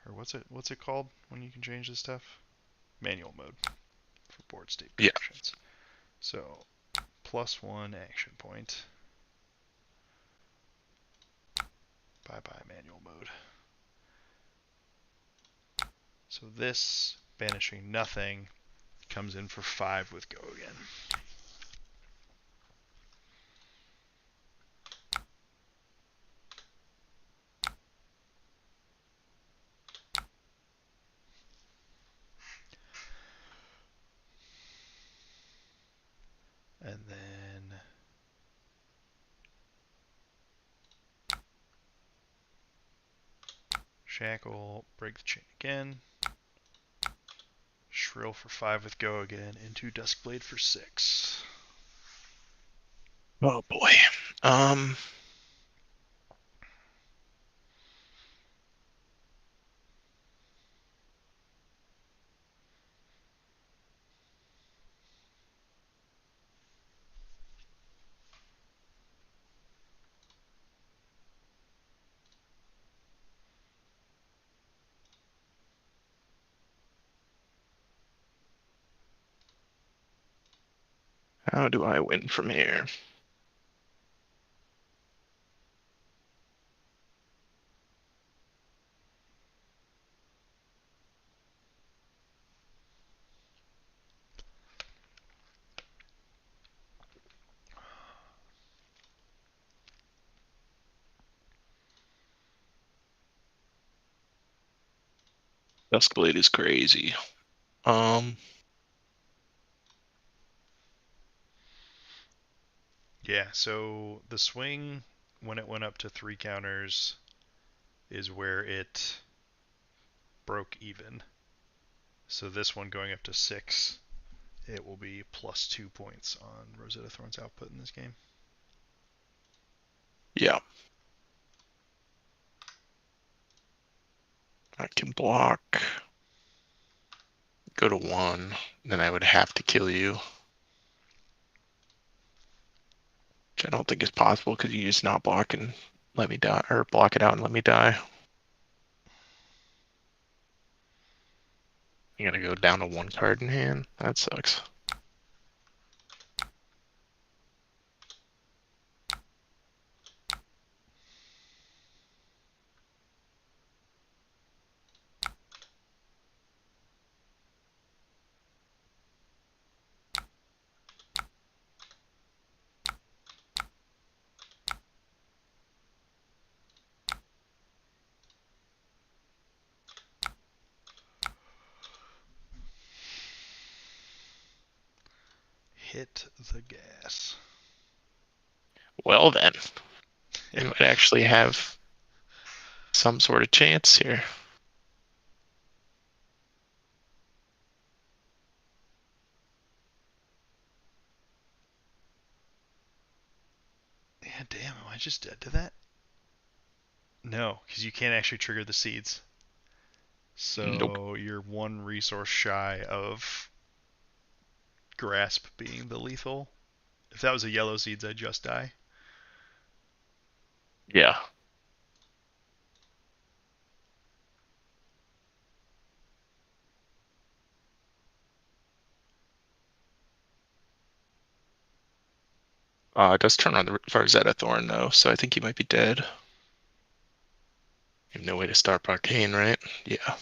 Or what's it called when you can change this stuff? Manual mode for board state corrections. Yeah. So +1 action point. Bye-bye manual mode. So this, banishing nothing, comes in for 5 with go again. And then shackle, break the chain again. Shrill for 5 with go again, into Duskblade for 6. Oh boy. How do I win from here? Duskblade is crazy. Yeah, so the swing, when it went up to 3 counters, is where it broke even. So this one going up to 6, it will be +2 points on Rosetta Thorn's output in this game. Yeah. I can block. Go to 1. Then I would have to kill you. Which I don't think is possible because you just not block and let me die, or block it out and let me die. You gotta go down to 1 card in hand. That sucks. Hit the gas. Well then, you might actually have some sort of chance here. Yeah, damn, am I just dead to that? No, because you can't actually trigger the seeds. So Nope. you're 1 resource shy of grasp being the lethal. If that was a yellow seeds, I'd just die. Yeah. It does turn on the Varzetta Thorn though, so I think he might be dead. You have no way to start Arcane, right? Yeah.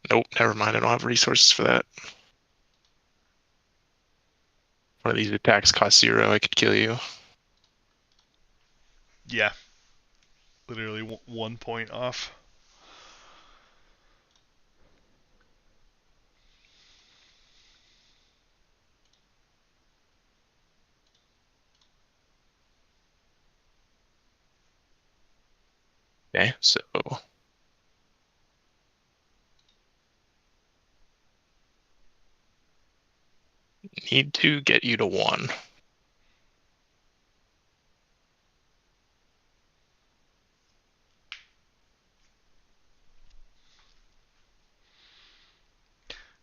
Nope, never mind. I don't have resources for that. One of these attacks costs 0. I could kill you. Yeah. Literally 1 point off. Okay, so need to get you to 1.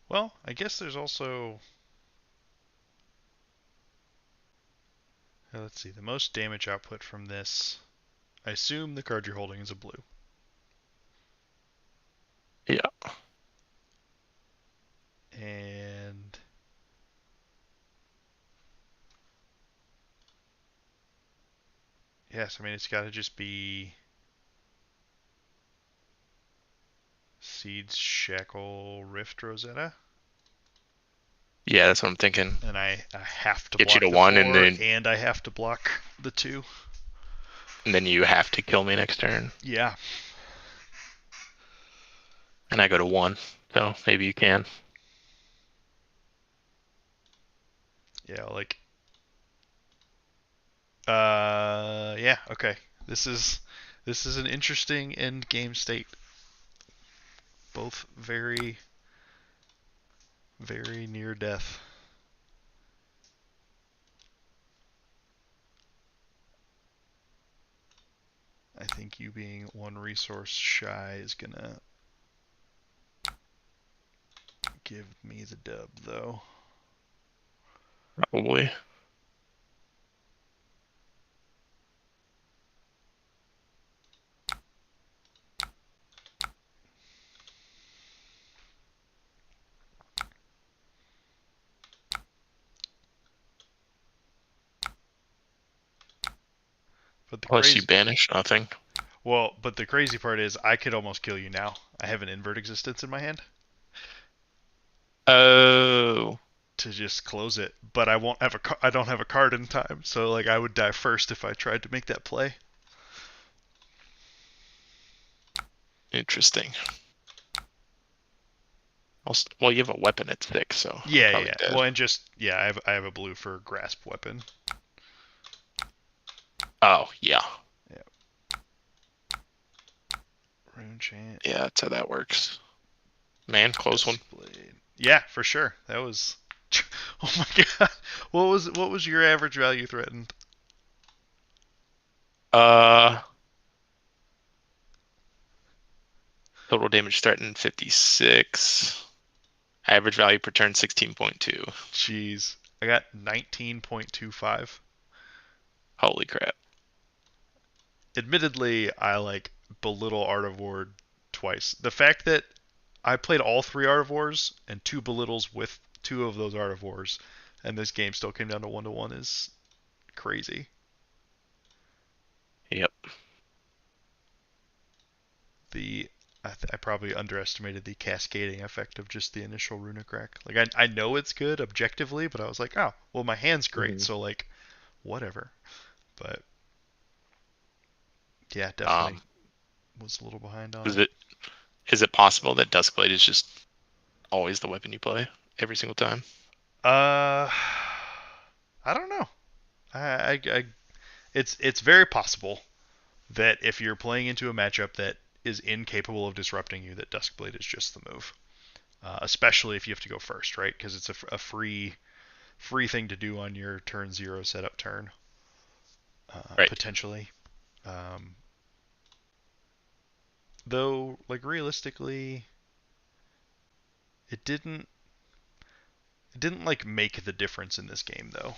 Well, I guess there's also... let's see, the most damage output from this... I assume the card you're holding is a blue. Yeah. And... yes, I mean, it's got to just be... Seeds, Shackle, Rift, Rosetta. Yeah, that's what I'm thinking. And I have to Get you block to the 1 4, and and I have to block the 2. then you have to kill me next turn. Yeah. And I go to 1. So maybe you can. Yeah, like... yeah, okay. This is an interesting end game state. Both very, very near death. I think you being 1 resource shy is gonna give me the dub, though. Probably. But the Unless you crazy, banish nothing. but the crazy part is I could almost kill you now. I have an invert existence in my hand Oh. to just close it, but I won't have I don't have a card in time, so like I would die first if I tried to make that play. Interesting. Well, you have a weapon at 6, so Yeah, probably yeah. dead. Well, and just I have a blue for grasp weapon. Oh, yeah. Yeah. Rune chant. Yeah, that's how that works. Man, close one. Blade. Yeah, for sure. That was. Oh my god. What was your average value threatened? Total damage threatened 56. Average value per turn 16.2. Jeez. I got 19.25. Holy crap. admittedly, I like belittle Art of War twice. The fact that I played all 3 Art of Wars and 2 belittles with 2 of those Art of Wars, and this game still came down to 1-to-1 is crazy. Yep. I probably underestimated the cascading effect of just the initial runic rack. Like I know it's good objectively, but I was like, oh, well my hand's great, so like whatever. But yeah, definitely was a little behind on Is it. it possible that Duskblade is just always the weapon you play every single time? I don't know. It's very possible that if you're playing into a matchup that is incapable of disrupting you, that Duskblade is just the move. Especially if you have to go first, right? Because it's a free thing to do on your turn 0 setup turn, Right. potentially. Though, like realistically, it didn't like make the difference in this game though.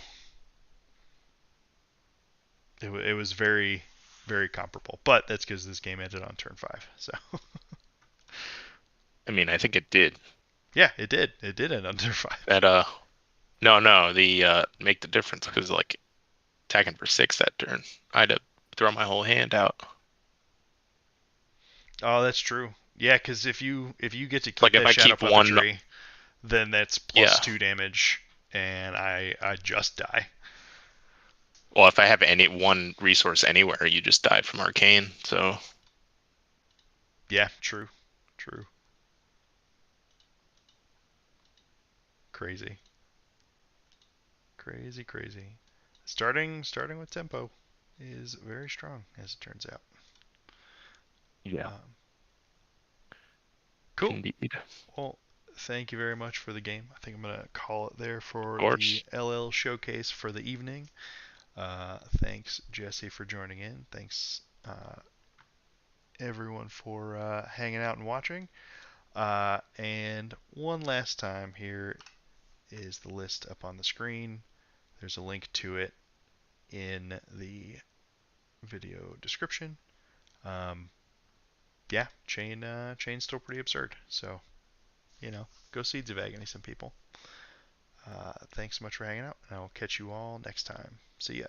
It was very very comparable, but that's because this game ended on turn 5. So I mean, I think it did. yeah, it did. It did end on turn 5. That no, the make the difference because like attacking for 6 that turn, I had to throw my whole hand out. Oh, that's true. Yeah, because if you get to keep Like if that I shadow keep one, puppetry, then that's yeah. +2 damage, and I just die. Well, if I have any one resource anywhere, you just die from arcane. So Yeah, true. Crazy. Starting with tempo is very strong, as it turns out. yeah, Cool. indeed. Well, thank you very much for the game. I think I'm gonna call it there for Of course. the LL showcase for the evening. Thanks Jesse for joining in. Thanks everyone for hanging out and watching. And one last time, here is the list up on the screen. There's a link to it in the video description. Yeah, Chane's still pretty absurd. So, go Seeds of Agony, some people. Thanks so much for hanging out, and I will catch you all next time. See ya.